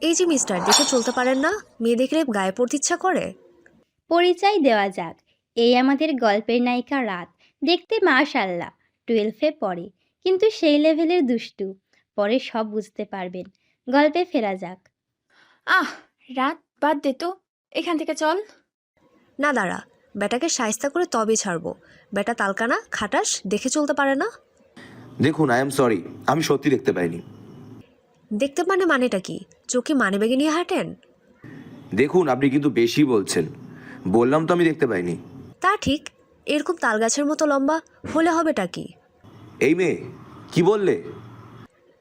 এই যে মিস্টার, দেখে চলতে পারেন না? মেয়ে দেখলে গায়ে পড়তে ইচ্ছা করে। পরিচয় দেওয়া যাক, এই আমাদের গল্পের নায়িকা রাত। দেখতে মাশাআল্লাহ 12-এ পড়ে, কিন্তু সেই লেভেলের দুষ্টু। পরে সব বুঝতে পারবেন। গল্পে ফেরা যাক। আহ, রাত বাদ দে তো, এখান থেকে চল। না দাঁড়া, বেটাকে শায়েস্তা করে তবে ছাড়বো। বেটা তালকানা খাটাস, দেখে চলতে পারে না। দেখুন, আই এম সরি, আমি সত্যি দেখতে পাইনি। দেখতে মানেটা কি? চোখে মানে বেগে নিয়ে হাঁটেন? দেখুন, আপনি কিন্তু বেশি বলছেন। বললাম তো আমি দেখতে পাইনি। তা ঠিক, এরকম তালগাছের মতো লম্বা হলে হবেটা কি? এই মেয়ে, কি বললে?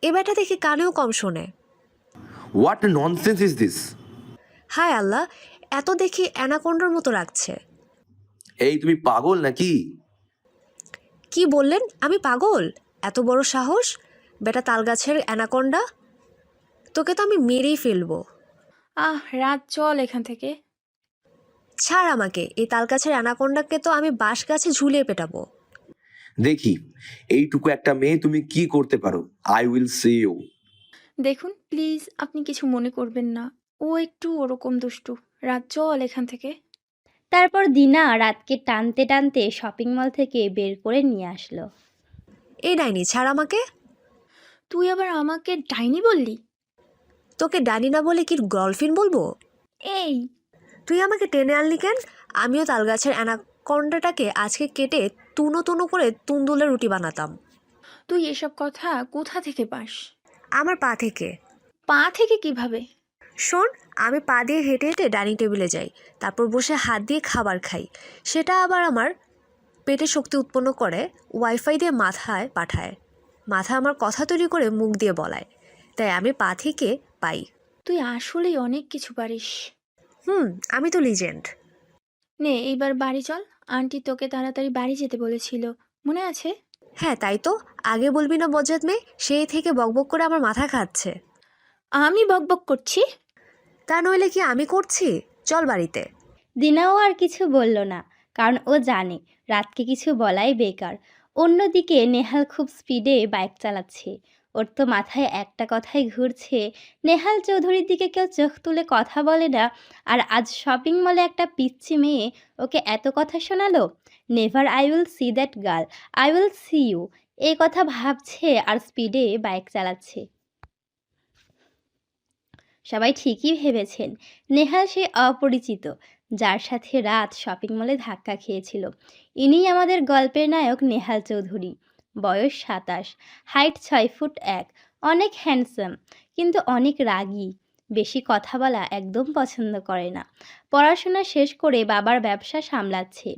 এ বেটা দেখে কানেও কম শোনে। What nonsense is this? হায় আল্লাহ, এত দেখি অ্যানাকোন্ডার মতো রাখছে। এই, তুমি পাগল নাকি? কি বললেন? আমি পাগল? এত বড় সাহস! বেটা তালগাছের অ্যানাকোন্ডা, তোকে তো আমি মেরেই ফেলবো। রাত চল এখান থেকে। ছাড় আমাকে, এই তালগাছের অ্যানাকোন্ডাকে তো আমি বাঁশ গাছে ঝুলিয়ে পেটাবো। দেখি এইটুকু একটা মেয়ে তুমি কি করতে পারো। I will see you. দেখুন প্লিজ, আপনি কিছু মনে করবেন না, ও একটু ওরকম দুষ্টু। রাত চল এখান থেকে। তারপর দিনা রাতকে টানতে টানতে শপিং মল থেকে বের করে নিয়ে আসলো। এই ডাইনি, ছাড় আমাকে। তুই আবার আমাকে ডাইনি বললি? তোকে ডাইনি না বলে কি গার্লফ্রেন্ড বলবো? এই, তুই আমাকে টেনে আনলি কেন? আমিও তালগাছের অ্যানাকোন্ডাটাকে আজকে কেটে তুনো তুনো করে তুন্দুলে রুটি বানাতাম। তুই এসব কথা কোথা থেকে পাস? আমার পা থেকে। পা থেকে কিভাবে? শোন, আমি পা দিয়ে হেঁটে হেঁটে ডাইনিং টেবিলে যাই, তারপর বসে হাত দিয়ে খাবার খাই। সেটা আবার আমার পেটে শক্তি উৎপন্ন করে, ওয়াইফাই দিয়ে মাথায় পাঠায়। মাথা আমার কথা তৈরি করে মুখ দিয়ে বলায়। তাই আমি পা থেকে পাই। তুই আসলেই অনেক কিছু পারিস। আমি তো লিজেন্ড। নে এইবার বাড়ি চল, আন্টি তোকে তাড়াতাড়ি বাড়ি যেতে বলেছিল, মনে আছে? হ্যাঁ তাই তো, আগে বলবি না বজ্জাত মেয়ে? সেই থেকে বকবক করে আমার মাথা খাচ্ছে। আমি বকবক করছি? তা নইলে কি আমি করছি? চল বাড়িতে। দিনাও আর কিছু বলল না, কারণ ও জানে রাতকে কিছু বলাই বেকার। অন্যদিকে নেহাল খুব স্পিডে বাইক চালাচ্ছে। ওর তো মাথায় একটা কথাই ঘুরছে, নেহাল চৌধুরীর দিকে কেউ চোখ তুলে কথা বলে না, আর আজ শপিং মলে একটা পিচ্চি মেয়ে ওকে এত কথা শোনালো। Never I will see that girl, I will see you, এই কথা ভাবছে আর স্পিডে বাইক চালাচ্ছে। সবাই ঠিকই ভেবেছেন নেহাল সে অপরিচিত যার সাথে রাত শপিং মলে ধাক্কা খেয়েছিল। ইনিই আমাদের গল্পের নায়ক নেহাল চৌধুরী। বয়স 27, হাইট 6 ফুট 1, অনেক হ্যান্ডসাম, কিন্তু অনেক রাগী। বেশি কথা বলা একদম পছন্দ করে না। পড়াশোনা শেষ করে বাবার ব্যবসা সামলাচ্ছে।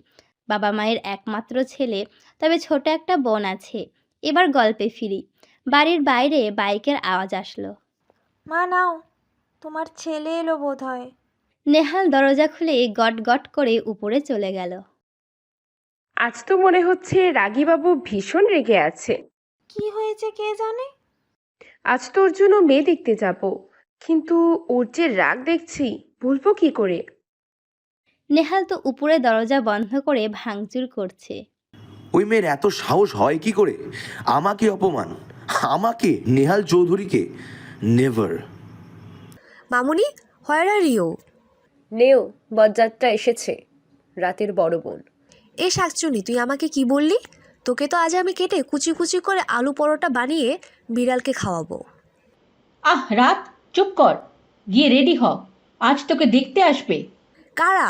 বাবা মায়ের একমাত্র ছেলে, তবে ছোট একটা বোন আছে। এবার গল্পে ফিরি। বাড়ির বাইরে বাইকের আওয়াজ আসলো। মা নাও, তোমার ছেলে এলো বোধ হয়। নেহাল দরজা খুলে গট গট করে উপরে চলে গেল। আজ তো মনে হচ্ছে রাগীবাবু ভীষণ রেগে আছে। কি হয়েছে কে জানে। আজ তোর জন্য মেয়ে দেখতে যাব, কিন্তু ওর যে রাগ দেখছি, বলবো কি করে? নেহাল তো উপরে দরজা বন্ধ করে ভাঙচুর করছে। ওই মেয়ের এত সাহস হয় কি করে? আমাকে অপমান, আমাকে, নেহাল চৌধুরীকে? Never. Mamuni, where are you? নেও, বরযাত্রা এসেছে, রাতের বড় বোন। এ শাকচুনি, তুই আমাকে কি বললি? তোকে তো আজ আমি কেটে কুচি কুচি করে আলু পরোটা বানিয়ে বিড়ালকে খাওয়াবো। রাত, চুপ কর, গিয়ে রেডি হ, আজ তোকে দেখতে আসবে। কারা?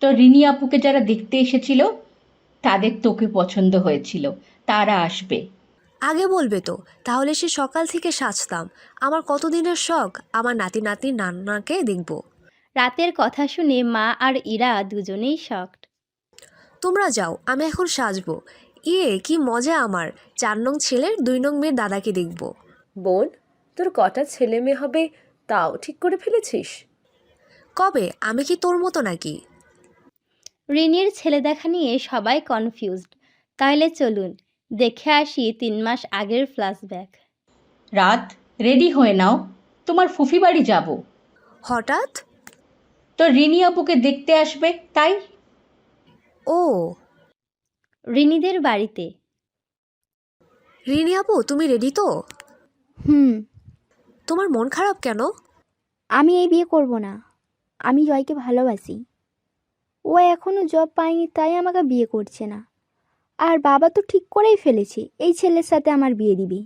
তো রিনি আপুকে যারা দেখতে এসেছিল, তাদের তোকে পছন্দ হয়েছিল, তারা আসবে। আগে বলবে তো, তাহলে সে সকাল থেকে সাজতাম। আমার কতদিনের শখ আমার নাতি নাতনি নান্নাকে দেখব। রাতের কথা শুনে মা আর ইরা দুজনেই শকড। তোমরা যাও, আমি এখন সাজবো। ইয়ে কি মজা আমার! 4 নং ছেলের 2 নং মেয়ের দাদাকে দেখব। বোন, তোর কটা ছেলে মেয়ে হবে তাও ঠিক করে ফেলেছিস? কবে? আমি কি তোর মতো নাকি? রিনির ছেলে দেখা নিয়ে সবাই কনফিউজড। তাহলে চলুন দেখে আসি 3 মাস আগের ফ্ল্যাশব্যাক। রাত, রেডি হয়ে নাও, তোমার ফুফি বাড়ি যাব। হঠাৎ? তো রিনি আপুকে দেখতে আসবে তাই। ও, রিনিদের বাড়িতে। রিনি আপু, তুমি রেডি তো? হুম। তোমার মন খারাপ কেন? আমি এই বিয়ে করব না। আমি জয়কে ভালোবাসি। ও এখনও জব পায়নি তাই আমাকে বিয়ে করছে না। আর বাবা তো ঠিক করেই ফেলেছে এই ছেলের সাথে আমার বিয়ে দিবি।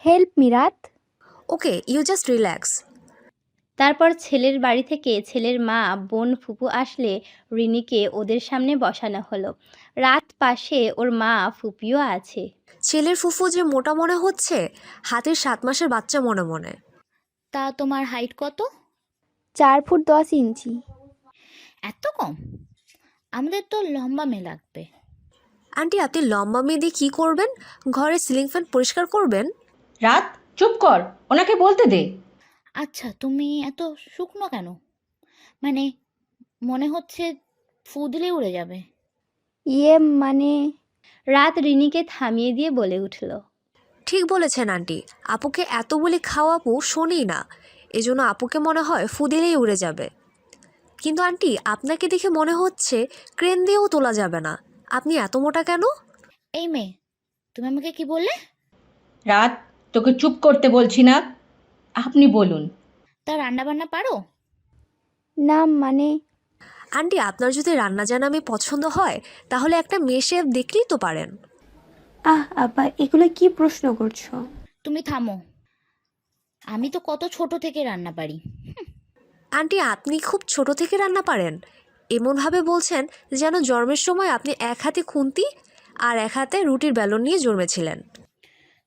হেল্প মি রাত। ওকে, ইউ জাস্ট রিল্যাক্স। তারপর ছেলের বাড়ি থেকে ছেলের মা, বোন, ফুপু আসলে রিনিকে ওদের সামনে বসানো হলো। রাত পাশে ওর মা, ফুপিও আছে। ছেলের ফুফু যে মোটা মনে হচ্ছে, হাতের 7 মাসের বাচ্চা মনে মনে। তা তোমার হাইট কত? 4 ফুট 10 ইঞ্চি। এত কম? আমাদের তো লম্বা মেয়ে লাগবে। আন্টি, আপনি লম্বা মেয়ে দিয়ে কী করবেন? ঘরে সিলিং ফ্যান পরিষ্কার করবেন? রাত, চুপ কর, ওনাকে বলতে দে। আচ্ছা, তুমি এত শুকনো কেন? মানে মনে হচ্ছে ফু দিলে উড়ে যাবে। ইয়ে মানে রাত রিনিকে থামিয়ে দিয়ে বলে উঠল, ঠিক বলেছেন আন্টি, আপুকে এত বলি খাও আপু শোনেই না, এজন্য আপুকে মনে হয় ফু দিলেই উড়ে যাবে। কিন্তু আন্টি, আপনাকে দেখে মনে হচ্ছে ক্রেন দিয়েও তোলা যাবে না। আপনি এত মোটা কেন? এই মেয়ে, তুমি আমাকে কি বললে? রাত, তোকে চুপ করতে বলছি না, আপনি বলুন। তা রান্না বান্না পারো? না মানে আন্টি, আপনার যদি রান্না জানা আমি পছন্দ হয় তাহলে একটা মেয়ে শেফ দেখলেই তো পারেন। আপা এগুলো কি প্রশ্ন করছো? তুমি থামো। আমি তো কত ছোট থেকে রান্না পারি। আন্টি, আপনি খুব ছোট থেকে রান্না পারেন? এমনভাবে বলছেন যেন জন্মের সময় আপনি এক হাতে খুন্তি আর এক হাতে রুটির বেলন নিয়ে জন্মেছিলেন।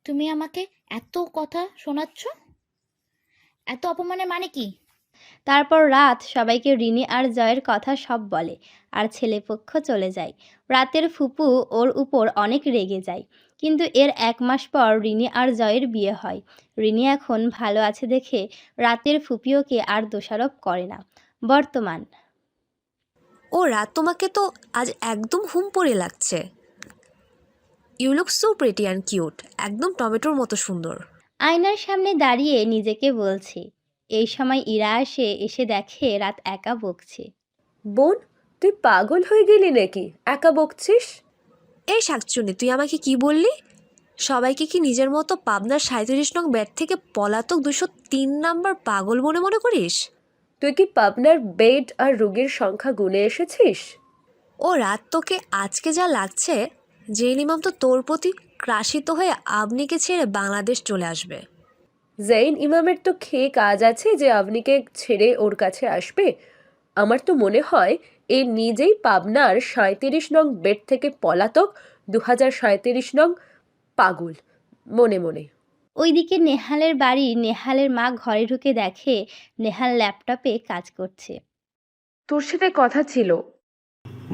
তুমি আমাকে এত কথা শোনাচ্ছ? এত অপমানের মানে কি? তারপর রাত সবাইকে রিনি আর জয়ের কথা সব বলে আর ছেলেপক্ষ চলে যায়। রাতের ফুপু ওর উপর অনেক রেগে যায়। কিন্তু এর 1 মাস পর রিনি আর জয়ের বিয়ে হয়। রিনি এখন ভালো আছে দেখে রাতের ফুপিওকে আর দোষারোপ করে না। বর্তমান। ও রাত, তোমাকে তো আজ একদম হুমপরি লাগছে। You look so pretty and cute, একদম টমেটোর মতো সুন্দর। আয়নার সামনে দাঁড়িয়ে নিজেকে বলছে। এই সময় ইরা এসে দেখে রাত একা বকছে। বোন, তুই পাগল হয়ে গেলি নাকি? একা বকছিস? এই শাকচুনি, তুই আমাকে কি বললি? সবাইকে কি নিজের মতো পাবনার 37 নং ব্যাট থেকে পলাতক 203 নাম্বার পাগল মনে মনে করিস? তুই কি পাবনার বেড আর রোগীর সংখ্যা গুনে এসেছিস? ও রাত, তোকে আজকে যা লাগছে, জেইল ইমাম তো তোর প্রতি ক্রাশিত হয়ে আপনিকে ছেড়ে বাংলাদেশ চলে আসবে। জৈন ইমামের তো খেয়ে কাজ আছে যে আপনিকে ছেড়ে ওর কাছে আসবে। আমার তো মনে হয় এ নিজেই পাবনার 37 নং বেড থেকে পলাতক 2037 নং পাগল মনে মনে। ওইদিকে নেহালের বাড়ি। নেহালের মা ঘরে ঢুকে দেখে নেহাল ল্যাপটপে কাজ করছে। তোর সাথে কথা ছিল।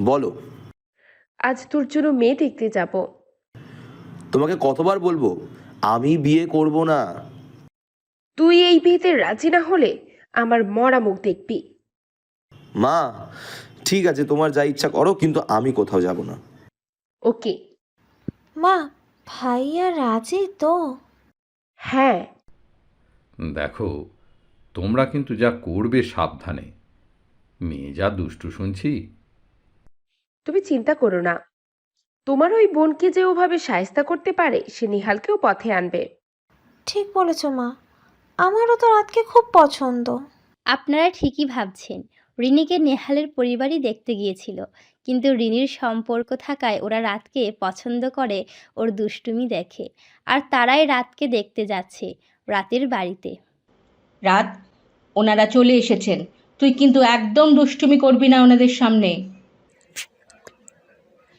বলো। আজ তোর জন্য মেয়ে দেখতে যাব। তোমাকে কতবার বলবো আমি বিয়ে করব না? তুই এই বিয়েতে রাজি না হলে আমার মরা মুখ দেখবি। মা, ঠিক আছে, তোমার যা ইচ্ছা করো, কিন্তু আমি কোথাও যাব না। ওকে। মা, ভাইয়া রাজি তো? হ্যাঁ। দেখো, তোমরা কিন্তু যা করবে সাবধানে। মেয়ে যা দুষ্টু শুনছি। তুমি চিন্তা করো না, তোমার ওই বোনকে যে ওভাবে শায়েস্তা করতে পারে সে নিহালকেও পথে আনবে। ঠিক বলেছ মা, আমারও তো রাতকে খুব পছন্দ। আপনারা ঠিকই ভাবছেন। রিনিকে নেহালের পরিবারই দেখতে গিয়েছিল, কিন্তু রিনির সম্পর্ক থাকায় ওরা রাতকে পছন্দ করে, ওর দুষ্টুমি দেখে। আর তারাই রাতকে দেখতে যাচ্ছে রাতের বাড়িতে। রাত, ওনারা চলে এসেছেন, তুই কিন্তু একদম দুষ্টুমি করবি না ওনাদের সামনে।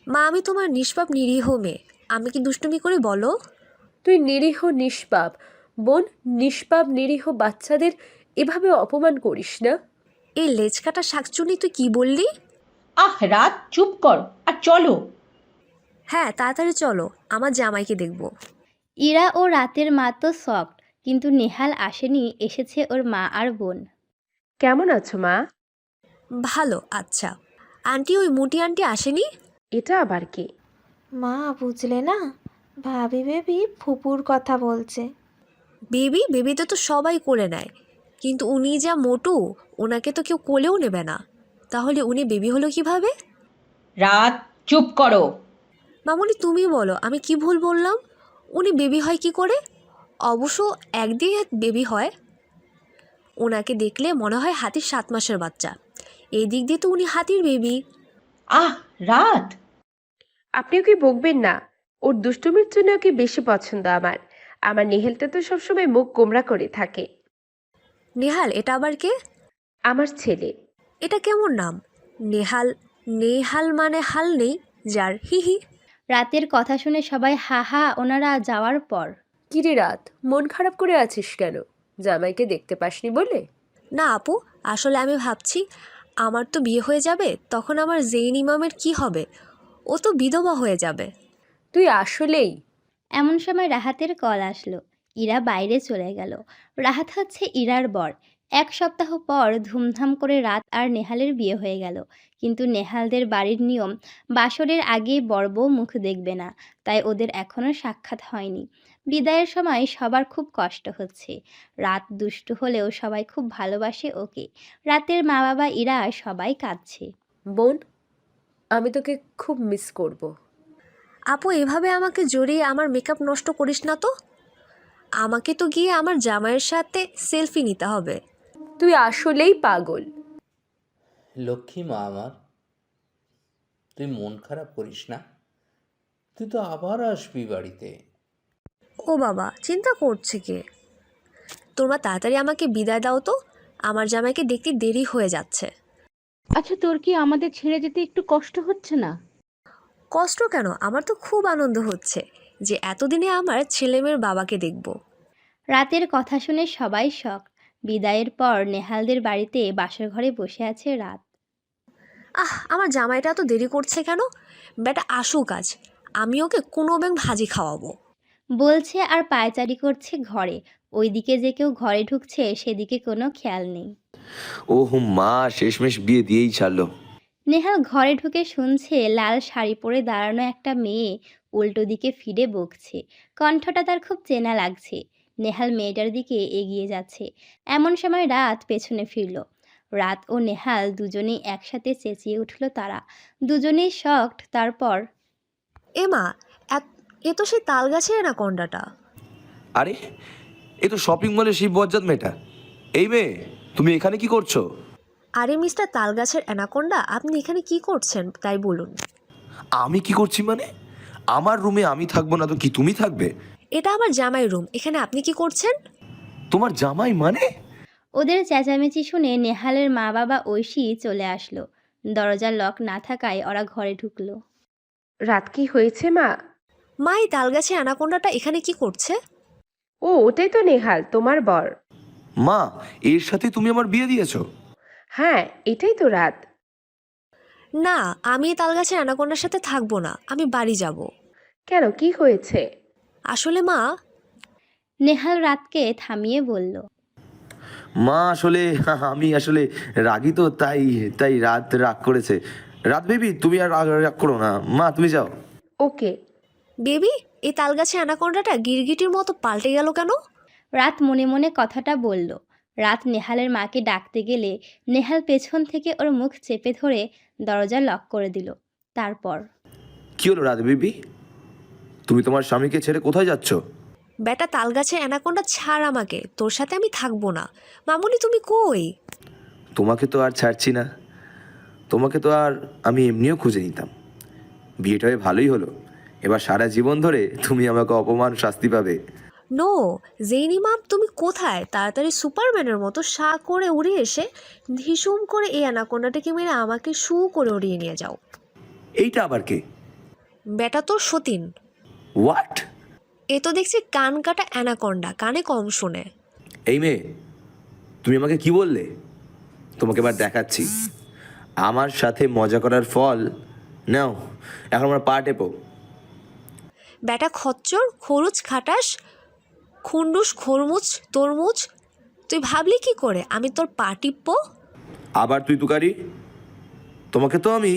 মা, আমি তোমার নিষ্পাপ নিরীহ মেয়ে, আমি কি দুষ্টুমি করে বলো? তুই নিরীহ নিষ্পাপ বোন, নিষ্পাপ নিরীহ বাচ্চাদের এভাবে অপমান করিস না। এই লেজকাটা শাকচুনি, তুই কি বললি? রাত, চুপ কর আর চলো। হ্যাঁ, তাড়াতাড়ি চলো, আমার জামাইকে দেখব। ইরা ও রাতের মা তো শকড, কিন্তু নেহাল আসেনি, এসেছে ওর মা আর বোন। কেমন আছো মা? ভালো। আচ্ছা আন্টি, ওই মুটি আন্টি আসেনি? এটা আবার কে? মা, বুঝলে না, ভাবি বেবি ফুপুর কথা বলছে। বেবি বেবিতে তো সবাই কোলে নেয়, কিন্তু উনি যা মোটু, ওনাকে তো কেউ কোলেও নেবে না। তাহলে উনি বেবি হলো কিভাবে? রাত, চুপ করো। মামুনি, তুমি বলো, আমি কি ভুল বললাম? উনি বেবি হয় কি করে? অবশ্য একদিকে বেবি হয়। ওনাকে দেখলে মনে হয় হাতির 7 মাসের বাচ্চা। এই দিক দিয়ে তো উনি হাতির বেবি। আহ রাত, আপনি ওকে বকবেন না, ওর দুষ্টুমির জন্য ওকে বেশি পছন্দ আমার। আমার নেহেলটা তো সবসময় মুখ গোমরা করে থাকে। নেহাল এটা আবার কে? আমার ছেলে। এটা কেমন নাম? নেহাল। নেহাল মানে হাল নেই যার, হি হি। রাতের কথা শুনে সবাই হা হা। ওনারা যাওয়ার পর কিরে রাত, মন খারাপ করে আছিস কেন? জামাইকে দেখতে পাসনি বলে? না আপু, আসলে আমি ভাবছি আমার তো বিয়ে হয়ে যাবে, তখন আমার জেইন ইমামের কি হবে? ও তো বিধবা হয়ে যাবে। তুই আসলেই। এমন সময় রাহাতের কল আসলো। ইরা বাইরে চলে গেল। রাহাত হচ্ছে ইরার বর। 1 সপ্তাহ পর ধুমধাম করে রাত আর নেহালের বিয়ে হয়ে গেল। কিন্তু নেহালদের বাড়ির নিয়ম, বাসরের আগে বর বউ মুখ দেখবে না, তাই ওদের এখনও সাক্ষাৎ হয়নি। বিদায়ের সময় সবার খুব কষ্ট হচ্ছে। রাত দুষ্টু হলেও সবাই খুব ভালোবাসে ওকে। রাতের মা বাবা ইরা সবাই কাঁদছে। বোন, আমি তোকে খুব মিস করব। আপু এভাবে আমাকে জড়িয়ে আমার মেকআপ নষ্ট করিস না তো। আমাকে তো গিয়ে আমার জামাইয়ের সাথে সেলফি নিতে হবে। তুই আসলেই পাগল। লক্ষ্মী মা আমার, তুই মন খারাপ করিস না, তুই তো আবার আসবি বাড়িতে। ও বাবা, চিন্তা করছে কে? তোমরা তাড়াতাড়ি আমাকে বিদায় দাও তো, আমার জামাইকে দেখতে দেরি হয়ে যাচ্ছে। আচ্ছা তোর কি আমাদের ছেড়ে যেতে একটু কষ্ট হচ্ছে না? কষ্ট কেন, আমার তো খুব আনন্দ হচ্ছে যে এতদিনে আমার ছেলেমেয়ের বাবাকে দেখব। রাতের কথা শুনে সবাই শক। বিদায়ের পর নেহালদের বাড়িতে বাসর ঘরে বসে আছে রাত। আমার জামাইটা তো দেরি করছে কেন? বেটা আসুক আজ, আমি ওকে কোনো ব্যাং ভাজি খাওয়াবো। বলছে আর পায়চারি করছে ঘরে। ওইদিকে যে কেউ ঘরে ঢুকছে সেদিকে কোনো খেয়াল নেই। ওহ মা, শেষমেশ বিয়ে দিয়েই ছাড়লো। নেহাল ঘরে ঢুকে শুনছে লাল শাড়ি পরে দাঁড়ানো একটা মেয়ে উল্টো দিকে ফিরে বকছে। কণ্ঠটা তার খুব চেনা লাগছে। নেহাল মেয়েটার দিকে এগিয়ে যাচ্ছে। এমন সময় রাত পেছনে ফিরল। রাত ও নেহাল দুজনেই একসাথে চেঁচিয়ে উঠল তারা। দুজনেই শকড। তারপর এমা, এ তো সেই তাল গাছের অ্যানাকোন্ডাটা। আরে, এ তো শপিং মলে শিব বজ্জাত মেয়েটা। এই মেয়ে, তুমি এখানে কি করছো? আরে মিস্টার তালগাছের অ্যানাকোন্ডা, আপনি এখানে কি করছেন তাই বলুন। আমি কি করছি মানে? আমার রুমে আমি থাকবো না তো কি তুমি থাকবে? এটা আমার জামাই রুম, এখানে আপনি কি করছেন? তোমার জামাই মানে? ওদের চেঁচামেচি শুনে নেহালের মা বাবা ঐশী চলে আসলো। দরজার লক না থাকায় ওরা ঘরে ঢুকলো। রাত, কি হয়েছে মা? মা, এই তালগাছের অ্যানাকোন্ডাটা এখানে কি করছে? ও, ওটাই তো নেহাল, তোমার বর। মা, এর সাথে তুমি আমার বিয়ে দিয়েছো? হ্যাঁ, এটাই তো রাত। না, আমি এই তালগাছের অ্যানাকোন্ডার সাথে থাকবো না, আমি বাড়ি যাব। কেন, কি হয়েছে? আসলে মা, নেহাল রাতকে থামিয়ে বলল, মা আসলে আমি আসলে রাগী তো, তাই তাই রাত রাগ করেছে। রাত বেবি, তুমি আর রাগ করো না, মা তুমি যাও। ওকে। বেবি, এই তালগাছের অ্যানাকোন্ডাটা গিরগিটির মতো পাল্টে গেল কেন? রাত মনে মনে কথাটা বলল। রাত নেহালের মাকে ডাকতে গেলে নেহাল পেছন থেকে ওর মুখ চেপে ধরে দরজা লক করে দিল। তারপর কি হলো রাত বেবি, তুমি তোমার স্বামীকে ছেড়ে কোথায় যাচ্ছ? বেটা তালগাছের অ্যানাকোন্ডা ছাড় আমাকে, তোর সাথে আমি থাকবো না। মামুনি তুমি কই? তোমাকে তো আর ছাড়ছি না, তোমাকে তো আর আমি এমনিও খুঁজে নিতাম। বিয়েটা হয়ে ভালোই হলো, এবার সারা জীবন ধরে তুমি আমাকে অপমান শাস্তি পাবে। নো, জেইনি মাম তুমি কোথায়? তাড়াতাড়ি সুপারম্যানের মতো শা করে উড়ে এসে ধিসুম করে এই অ্যানাকোন্ডাটাকে মেরে আমাকে শু করে উড়িয়ে নিয়ে যাও। এইটা আবার কে? বেটা তোর সতীন। হোয়াট? এ তো দেখছি কান কাটা অ্যানাকোন্ডা, কানে কম শোনে। এই মেয়ে, তুমি আমাকে কি বললে? তোমাকে এবার দেখাচ্ছি আমার সাথে মজা করার ফল। নাও, এখন আমার পা টেপো। বেটা খচ্চর, খরুচ খাটাস, খুন্ডুস, খরমুচ, তরমুজ, তুই ভাবলি কি করে আমি তোর পা টিপবো? আবার তুই তুকারি, তোমাকে তো আমি।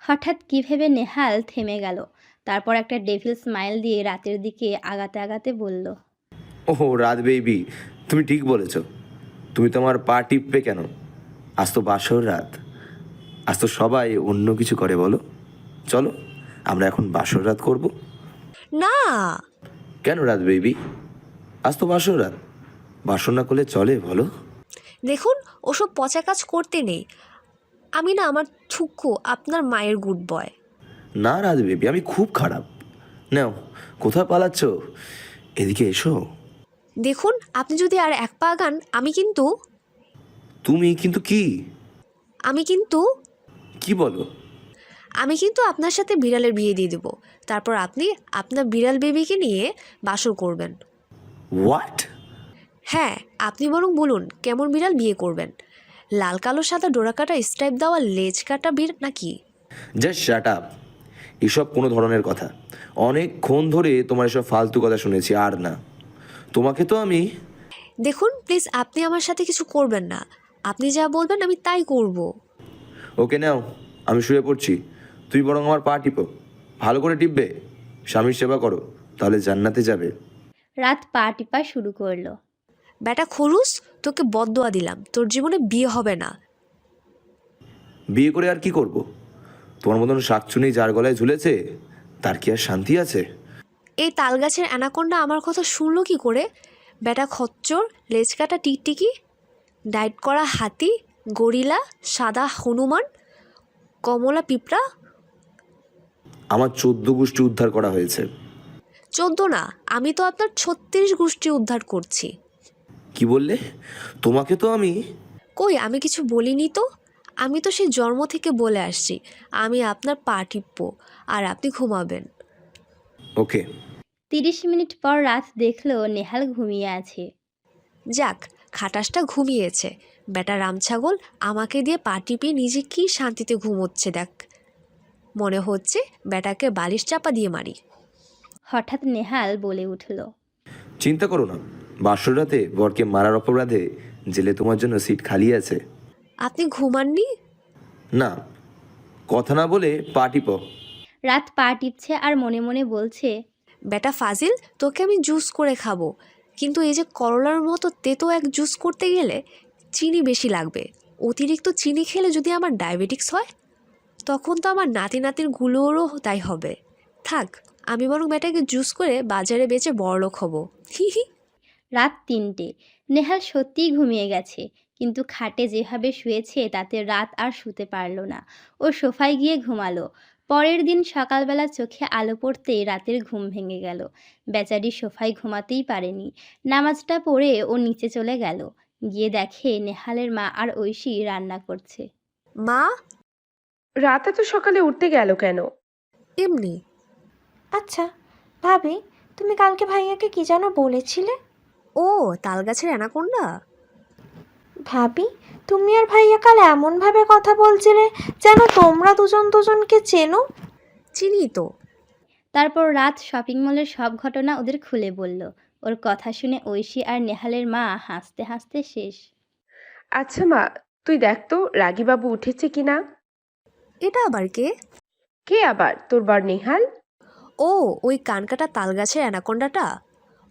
হঠাৎ কি ভেবে নেহাল থেমে গেল। তারপর একটা ডেভিল স্মাইল দিয়ে রাতের দিকে আগাতে আগাতে বলল, ওহো রাত বেবি, তুমি ঠিক বলেছ। তুমি তোমার পা টিপবে কেন? আজ তো বাসর রাত, আজ তো সবাই অন্য কিছু করে বলো। চলো আমরা এখন বাসর রাত করব। না। কেন রাত বেবি, আজ তো বাসর রাত, বাসর না করলে চলে বলো? দেখুন, ওসব পচা কাজ করতে নেই। আমি না আমার থুক্কু আপনার মায়ের গুড বয়। না রাজ বেবি, আমি খুব খারাপ। নাও, কোথায় পালাচ্ছ? এদিকে এসো। দেখুন, আপনি যদি আর এক পা আগান তুমি কিন্তু কি আমি কিন্তু কি বলো? আমি কিন্তু আপনার সাথে বিড়ালের বিয়ে দিয়ে দেব। তারপর আপনি আপনার বিড়াল বেবিকে নিয়ে বাসর করবেন। হোয়াট? হ্যাঁ, আপনি বরং বলুন কেমন বিড়াল বিয়ে করবেন? লাল কালো সাদা ডোরা কাটা স্ট্রাইপ দেওয়া লেজ কাটা বিড় নাকি? Just shut up. এসব কোনো ধরনের কথা। অনেকক্ষণ ধরে তোমার এসব ফালতু কথা শুনেছি, আর না। তোমাকে তো আমি দেখুন প্লিজ, আপনি আমার সাথে কিছু করবেন না। আপনি যা বলবেন আমি তাই করব। ওকে নাও, আমি শুয়ে পড়ছি। তুই বরং আমার পা টিপো, ভালো করে টিপবে। স্বামীর সেবা করো, তাহলে জান্নাতে যাবে। রাত পা টিপা শুরু করলো। বেটা খরুস, তোকে বদদোয়া দিলাম, তোর জীবনে বিয়ে হবে না। বিয়ে করে আর কি করব? তোমার মতন শাকচুনি যার গলায় ঝুলেছে, তার কি আর শান্তি আছে? এই তালগাছের অ্যানাকোন্ডা আমার কথা শুনলো কি করে? বেটা খচ্চর, লেজ কাটা টিকটিকি, ডায়েট করা হাতি, গরিলা, সাদা হনুমান, কমলা পিঁপড়া। আমার 14 গোষ্ঠী উদ্ধার করা হয়েছে। 14 না, আমি তো আপনার 36 গোষ্ঠী উদ্ধার করছি। কি বললে? তোমাকে তো আমি কই, আমি কিছু বলিনি তো। আমি তো সেই জন্ম থেকে বলে আসছি আমি আপনার পা টিপবো আর আপনি ঘুমাবেন। ওকে। 30 মিনিট পর রাত দেখলো নেহাল ঘুমিয়ে আছে। যাক, খাটাসটা ঘুমিয়েছে। বেটা রামছাগল আমাকে দিয়ে পা টিপিয়ে নিজে কি শান্তিতে ঘুমোচ্ছে দেখ। মনে হচ্ছে বেটাকে বালিশ চাপা দিয়ে মারি। হঠাৎ নেহাল বলে উঠল, চিন্তা করো না, বাসর রাতে বরকে মারার অপরাধে জেলে তোমার জন্য সিট খালি আছে। আপনি ঘুমাননি? না, কথা না বলে পা টিপো। রাত পা টিপছে আর মনে মনে বলছে, বেটা ফাজিল, তোকে আমি জুস করে খাবো, কিন্তু এই যে করলার মতো তেতো এক জুস করতে গেলে চিনি বেশি লাগবে। অতিরিক্ত চিনি খেলে যদি আমার ডায়াবেটিক্স হয়, তখন তো আমার নাতি নাতির গুলোরও তাই হবে। থাক, আমি বরং বেটাকে জুস করে বাজারে বেচে বড়লোক হব। হি হি। রাত 3টে। নেহাল সত্যিই ঘুমিয়ে গেছে, কিন্তু খাটে যেভাবে শুয়েছে তাতে রাত আর শুতে পারল না। ও সোফায় গিয়ে ঘুমালো। পরের দিন সকালবেলা চোখে আলো পড়তেই রাতের ঘুম ভেঙে গেল। বেচারি সোফায় ঘুমাতেই পারেনি। নামাজটা পড়ে ও নিচে চলে গেল। গিয়ে দেখে নেহালের মা আর ঐশী রান্না করছে। মা, রাত এত সকালে উঠতে গেল কেন? এমনি। আচ্ছা ভাবি, তুমি কালকে ভাইয়াকে কি যেন বলেছিলে? ও, তালগাছের অ্যানাকোন্ডা। ভাবি, তুমি আর ভাইয়া কাল এমনভাবে কথা বলছিলে যেন তোমরা দুজন দুজনকে চেনো। চিনি তো। তারপর রাত শপিং মলের সব ঘটনা ওদের খুলে বলল। ওর কথা শুনে ঐশী আর নেহালের মা হাসতে হাসতে শেষ। আচ্ছা মা, তুই দেখ তো রাগীবাবু উঠেছে কিনা। এটা আবার কে? কে আবার? তোর বর নেহাল। ও, ওই কানকাটা তালগাছের অ্যানাকোন্ডাটা।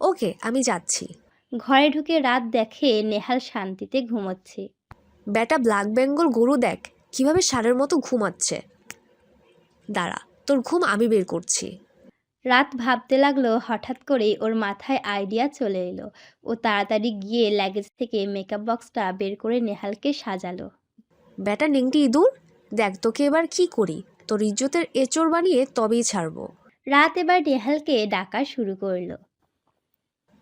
ওকে, আমি যাচ্ছি। ঘরে ঢুকে রাত দেখে নেহাল শান্তিতে ঘুমোচ্ছে। বেটা ব্ল্যাক বেঙ্গল গরু দেখ কিভাবে ষাঁড়ের মতো ঘুমাচ্ছে। দাঁড়া, তোর ঘুম আমি বের করছি। রাত ভাবতে লাগলো, হঠাৎ করেই ওর মাথায় আইডিয়া চলে এলো। ও তাড়াতাড়ি গিয়ে লাগেজ থেকে মেকআপ বক্সটা বের করে নেহালকে সাজালো। বেটা নেংটি ইঁদুর, দেখ তোকে এবার কি করি। তোর ইজ্জতের এঁচড় বানিয়ে তবেই ছাড়বো। রাত এবার নেহালকে ডাকা শুরু করলো।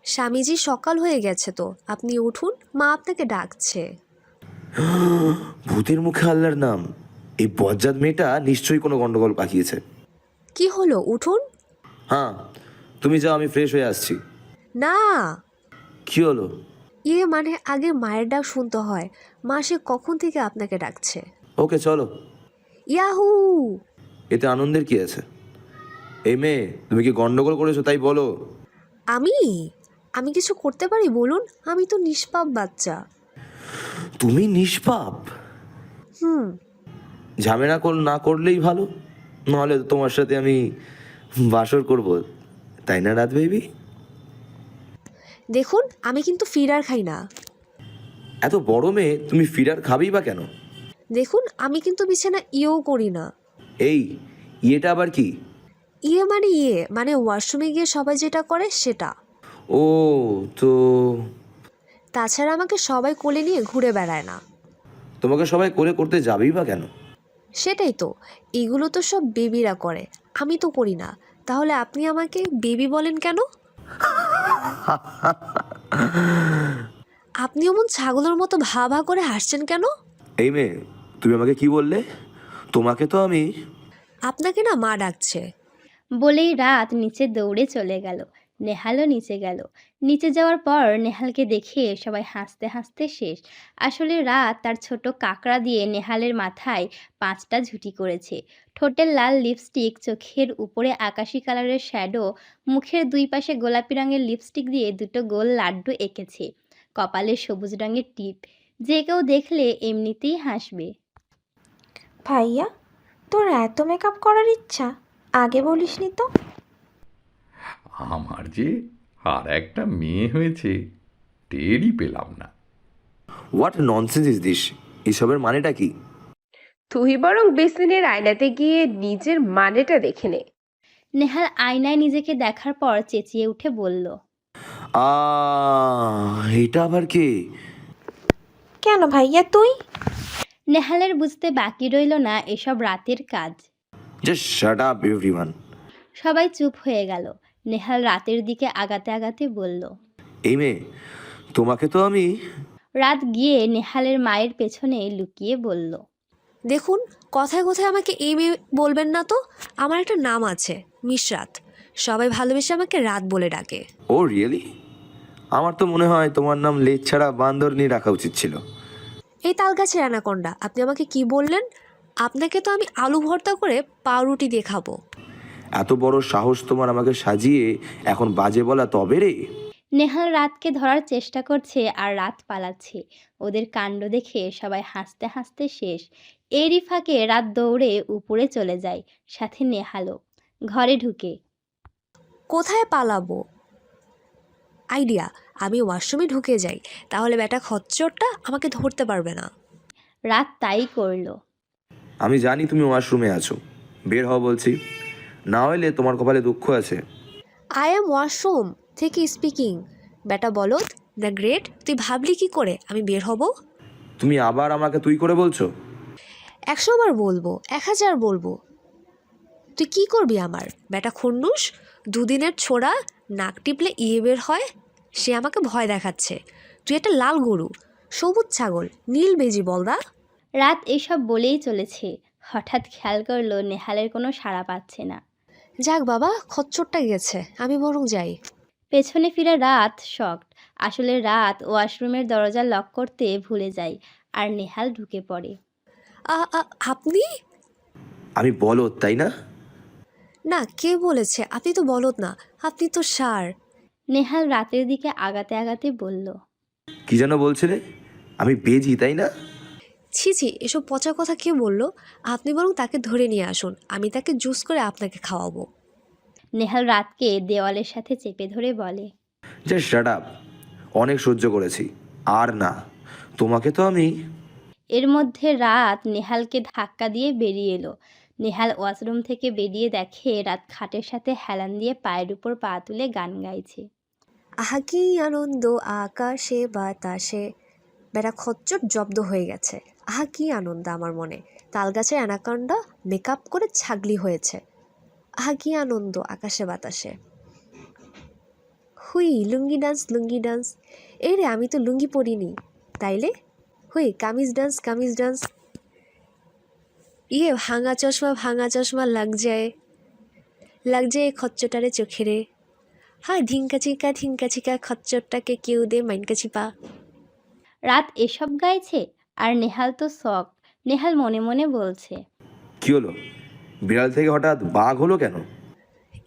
স্বামীজি, সকাল হয়ে গেছে তো, আপনি উঠুন, মা আপনাকে ডাকছে। ভূতের মুখে আল্লাহর নাম। এই বজ্জাত মেয়েটা নিশ্চয়ই কোনো গন্ডগোল পাকিয়েছে। কি হলো, উঠুন। হ্যাঁ, তুমি যাও, আমি ফ্রেশ হয়ে আসছি। না, কি হলো? মানে আগে মায়ের ডাক শুনতে হয়। মা সে কখন থেকে আপনাকে ডাকছে। ওকে চলো। ইয়াহু। এতে আনন্দের কি আছে? এই মেয়ে, তুমি কি গন্ডগোল করেছো তাই বলো? আমি কিছু করতে পারি বলুন? আমি তো নিষ্পাপ বাচ্চা। তুমি নিষ্পাপ? ঝামেলা না করলেই ভালো, নাহলে তোমার সাথে আমি বাসর করব, তাই না রাত বেবি? দেখুন, আমি কিন্তু ফিডার খাই না। এত বড় মেয়ে, তুমি ফিডার খাবেই বা কেন? দেখুন, আমি কিন্তু বিছানা ইয়েও করি না। এই ইয়েটা আবার কি? মানে ওয়াশরুমে গিয়ে সবাই যেটা করে সেটা। ও তো তাছাড়া আমাকে সবাই কোলে নিয়ে ঘুরে বেড়ায় না। তোমাকে সবাই করে করতে যাবেই বা কেন? সেটাই তো, এগুলো তো সব বেবিরা করে, আমি তো করি না। তাহলে আপনি আমাকে বেবি বলেন কেন? আপনি এমন ছাগলের মতো ভা ভা করে হাসছেন কেন? এই মেয়ে, তুমি আমাকে কি বললে? তোমাকে তো আমি... আপনাকে না মা ডাকছে। বলেই রাত নিচে দৌড়ে চলে গেল। নেহালও নিচে গেল। নিচে যাওয়ার পর নেহালকে দেখে সবাই হাসতে হাসতে শেষ। আসলে রাত তার ছোট কাঁকড়া দিয়ে নেহালের মাথায় 5টা ঝুঁটি করেছে। ঠোঁটের লাল লিপস্টিক, চোখের উপরে আকাশি কালারের শ্যাডো, মুখের দুই পাশে গোলাপি রঙের লিপস্টিক দিয়ে 2টো গোল লাড্ডু এঁকেছে, কপালে সবুজ রঙের টিপ। যে কেউ দেখলে এমনিতেই হাসবে। ভাইয়া, তোর এত মেকআপ করার ইচ্ছা, আগে বলিসনি তো? আমার যে আর একটা মেয়ে হয়েছে, টেরই পেলাম না। What nonsense is this? এসবের মানেটা কি? তুই বরং বেসিনের আয়নাতে গিয়ে নিজের মানেটা দেখে নে। নেহাল আয়নায় নিজেকে দেখার পর চেঁচিয়ে উঠে বলল, এটা আবার কে? কেন ভাইয়া তুই? নেহালের বুঝতে বাকি রইল না এসব রাতের কাজ। Just shut up everyone. সবাই চুপ হয়ে গেল। নেহাল রাতের দিকে আগাতে আগাতে বলল, এই মেয়ে, তোমাকে তো আমি... রাত গিয়ে নেহালের মায়ের পেছনে লুকিয়ে বলল, দেখুন, কথায় কথায় আমাকে এই মেয়ে বলবেন না তো। আমার একটা নাম আছে, মিশরাত। সবাই ভালোবেসে আমাকে রাত বলে ডাকে। ও রিয়েলি? আমার তো মনে হয় তোমার নাম লেজ ছাড়া বান্দরনি রাখা উচিত ছিল। এই তালগাছের অ্যানাকোন্ডা, আপনি আমাকে কি বললেন? আপনাকে তো আমি আলু ভর্তা করে পাউরুটি দিয়ে খাবো। এত বড় সাহস তোমার আমাকে সাজিয়ে এখন বাজে বলা, তবে রে? নেহাল রাতকে ধরার চেষ্টা করছে আর রাত পালাচ্ছে। ওদের কাণ্ড দেখে সবাই হাসতে হাসতে শেষ। এরই ফাঁকে রাত দৌড়ে উপরে চলে যায়, সাথে নেহালও। ঘরে ঢুকে কোথায় পালাবো? আইডিয়া, আমি ওয়াশরুমে ঢুকে যাই, তাহলে বেটা খচ্চরটা আমাকে ধরতে পারবে না। রাত তাই করলো। আমি জানি তুমি ওয়াশরুমে আছো, বের হও বলছি, না হলে তোমার কপালে দুঃখ আছে। আই এম ওয়াশরুম থেকে স্পিকিং। বেটা বলদ, দ্য গ্রেট, তুই ভাবলি কি করে আমি বের হব? তুমি আবার আমাকে তুই করে বলছো? 100 বার বলবো, 1000 বলবো। তুই কি করবি আমার? বেটা খন্ডুস, 2 দিনের ছোড়া, নাক টিপলে ইয়ে বের হয়। সে আমাকে ভয় দেখাচ্ছে। তুই একটা লাল গরু, সবুজ ছাগল, নীল বেজি বলদা। রাত এসব বলেই চলেছে, হঠাৎ খেয়াল করলো নেহালের কোনো সাড়া পাচ্ছে না। যাক বাবা, খচ্চরটা গেছে, আমি বরং যাই। পেছনে ফিরে রাত শকড। আসলে রাত ওয়াশরুমের দরজা লক করতে ভুলে যায় আর নেহাল ঢুকে পড়ে। আপনি? আমি বলদ, তাই না? না, কে বলেছে? আপনি তো বলদ না, আপনি তো ষাঁড়। নেহাল রাতের দিকে আগাতে আগাতে বলল, কি যেন বলছিলে? আমি বেজি, তাই না? ছি ছি, এসব পচা কথা কে বললো? আপনি বরং তাকে ধরে নিয়ে আসুন, আমি তাকে জুস করে আপনাকে খাওয়াবো। নেহাল রাতকে দেওয়ালের সাথে চেপে ধরে বলে, জাস্ট শাট আপ, অনেক সহ্য করেছি, আর না। তোমাকে তো আমি... এর মধ্যে রাত নেহালকে ধাক্কা দিয়ে বেরিয়ে এলো। নেহাল ওয়াশরুম থেকে বেরিয়ে দেখে রাত খাটের সাথে হেলান দিয়ে পায়ের উপর পা তুলে গান গাইছে। আহা কি আনন্দ আকাশে বাতাসে। বেটা খচ্চর জব্দ হয়ে গেছে। আহা কি আনন্দ আমার মনে। তালগাছের অ্যানাকন্ডা মেকআপ করে ছাগলি হয়েছে। আহা কি আনন্দ আকাশে বাতাসে। হুই লুঙ্গি ডান্স, লুঙ্গি ডান্স। এই রে, আমি তো লুঙ্গি পরিনি, তাইলে হুই কামিজ ডান্স, কামিজ ডান্স। ইয়ে ভাঙা চশমা লাগ যায় খচ্চটারে চোখেরে। হায় ধিঙ্কা চিকা খচ্চরটাকে কেউ দে মাইনকা চিপা। রাত এসব গাইছে আর নেহাল তো শক। নেহাল মনে মনে বলছে, কি হলো? বিড়াল থেকে হঠাৎ বাঘ হলো কেন?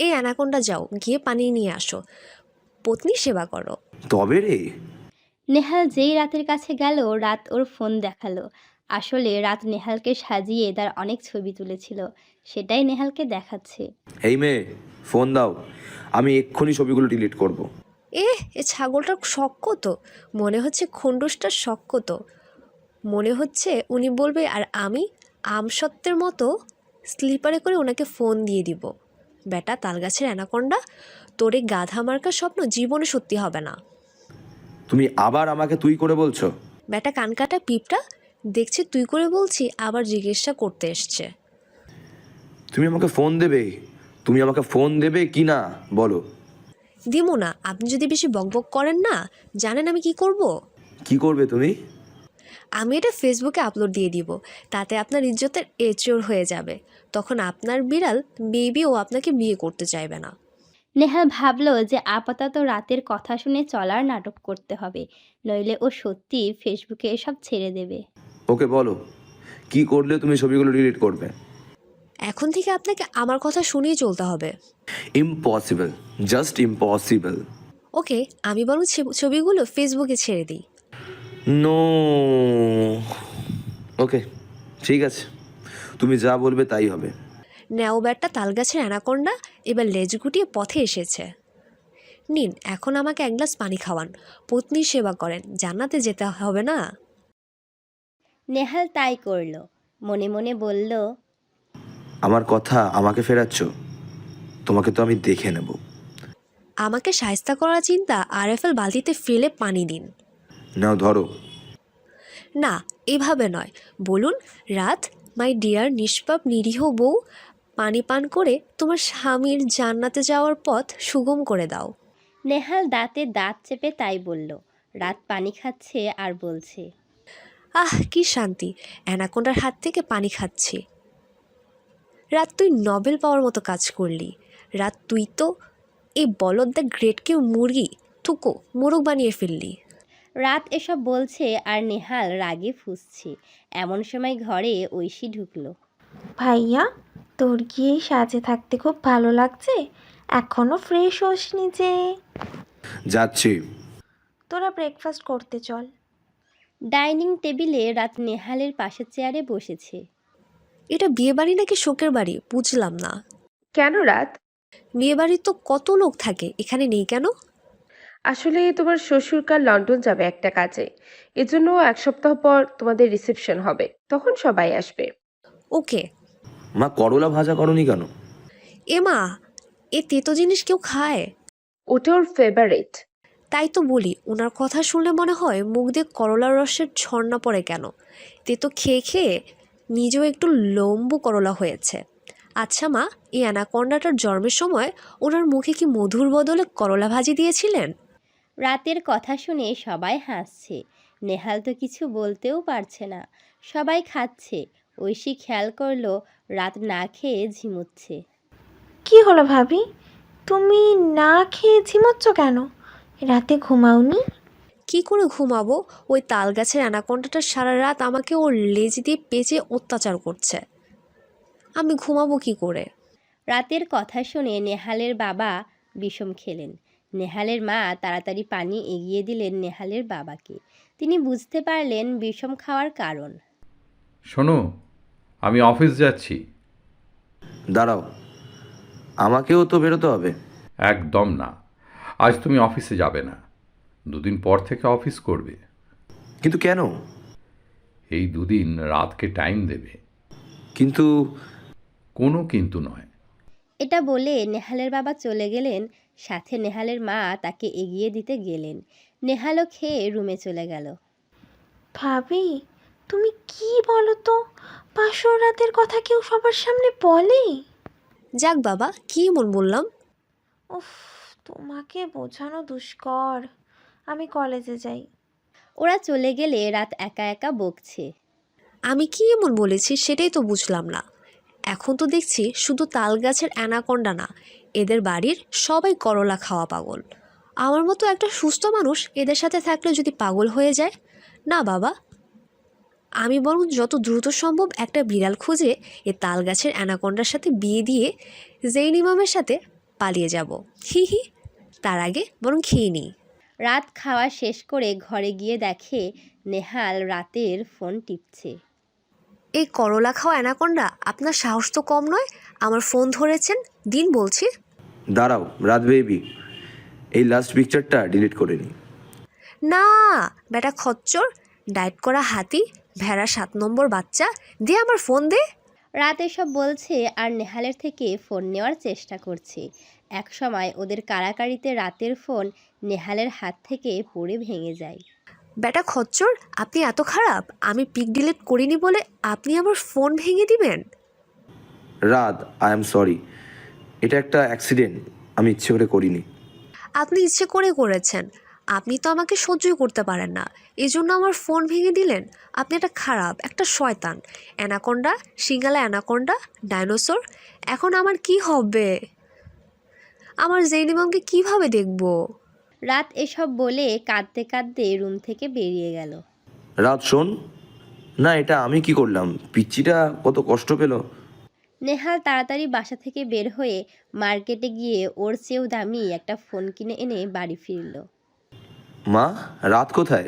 এই অ্যানাকোন্ডা, যাও গিয়ে পানি নিয়ে আসো, পত্নী সেবা করো। তবে রে? নেহাল যেই রাতের কাছে গেল, রাত ওর ফোন দেখালো। আসলে রাত নেহালকে সাজিয়ে তার অনেক ছবি তুলেছিল, সেটাই নেহালকে দেখাচ্ছে। এই মেয়ে, ফোন দাও, আমি এক্ষুনি ছবিগুলো ডিলিট করব। এ ছাগলটার শক্ক তো, মনে হচ্ছে খন্ডুসটার শক্ক তো, মনে হচ্ছে উনি বলবে আর আমি আমসত্ত্বের মতো স্লিপারে করে ওনাকে ফোন দিয়ে দিব। বেটা তালগাছের অ্যানাকন্ডা, তোর এই গাধা মার্কার স্বপ্ন জীবনে সত্যি হবে না। তুমি আবার আমাকে তুই করে বলছো? বেটা কানকাটা পিঁপড়া, দেখছি তুই করে বলছি আবার জিজ্ঞাসা করতে এসছে। তুমি আমাকে ফোন দেবে? তুমি আমাকে ফোন দেবে কি না বলো? দিমু না। আপনি যদি বেশি বকবক করেন না, জানেন আমি কি করব? কি করবে তুমি? আমি এটা ফেসবুকে আপলোড দিয়ে দিব, তাতে আপনার ইজ্জতের এচোর হয়ে যাবে। তখন আপনার বিড়াল বেবিও আপনাকে বিয়ে করতে চাইবে না। নেহাল ভাবল যে আপাতত রাতের কথা শুনে চলার নাটক করতে হবে, নইলে ও সত্যি ফেসবুকে এসব ছেড়ে দেবে। ওকে বলো কি করলে তুমি ছবিগুলো ডিলিট করবে। এখন থেকে আপনাকে আমার কথা শুনেই চলতে হবে। Impossible, just impossible. ওকে, আমি বরং ছবিগুলো ফেসবুকে ছেড়ে দিই। নো। ওকে, ঠিক আছে, তুমি যা বলবে তাই হবে। নেও ব্যাটটা তালগাছের অ্যানাকোন্ডা এবার লেজ গুটিয়ে পথে এসেছে। নিন, এখন আমাকে এক গ্লাস পানি খাওয়ান, পত্নীর সেবা করেন, জান্নাতে যেতে হবে না? নেহাল তাই করলো, মনে মনে বলল, আমার কথা আমাকে ফেরাচ্ছ? তোমাকে তো আমি দেখে নেব। আমাকে শায়েস্তা করার চিন্তা আরএফএল বালতিতে ফেলে পানি দিন। নাও ধরো। না, এভাবে নয়। বলুন, রাত মাই ডিয়ার নিষ্পাপ নিরীহ বউ, পানি পান করে তোমার স্বামীর জান্নাতে যাওয়ার পথ সুগম করে দাও। নেহাল দাঁতে দাঁত চেপে তাই বলল। রাত পানি খাচ্ছে আর বলছে, আহ কি শান্তি, অ্যানাকোন্ডার হাত থেকে পানি খাচ্ছি। রাত, তুই নোবেল পাওয়ার মতো কাজ করলি। রাত, তুই তো এই বলদ দ্য গ্রেটকেও মুরগি থুকো মোরগ বানিয়ে ফেললি। রাত এসব বলছে আর নেহাল রাগে ফুঁসছে। এমন সময় ঘরে ঐশী ঢুকলো। ভাইয়া, তোর কি এই সাজে থাকতে খুব ভালো লাগছে? এখনো ফ্রেশ হোসনি যে? যাচ্ছি। তোরা ব্রেকফাস্ট করতে চল। ডাইনিং টেবিলে রাত নেহালের পাশের চেয়ারে বসেছে। এটা বিয়ে বাড়ি নাকি শোকের বাড়ি বুঝলাম না। কেন রাত? বিয়ে বাড়ি তো কত লোক থাকে, এখানে নেই কেন? আসলে তোমার শ্বশুরকাল লন্ডন যাবে একটা কাজে, এজন্য 1 সপ্তাহ পর তোমাদের রিসেপশন হবে, তখন সবাই আসবে। ওকে। মা, করলা ভাজা করনি কেন? এমা, এ তেতো জিনিস কেউ খায়? ওটা ওর ফেভারিট। তাই তো বলি, ওনার কথা শুনলে মনে হয় মুখ দিয়ে করলার রসের ঝর্ণা পড়ে কেন। তেতো খেয়ে খেয়ে নিজেও একটু লম্বু করলা হয়েছে। আচ্ছা মা, এই অ্যানাকোন্ডাটার জন্মের সময় ওনার মুখে কি মধুর বদলে করলা ভাজি দিয়েছিলেন? রাতের কথা শুনে সবাই হাসছে। নেহাল তো কিছু বলতেও পারছে না। সবাই খাচ্ছে। ঐশী খেয়াল করলো রাত না খেয়ে ঝিমুচ্ছে। কি হলো ভাবি, তুমি না খেয়ে ঝিমোচ্ছ কেন? রাতে ঘুমাওনি? কি করে ঘুমাবো? ওই তাল গাছের অ্যানাকোন্ডাটা সারা রাত আমাকে ওর লেজ দিয়ে পেঁচে অত্যাচার করছে। আমি ঘুমাবো কি করে? রাতের কথা শুনে নেহালের বাবা বিষম খেলেন। নেহালের মা তাড়াতাড়ি পানি এগিয়ে দিলেন নেহালের বাবাকে। তিনি বুঝতে পারলেন বিষম খাওয়ার কারণ। শোনো, আমি অফিস যাচ্ছি। দাঁড়াও, আমাকেও তো বেরোতে হবে। একদম না, আজ তুমি অফিসে যাবে না, 2 দিন পর থেকে অফিস করবে। কিন্তু কেন? এই 2 দিন রাতকে টাইম দেবে। কিন্তু কোনো কিন্তু নয়। এটা বলে নেহালের বাবা চলে গেলেন। সাথে নেহালের মা তাকে এগিয়ে দিতে গেলেন। নেহালও খেয়ে রুমে চলে গেল। ভাবি, তুমি কি বলো তো, পাঁচশো রাতের কথা কেউ সবার সামনে বলে? যাক বাবা, কি মন বললাম। উফ, তোমাকে বোঝানো দুষ্কর। আমি কলেজে যাই। ওরা চলে গেলে রাত একা একা বকছে। আমি কি এমন বলেছি সেটাই তো বুঝলাম না। এখন তো দেখছি শুধু তাল গাছের অ্যানাকোন্ডা না, এদের বাড়ির সবাই করলা খাওয়া পাগল। আমার মতো একটা সুস্থ মানুষ এদের সাথে থাকলে যদি পাগল হয়ে যায়। না বাবা, আমি বরং যত দ্রুত সম্ভব একটা বিড়াল খুঁজে এ তাল গাছের অ্যানাকোন্ডার সাথে বিয়ে দিয়ে জেইন ইমামের সাথে পালিয়ে যাব। হি হি, তার আগে বরং খেয়ে নিই। রাত খাওয়া শেষ করে ঘরে গিয়ে দেখে নেহাল রাতের ফোন টিপছে। এই করলা খাওয়া অ্যানাকোন্ডা, আপনার সাহস তো কম নয়, আমার ফোন ধরেছেন। দিন বলছি। দাঁড়াও রাত বেবি, এই লাস্ট পিকচারটা ডিলিট করে নিই। না বেটা খচ্চর, ডায়েট করা হাতি, ভেড়া 7 নম্বর বাচ্চা, দে আমার ফোন দে। রাত এসব বলছে আর নেহালের থেকে ফোন নেওয়ার চেষ্টা করছে। একসময় ওদের কাড়াকাড়িতে রাতের ফোন নেহালের হাত থেকে পড়ে ভেঙে যায়। বেটা খচ্চর, আপনি এত খারাপ? আমি পিক ডিলিট করিনি বলে আপনি আমার ফোন ভেঙে দিবেন? রাত, আই এম সরি, এটা একটা অ্যাক্সিডেন্ট, আমি ইচ্ছে করে করিনি। আপনি ইচ্ছে করে করেছেন। আপনি তো আমাকে সহ্যই করতে পারেন না, এই জন্য আমার ফোন ভেঙে দিলেন। আপনি একটা খারাপ, একটা শয়তান, অ্যানাকোন্ডা, সিঙ্গালা অ্যানাকোন্ডা, ডাইনোসর। এখন আমার কি হবে? আমার জেনিমামকে কিভাবে দেখবো? রাত এসব বলে কাঁদতে কাঁদতে রুম থেকে বেরিয়ে গেল। রাত শোন না, এটা আমি কি করলাম? পিচ্চিটা কত কষ্ট পেল। নেহাল তাড়াতাড়ি বাসা থেকে বের হয়ে মার্কেটে গিয়ে ওর চেয়েও দামি একটা ফোন কিনে এনে বাড়ি ফিরল। মা, রাত কোথায়?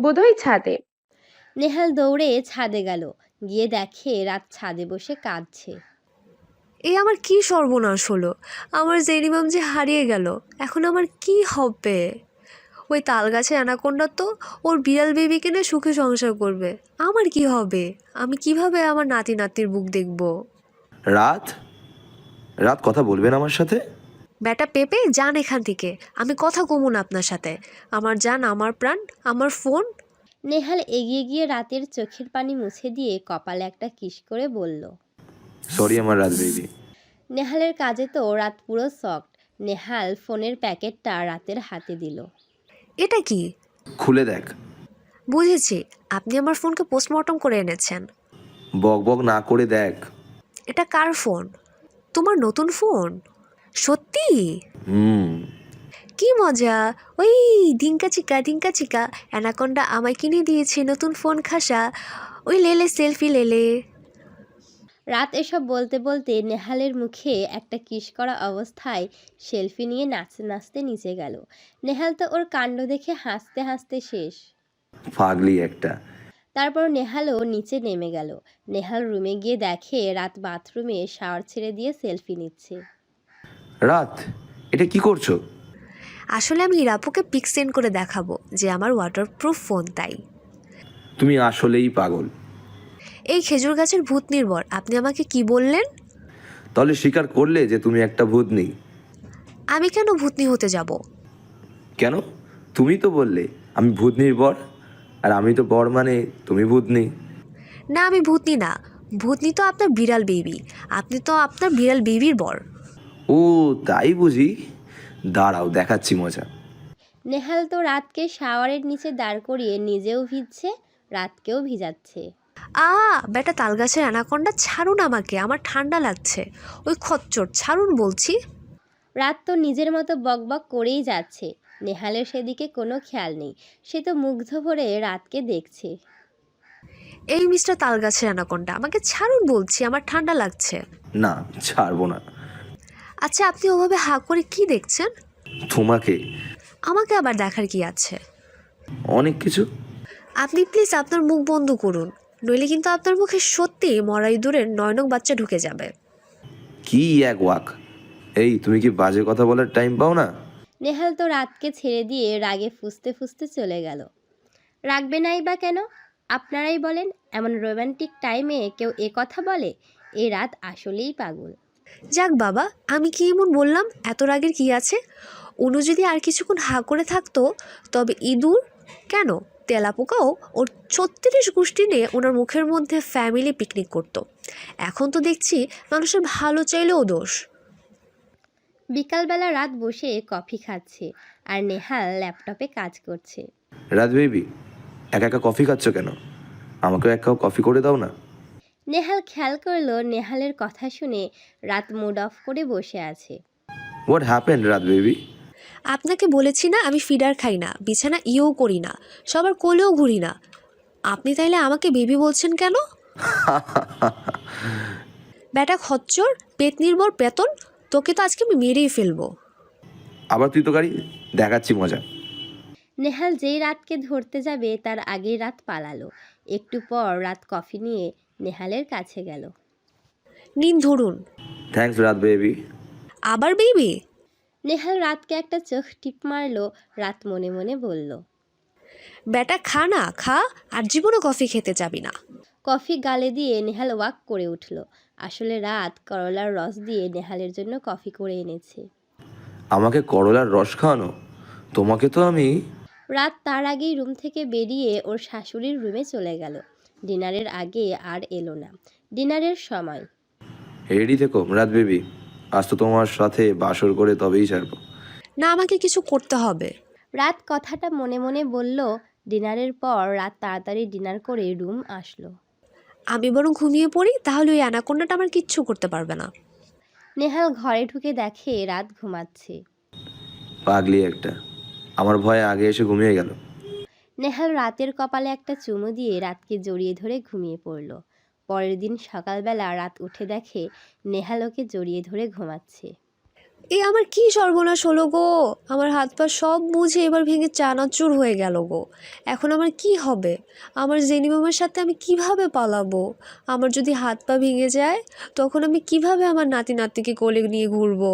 বোধহয় ছাদে। নেহাল দৌড়ে ছাদে গেল, গিয়ে দেখে রাত ছাদে বসে কাঁদছে। এই আমার কি সর্বনাশ হলো! আমার জেনিমাম যে হারিয়ে গেল, এখন আমার কি হবে? ওই তাল গাছে অ্যানাকোন্ডা তো ওর বিড়াল বেবি কিনে সুখে সংসার করবে, আমার কি হবে? আমি কিভাবে আমার নাতি নাতির বুক দেখব? রাত, রাত কথা বলবেন আমার সাথে? বেটা পেপে, যান এখান থেকে, আমি কথা কমু না আপনার সাথে। আমার জান, আমার প্রাণ, আমার ফোন। নেহাল এগিয়ে গিয়ে রাতের চোখের পানি মুছে দিয়ে কপালে একটা কিস করে বলল, সরি আমার রাত বেবি। নেহালের কাজে তো রাত পুরো শকড। নেহাল ফোনের প্যাকেটটা রাতের হাতে দিল। এটা কি? খুলে দেখ। বুঝেছি, আপনি আমার ফোনকে পোস্টমর্টম করে এনেছেন। বক বক না করে দেখ। এটা কার ফোন? তোমার নতুন ফোন? সত্যি? হুম। কি মজা! ওই ডিঙ্কা চিকা অ্যানাকোন্ডা আমায় কিনে দিয়েছে নতুন ফোন খাসা। ওই লেলে সেলফি লেলে। রাত এসব বলতে বলতে নেহালের মুখে একটা কিস করা অবস্থায় সেলফি নিয়ে নাচতে নাচতে নিচে গেল। নেহাল তো ওর কাণ্ড দেখে হাসতে হাসতে শেষ। পাগলি একটা। তারপর নেহালও নিচে নেমে গেল। নেহাল রুমে গিয়ে দেখে রাত বাথরুমে শাওয়ার ছেড়ে দিয়ে সেলফি নিচ্ছে। রাত, এটা কি করছো? আসলে আমি ইরাপুকে পিক সেন্ড করে দেখাবো যে আমার ওয়াটারপ্রুফ ফোন, তাই। তুমি আসলেই পাগল। এই খেজুর গাছের ভূত নির্ভর, আপনি আমাকে কি বললেন? তাহলে স্বীকার করলে যে তুমি একটা ভূতনি। আমি কেন ভূতনি হতে যাব? কেন? তুমি তো বললে আমি ভূতনির বর, আর আমি তো বর মানে তুমি ভূতনি। না, আমি ভূতনি না। ভূতনি তো আপনার বিড়াল বেবি, আপনি তো আপনার বিড়াল বেবির বর। ও তাই বুঝি, দাঁড়াও দেখাচ্ছি মজা। নেহাল তো রাতকে শাওয়ারের নিচে দাঁড় করিয়ে নিজেও ভিজছে, রাতকেও ভিজাচ্ছে। বেটা তালগাছের অ্যানাকোন্ডা, ছাড়ুন আমাকে, আমার ঠান্ডা লাগছে। ওই খচ্চর, ছাড়ুন বলছি। রাত তো নিজের মতো বকবক করেই যাচ্ছে। নেহালের সেদিকে কোনো খেয়াল নেই, সে তো মুগ্ধ ভরে রাতকে দেখছে। এই মিস্টার তালগাছের অ্যানাকোন্ডা, আমাকে ছাড়ুন বলছি, আমার ঠান্ডা লাগছে। না, ছাড়বো না। আচ্ছা, আপনি ওভাবে হাঁ করে কি দেখছেন? তোমাকে। আমাকে আবার দেখার কি আছে? অনেক কিছু। আপনি প্লিজ আপনার মুখ বন্ধ করুন, নইলে কিন্তু আপনার মুখে সত্যি মরা ইঁদুরের নয়নক বাচ্চা ঢুকে যাবে। কি এক ওয়াক! এই, তুমি কি বাজে কথা বলার টাইম পাও না? নেহাল তো রাতকে ছেড়ে দিয়ে রাগে ফুঁসতে ফুঁসতে চলে গেল। রাখবে নাই বা কেন? আপনারাই বলেন, এমন রোম্যান্টিক টাইমে কেউ এ কথা বলে? এ রাত আসলেই পাগল। যাক বাবা, আমি কি এমন বললাম? এত রাগের কি আছে? অনু যদি আর কিছুক্ষণ হাঁ করে থাকতো, তবে ইঁদুর কেন, তেলাপোকাও ওর 36 গোষ্ঠী নিয়ে ওনার মুখের মধ্যে ফ্যামিলি পিকনিক করতো। এখন তো দেখছি মানুষের ভালো চাইলেও দোষ। বিকালবেলা রাত বসে কফি খাচ্ছে আর নেহাল ল্যাপটপে কাজ করছে। রাত বেবি, একা একা কফি খাচ্ছ কেন? আমাকেও এক কাপ কফি করে দাও না। নেহাল খেয়াল করলো নেহালের কথা শুনে রাত মুড অফ করে বসে আছে। হোয়াট হ্যাপেন রাত বেবি? আপনাকে বলেছি না, আমি ফিডার খাই না, বিছানা ইয়েও করি না, সবার কোলেও ঘুরি না। আপনি তাইলে আমাকে বেবি বলছেন কেন? ব্যাটা খচ্চর, পেট নির্ভর পেতন, তোকে তো আজকে আমি মেরেই ফেলবো। আবার তুই তো গাড়ি, দেখাচ্ছি মজা। নেহাল যেই রাতকে ধরতে যাবে তার আগেই রাত পালালো। একটু পর রাত কফি নিয়ে নেহালের কাছে গেল। নিন ধরুন। থ্যাঙ্কস রাত বেবি। আবার বেবি? নেহাল রাতকে একটা চোখ টিপ মারলো। রাত মনে মনে বলল, ব্যাটা খা না, খা, আর জীবনও কফি খেতে যাবি না। কফি গালে দিয়ে নেহাল ওয়াক করে উঠল। আসলে রাত করলার রস দিয়ে নেহালের জন্য কফি করে এনেছে। আমাকে করলার রস খাওয়ানো? তোমাকে তো আমি... রাত তার আগেই রুম থেকে বেরিয়ে ওর শাশুড়ির রুমে চলে গেল। ডিনারের আগে আর এলো না। ডিনারের সময়। রেডি থেকো রাত বেবি, আজ তো তোমার সাথে বাসর করে তবেই ছাড়বো। না, আমাকে কিছু করতে হবে। রাত কথাটা মনে মনে বলল। ডিনারের পর রাত তাড়াতাড়ি ডিনার করে রুম আসলো। আমি বরং ঘুমিয়ে পড়ি, তাহলে ওই অ্যানাকোন্ডাটা আমার কিচ্ছু করতে পারবে না। নেহাল ঘরে ঢুকে দেখে রাত ঘুমাচ্ছে। পাগলি একটা, আমার ভয়ে আগে এসে ঘুমিয়ে গেল। নেহাল রাতের কপালে একটা চুমু দিয়ে রাতকে জড়িয়ে ধরে ঘুমিয়ে পড়ল। পরের দিন সকালবেলা রাত উঠে দেখে নেহাল ওকে জড়িয়ে ধরে ঘুমাচ্ছে। এ আমার কি সর্বনাশ হলো গো! আমার হাত পা সব বুঝে এবার ভেঙে চানাচুর হয়ে গেল গো। এখন আমার কি হবে? আমার জেনি মামার সাথে আমি কিভাবে পালাবো? আমার যদি হাত পা ভেঙে যায়, তখন আমি কিভাবে আমার নাতি নাতনিকে কোলে নিয়ে ঘুরবো?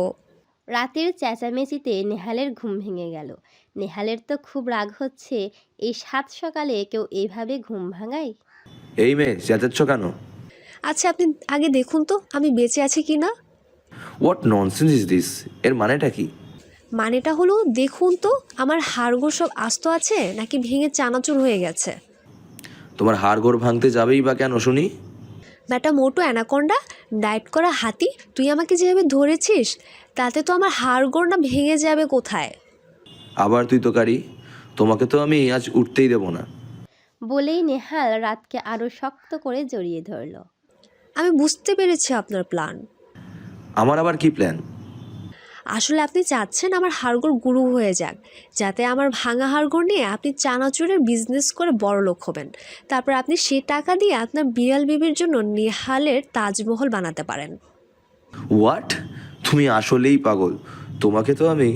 রাতের চেঁচামেচিতে নেহালের ঘুম ভেঙে গেল। নেহালের তো খুব রাগ হচ্ছে, এই সাত সকালে কেউ এইভাবে ঘুম ভাঙায়? এই মেয়ে, চেঁচাচ্ছ কেন? আচ্ছা, আপনি আগে দেখুন তো আমি বেঁচে আছি কি না। What nonsense is this? এর মানেটা কি? মানেটা হলো, দেখুন তো আমার হাড়গোড় সব আস্ত আছে নাকি ভেঙে চানাচুর হয়ে গেছে। তোমার হাড়গোড় ভাঙতে যাবেই বা কেন শুনি? ব্যাটা মোটো অ্যানাকোন্ডা, ডায়েট করা হাতি, তুই আমাকে যেভাবে ধরেছিস তাতে তো আমার হাড়গোড় না ভেঙে যাবে কোথায়। আবার তুই তো কারি, তোমাকে তো আমি আজ উঠতেই দেবো না। বলেই নেহাল রাতকে আরো শক্ত করে জড়িয়ে ধরল। আমি বুঝতে পেরেছি আপনার প্ল্যান। আমার আবার কি প্ল্যান? আসলে আপনি চাচ্ছেন আমার হাড়গোড় গুঁড়ো হয়ে যাক, যাতে আমার ভাঙা হাড়গোড় নিয়ে আপনি চানাচুরের বিজনেস করে বড়লোক হবেন। তারপর আপনি সে টাকা দিয়ে আপনার বিড়াল বেবির জন্য নেহালের তাজমহল বানাতে পারেন। হোয়াট? তুমি আসলেই পাগল, তোমাকে তো আমি...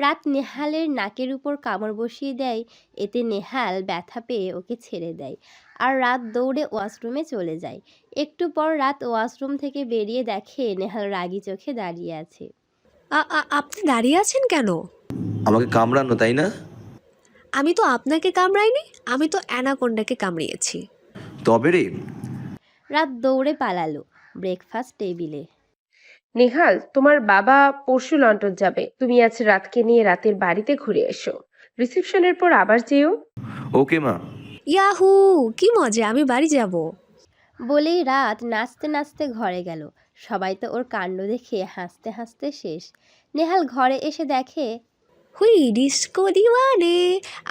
রাত নেহালের নাকের উপর কামড় বসিয়ে দেয়। এতে নেহাল ব্যথা পেয়ে ওকে ছেড়ে দেয় আর রাত দৌড়ে ওয়াশরুমে চলে যায়। একটু পর রাত ওয়াশরুম থেকে বেরিয়ে দেখে নেহাল রাগী চোখে দাঁড়িয়ে আছে। আপনি দাঁড়িয়ে আছেন কেন? আমাকে কামড়ানো, তাই না? আমি তো আপনাকে কামড়াইনি, আমি তো অ্যানাকোন্ডাকে কামড়িয়েছি। তবে রে। রাত দৌড়ে পালালো ব্রেকফাস্ট টেবিলে। নেহাল, তোমার বাবা পরশু লন্ডন যাবে, তুমি আজ রাতকে নিয়ে রাতের বাড়িতে ঘুরে এসো। রিসেপশনের পর আবার যেও। ওকে মা। ইয়াহু, কি মজা, আমি বাড়ি যাব। বলেই রাত নাচতে নাচতে ঘরে গেল। সবাই তো ওর কাণ্ড দেখে হাসতে হাসতে শেষ। নেহাল ঘরে এসে দেখে হুই ডিস্কো দিওয়ানে,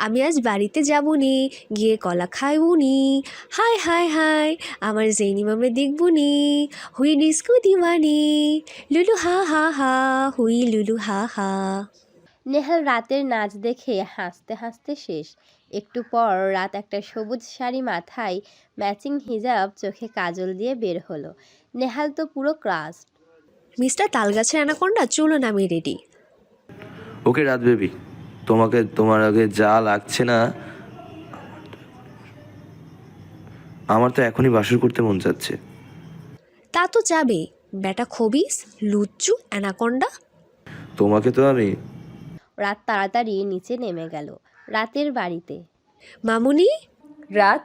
আমি আজ বাড়িতে যাবনি, গিয়ে কলা খাইবুনি। হাই হাই হাই, আমার জেনি মামে দেখবুনি। হুই ডিস্কো দিওয়ানে, লুলু হা হা হা, হুই লুলু হা হা। নেহাল রাতের নাচ দেখে হাসতে হাসতে শেষ। একটু পর রাত একটা সবুজ শাড়ি মাথায়, ম্যাচিং হিজাব, চোখে কাজল দিয়ে বের হলো। নেহাল তো পুরো ক্রাশ। মিস্টার তালগাছের অ্যানাকোন্ডা, চলুন আমি রেডি। ওকে রাত বেবি, তোমাকে তোমার আগে যা লাগছে না, আমার তো এখনই বাসর করতে মন চাচ্ছে। তা তো যাবেই, ব্যাটা খবিস, লুচ্চু, অ্যানাকোন্ডা। তোমাকে তো আমি... রাত তাড়াতাড়ি নিচে নেমে গেল রাতের বাড়িতে। মামুনি। রাত,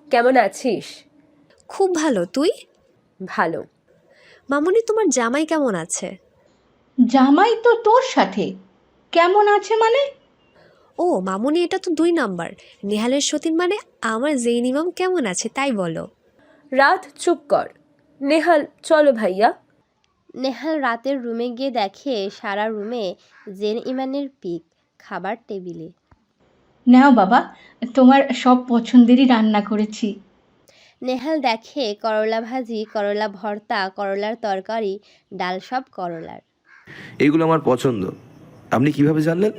কেমন আছিস? খুব ভালো, তুই? ভালো। মামুনি, তোমার জামাই কেমন আছে? জামাই তো তোর সাথে, কেমন আছে মানে? ও মামুনি, এটা তো 2 নাম্বার। নেহালের সতীন মানে আমার জেইন ইমাম কেমন আছে তাই বলো। রাত, চুপ কর। নেহাল, চলো ভাইয়া। নেহাল রাতের রুমে গিয়ে দেখে সারা রুমে জেন ইমানের পিক খাবার টেবিলে। নাও বাবা, তোমার সব পছন্দেরই রান্না করেছি। নেহাল দেখে করলা ভাজি, করলা ভর্তা, করলার তরকারি, ডাল, সব করলার। এগুলো আমার পছন্দ, আপনি কিভাবে জানলেন?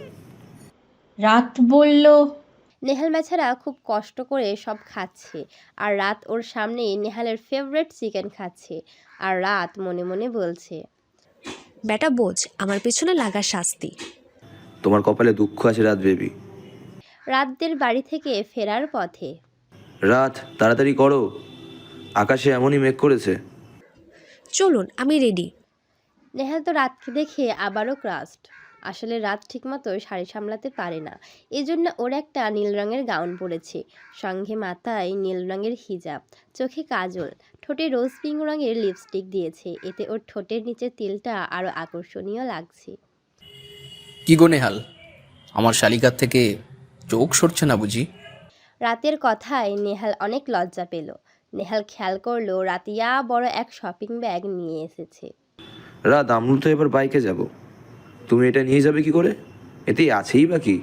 রাত বলল। নেহাল বেচারা খুব কষ্ট করে সব খাচ্ছে আর রাত ওর সামনেই নেহালের ফেভারিট চিকেন খাচ্ছে আর রাত মনে মনে বলছে, বেটা বোঝ, আমার পেছনে লাগার শাস্তি। তোমার কপালে দুঃখ আছে রাত বেবি। রাতদের বাড়ি থেকে ফেরার পথে। রাত, তাড়াতাড়ি করো, আকাশে এমনই মেঘ করেছে। চলুন আমি রেডি। নেহাল তো রাতকে দেখে আবারও ক্রাস্ট। আসলে রাত ঠিকমতো শাড়ি সামলাতে পারে না, এজন্য ওর একটা নীল রঙের গাউন পরেছে, সঙ্গে মাথায় নীল রঙের হিজাব, চোখে কাজল, ঠোঁটে রোজ পিঙ্ক রঙের লিপস্টিক দিয়েছে। এতে ওর ঠোঁটের নিচের তিলটা আরও আকর্ষণীয় লাগছে। কি গো নেহাল, আমার শালিকার থেকে চোখ সরছে না বুঝি? রাতের কথায় নেহাল অনেক লজ্জা পেল। নেহাল খেয়াল করলো রাতিয়া বড় এক শপিং ব্যাগ নিয়ে এসেছে। রাত, আমরা তো এবার বাইকে যাব, তুমি এটা নিয়ে যাবে কি করে? এতেই আছেই বা কি?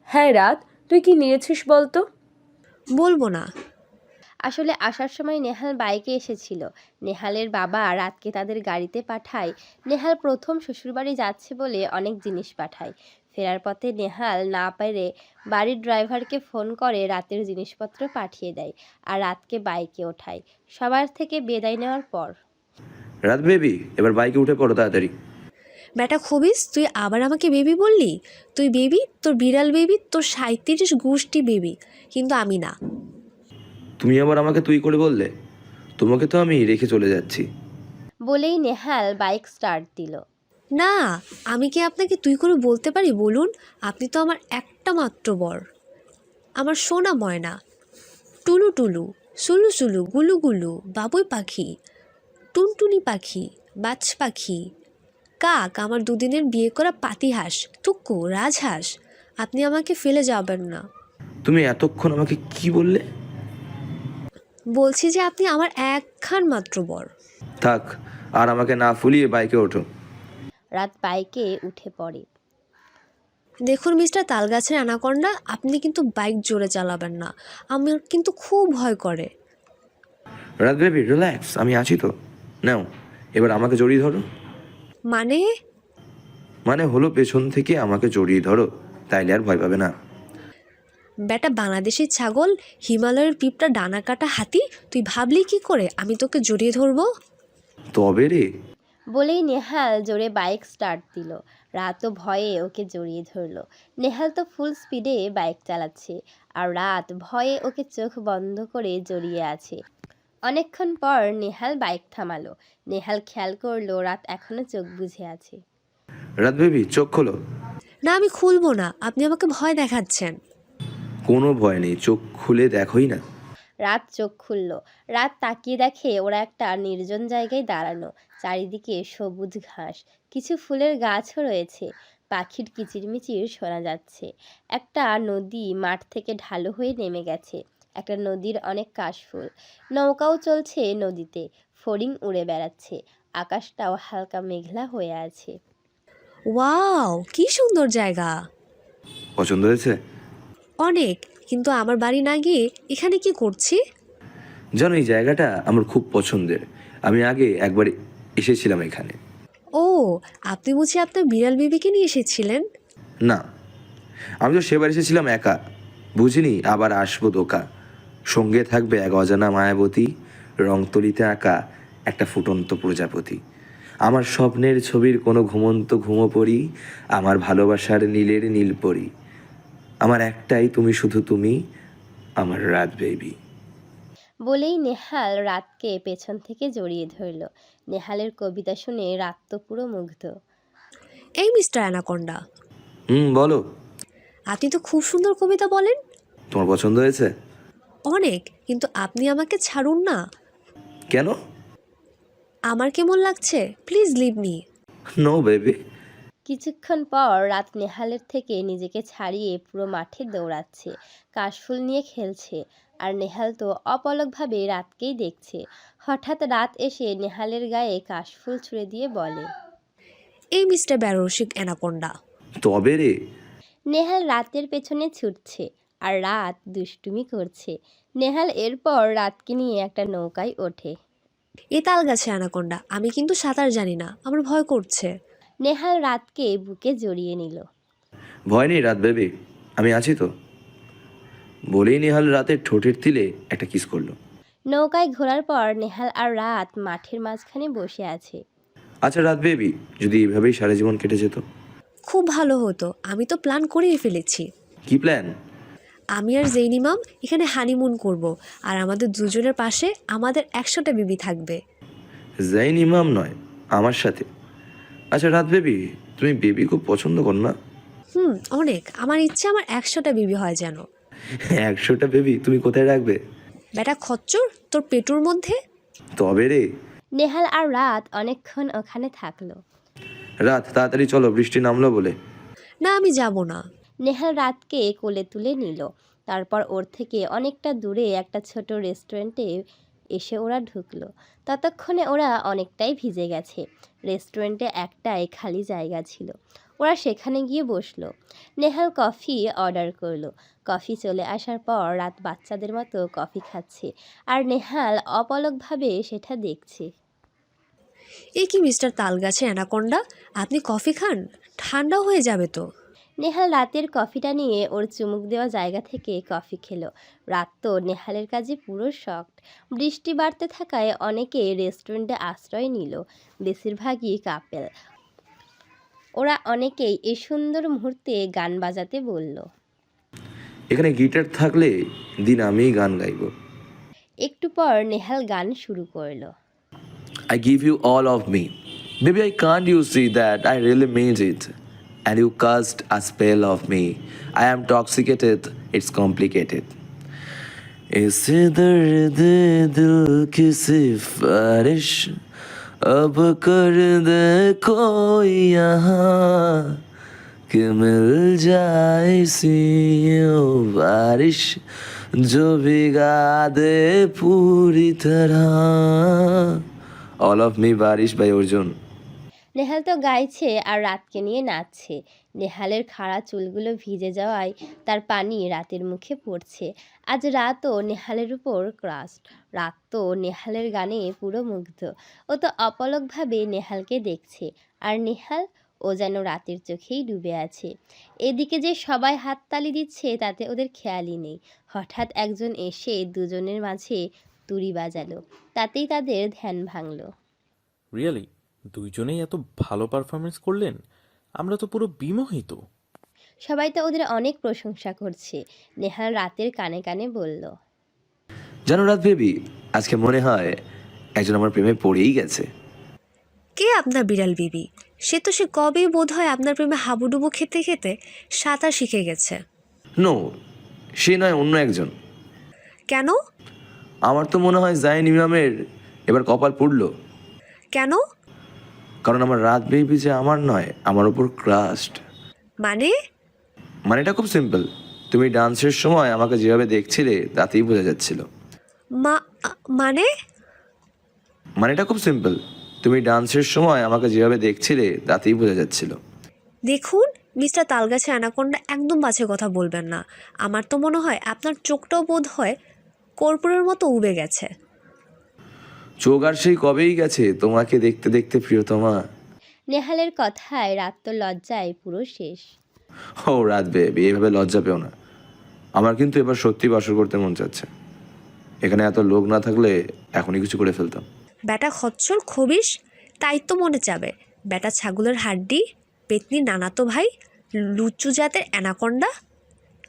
হ্যাঁ রাত, তুই কি নিয়েছিস বলতো? বলবো না। আসলে আসার সময় নেহাল বাইকে এসেছিল। নেহালের বাবা রাতকে তাদের গাড়িতে পাঠায়। নেহাল প্রথম শ্বশুরবাড়ি যাচ্ছে বলে অনেক জিনিস পাঠায়। ফেরার পথে নেহাল না পেরে বাড়ির ড্রাইভারকে ফোন করে রাতের জিনিসপত্র পাঠিয়ে দেয় আর রাতকে বাইকে ওঠায়। সবার থেকে বিদায় নেওয়ার পর রাত বেবি, এবার বাইকে উঠে পড়ো তাড়াতাড়ি। বেটা খবিস, তুই আবার আমাকে বেবি বললি? তুই বেবি, তোর বিড়াল বেবি, তোর 37 গোষ্ঠী বেবি, কিন্তু আমি না। তুমি আবার আমাকে তুই করে বললে? তোমাকে তো আমি রেখে চলে যাচ্ছি। বলেই নেহাল বাইক স্টার্ট দিল। না, আমি কি আপনাকে তুই করে বলতে পারি বলুন? আপনি তো আমার একটা মাত্র বর, আমার সোনা ময়না, টুলু টুলু, সুলু সুলু, গুলু গুলু, বাবুই পাখি, টুনটুনি পাখি, বাজ পাখি, কাক, আমার দুদিনের বিয়ে করা পাতিহাঁস, টুকু রাজহাঁস। আপনি আমাকে ফেলে যাবেন না। তুমি এতক্ষণ আমাকে কি বললে? বলছি যে আপনি আমার একখান মাত্র বর। থাক, আর আমাকে না ফুলিয়ে বাইকে ওঠো। রাত বাইকে উঠে পড়ে। দেখুন মিস্টার তালগাছের অ্যানাকন্ডা, আপনি কিন্তু বাইক জোরে চালাবেন না, আমার কিন্তু খুব ভয় করে। রাত বেবি রিল্যাক্স, আমি আছি তো। নাও, এবার আমাকে জড়িয়ে ধরো। মানে হলো পেছন থেকে আমাকে জড়িয়ে ধরো, তাইলে আর ভয় পাবে না। বেটা বাংলাদেশি ছাগল, হিমালয়ের পিঁপড়া, ডানা কাটা হাতি, তুই ভাবলি কি করে আমি তোকে জড়িয়ে ধরবো? তবে রে। বলেই নেহাল জোরে বাইক স্টার্ট দিল। রাতও ভয়ে ওকে জড়িয়ে ধরলো। নেহাল তো ফুল স্পিডে বাইক চালাচ্ছে আর রাত ভয়ে ওকে চোখ বন্ধ করে জড়িয়ে আছে। অনেকক্ষণ পর নেহাল বাইক থামালো। নেহাল খেয়াল করলো রাত এখনো চোখ বুজে আছে। রাত বেবি চোখ খোলো। না, আমি খুলবো না, আপনি আমাকে ভয় দেখাচ্ছেন। কোনো ভয় নেই, চোখ খুলে দেখোই না। রাত চোখ খুলল। রাত তাকিয়ে দেখে ওরা একটা নির্জন জায়গায় দাঁড়ানো। চারিদিকে সবুজ ঘাস, কিছু ফুলের গাছও রয়েছে। পাখির কিচিরমিচির শোনা যাচ্ছে। একটা নদী মাঠ থেকে ঢালু হয়ে নেমে গেছে। একটা নদীর অনেক কাশফুল। নৌকাও চলছে নদীতে। ফড়িং উড়ে বেড়াচ্ছে। আকাশটাও হালকা মেঘলা হয়ে আছে। ওয়াও, কি সুন্দর জায়গা। পছন্দ হয়েছে? অনেক, কিন্তু আমার বাড়ি না গিয়ে এখানে কি করছি? জানো, এই জায়গাটা আমার খুব পছন্দের। আমি আগে একবার এসেছিলাম এখানে। ও, আপনি বুঝি আপনার বিড়াল বেবিকে নিয়ে এসেছিলেন? না, আমি তো সেবার এসেছিলাম একা, বুঝিনি আবার আসবো দোকা। সঙ্গে থাকবে এক অজানা মায়াবতী, রংতলিতে আঁকা একটা ফুটন্ত প্রজাপতি। আমার স্বপ্নের ছবির কোনো ঘুমন্ত ঘুমোপরি, আমার ভালোবাসার নীলের নীলপরি। আমার একটাই তুমি, শুধু তুমি, আমার রাত বেবি। বলেই নেহাল রাতকে পেছন থেকে জড়িয়ে ধরল। নেহালের কবিতা শুনে রাত তো পুরো মুগ্ধ। এই মিস্টার অ্যানাকন্ডা, বলো। আপনি তো খুব সুন্দর কবিতা বলেন। তোমার পছন্দ হয়েছে? অনেক, কিন্তু আপনি আমাকে ছাড়ুন না। কেন? আমার কেমন লাগছে, please leave me. No baby. কিছুক্ষণ পর রাত নেহালের থেকে নিজেকে ছাড়িয়ে পুরো মাঠে দৌড়াচ্ছে, কাশফুল নিয়ে খেলছে। আর নেহাল তো অপলকভাবে রাতকেই দেখছে। হঠাৎ রাত এসে নেহালের গায়ে কাশফুল ছুঁড়ে দিয়ে বলে, এই মিস্টার ব্যারসিক অ্যানাকন্ডা। তবে রে। নেহাল রাতের পেছনে ছুটছে আর রাত দুষ্টুমি করছে। নেহাল এরপর রাতকে নিয়ে একটা নৌকায় ওঠে। এ তাল গাছে অ্যানাকন্ডা, আমি কিন্তু সাঁতার জানি না, আমার ভয় করছে। নেহাল রাতকে বুকে জড়িয়ে নিল। ভয় নেই রাত বেবি, আমি আছি তো। বলেই নেহাল রাতের ঠোঁটের তিলে একটা কিস করলো। নৌকায় ঘোরার পর নেহাল আর রাত মাঠের মাঝখানে বসে আছে। আচ্ছা রাত বেবি, যদি এইভাবেই সারা জীবন কেটে যেত? খুব ভালো হতো, আমি তো প্ল্যান করেই ফেলেছি। কি প্ল্যান? আমি আর জেইন ইমাম এখানে হানিমুন করব, আর আমাদের দুজনের পাশে আমাদের 100টা বিবি থাকবে। জাইন ইমাম নয়, আমার সাথে। আচ্ছা রাত বেবি, তুমি বেবি খুব পছন্দ কর না? অনেক, আমার ইচ্ছে আমার 100টা বিবি হয় যেন। 100টা বেবি তুমি কোথায় রাখবে? বেটা খচ্চর, তোর পেটুর মধ্যে। তবে রে। নেহাল আর রাত অনেকক্ষণ ওখানে থাকলো। রাত তাড়াতাড়ি চলো, বৃষ্টি নামলো বলে। না, আমি যাব না। নেহাল রাতকে কোলে তুলে নিল। তারপর ওর থেকে অনেকটা দূরে একটা ছোট রেস্টুরেন্টে এসে ওরা ঢুকলো। ততক্ষণে ওরা অনেকটাই ভিজে গেছে। রেস্টুরেন্টে একটাই খালি জায়গা ছিল। ওরা সেখানে গিয়ে বসলো। নেহাল কফি অর্ডার করলো। কফি চলে আসার পর রাত বাচ্চাদের মতো কফি খাচ্ছে, আর নেহাল অপলকভাবে সেটা দেখছে। এ কি মিস্টার তালগাছের অ্যানাকোন্ডা, আপনি কফি খান? ঠান্ডা হয়ে যাবে তো। নেহাল রাতের কফিটা নিয়ে ওর চুমুক দেওয়া জায়গা থেকে কফি খেলো। রাত তো নেহালের কাজে পুরো শকড। বৃষ্টি বাড়তে থাকায় অনেকে রেস্টুরেন্টে আশ্রয় নিল, বেশিরভাগই কাপেল। ওরা অনেকেই এই সুন্দর মুহূর্তে গান বাজাতে বলল। এখানে গিটার থাকলে দিন আমিই গান গাইব। একটু পর নেহাল গান শুরু করলো। I give you all of me. Baby, I can't you see that I really mean it. And you cast a spell of me. I am toxicated, it's complicated. इस दर्द दिल की सिफारिश अब कर दे कोई यहाँ कि मिल जाए सी यूं बारिश जो भिगा दे पूरी तरह। All of me Barish by Arjun. Nehal তো গাইছে আর রাতকে নিয়ে নাচছে। নেহালের খাড়া চুলগুলো ভিজে যাওয়ায় তার পানি রাতের মুখে পড়ছে। আজ রাতও নেহালের উপর ক্রাশ। রাত তো নেহালের গানে পুরো মুগ্ধ। ও তো অপলকভাবে নেহালকে দেখছে, আর নেহাল, ও যেন রাতের চোখেই ডুবে আছে। এদিকে যে সবাই হাততালি দিচ্ছে তাতে ওদের খেয়ালই নেই। হঠাৎ একজন এসে দুজনের মাঝে তুড়ি বাজালো, তাতেই তাদের ধ্যান ভাঙলো। রিয়েলি দুইজনেই এত ভালো পারফরমেন্স করলেন, আমরা তো পুরো বিমোহিত। সবাই তো ওদের অনেক প্রশংসা করছে। নেহাল রাতের কানে কানে বলল, জানো রাত বেবি, আজকে মনে হয় একজন আমার প্রেমে পড়েই গেছে। কে আপনার বিড়াল বিবি? সে কবেই বোধ হয় আপনার প্রেমে হাবুডুবু খেতে খেতে সাঁতার শিখে গেছে। নো, সে নয়, অন্য একজন। কেন? আমার তো মনে হয় জাইন ইমামের এবার কপাল পুড়ল। কেন? কারণ আমার রাত বেবি যে আমার নয়, আমার উপর ক্রাস্ট। মানেটা খুব সিম্পল। তুমি ডান্সের সময় আমাকে যেভাবে দেখছিলে তাতেই বোঝা যাচ্ছিল। মানেটা খুব সিম্পল। তুমি ডান্সের সময় আমাকে যেভাবে দেখছিলে তাতেই বোঝা যাচ্ছিল। দেখুন মিস্টার তালগাছে অ্যানাকোন্ডা, একদম বাজে কথা বলবেন না। আমার তো মনে হয় আপনার চোখটাও বোধ হয় কর্পূরের মতো উবে গেছে। চোখ আর সেই কবেই গেছে তোমাকে দেখতে দেখতে প্রিয়তমা। নেহালের কথায় রাত তো লজ্জায় পুরো শেষ। ও রাত বেবি, এভাবে লজ্জা পেও না। আমার কিন্তু এবার সত্যি বাসর করতে মন চাচ্ছে। এখানে এত লোক না থাকলে এখনই কিছু করে ফেলতাম। ব্যাটা খচ্চর খবিস, তাই তো মনে চাবে। ব্যাটা ছাগলের হাড্ডি, পেতনি নানাতো ভাই, লুচ্চু জাতের অ্যানাকোন্ডা,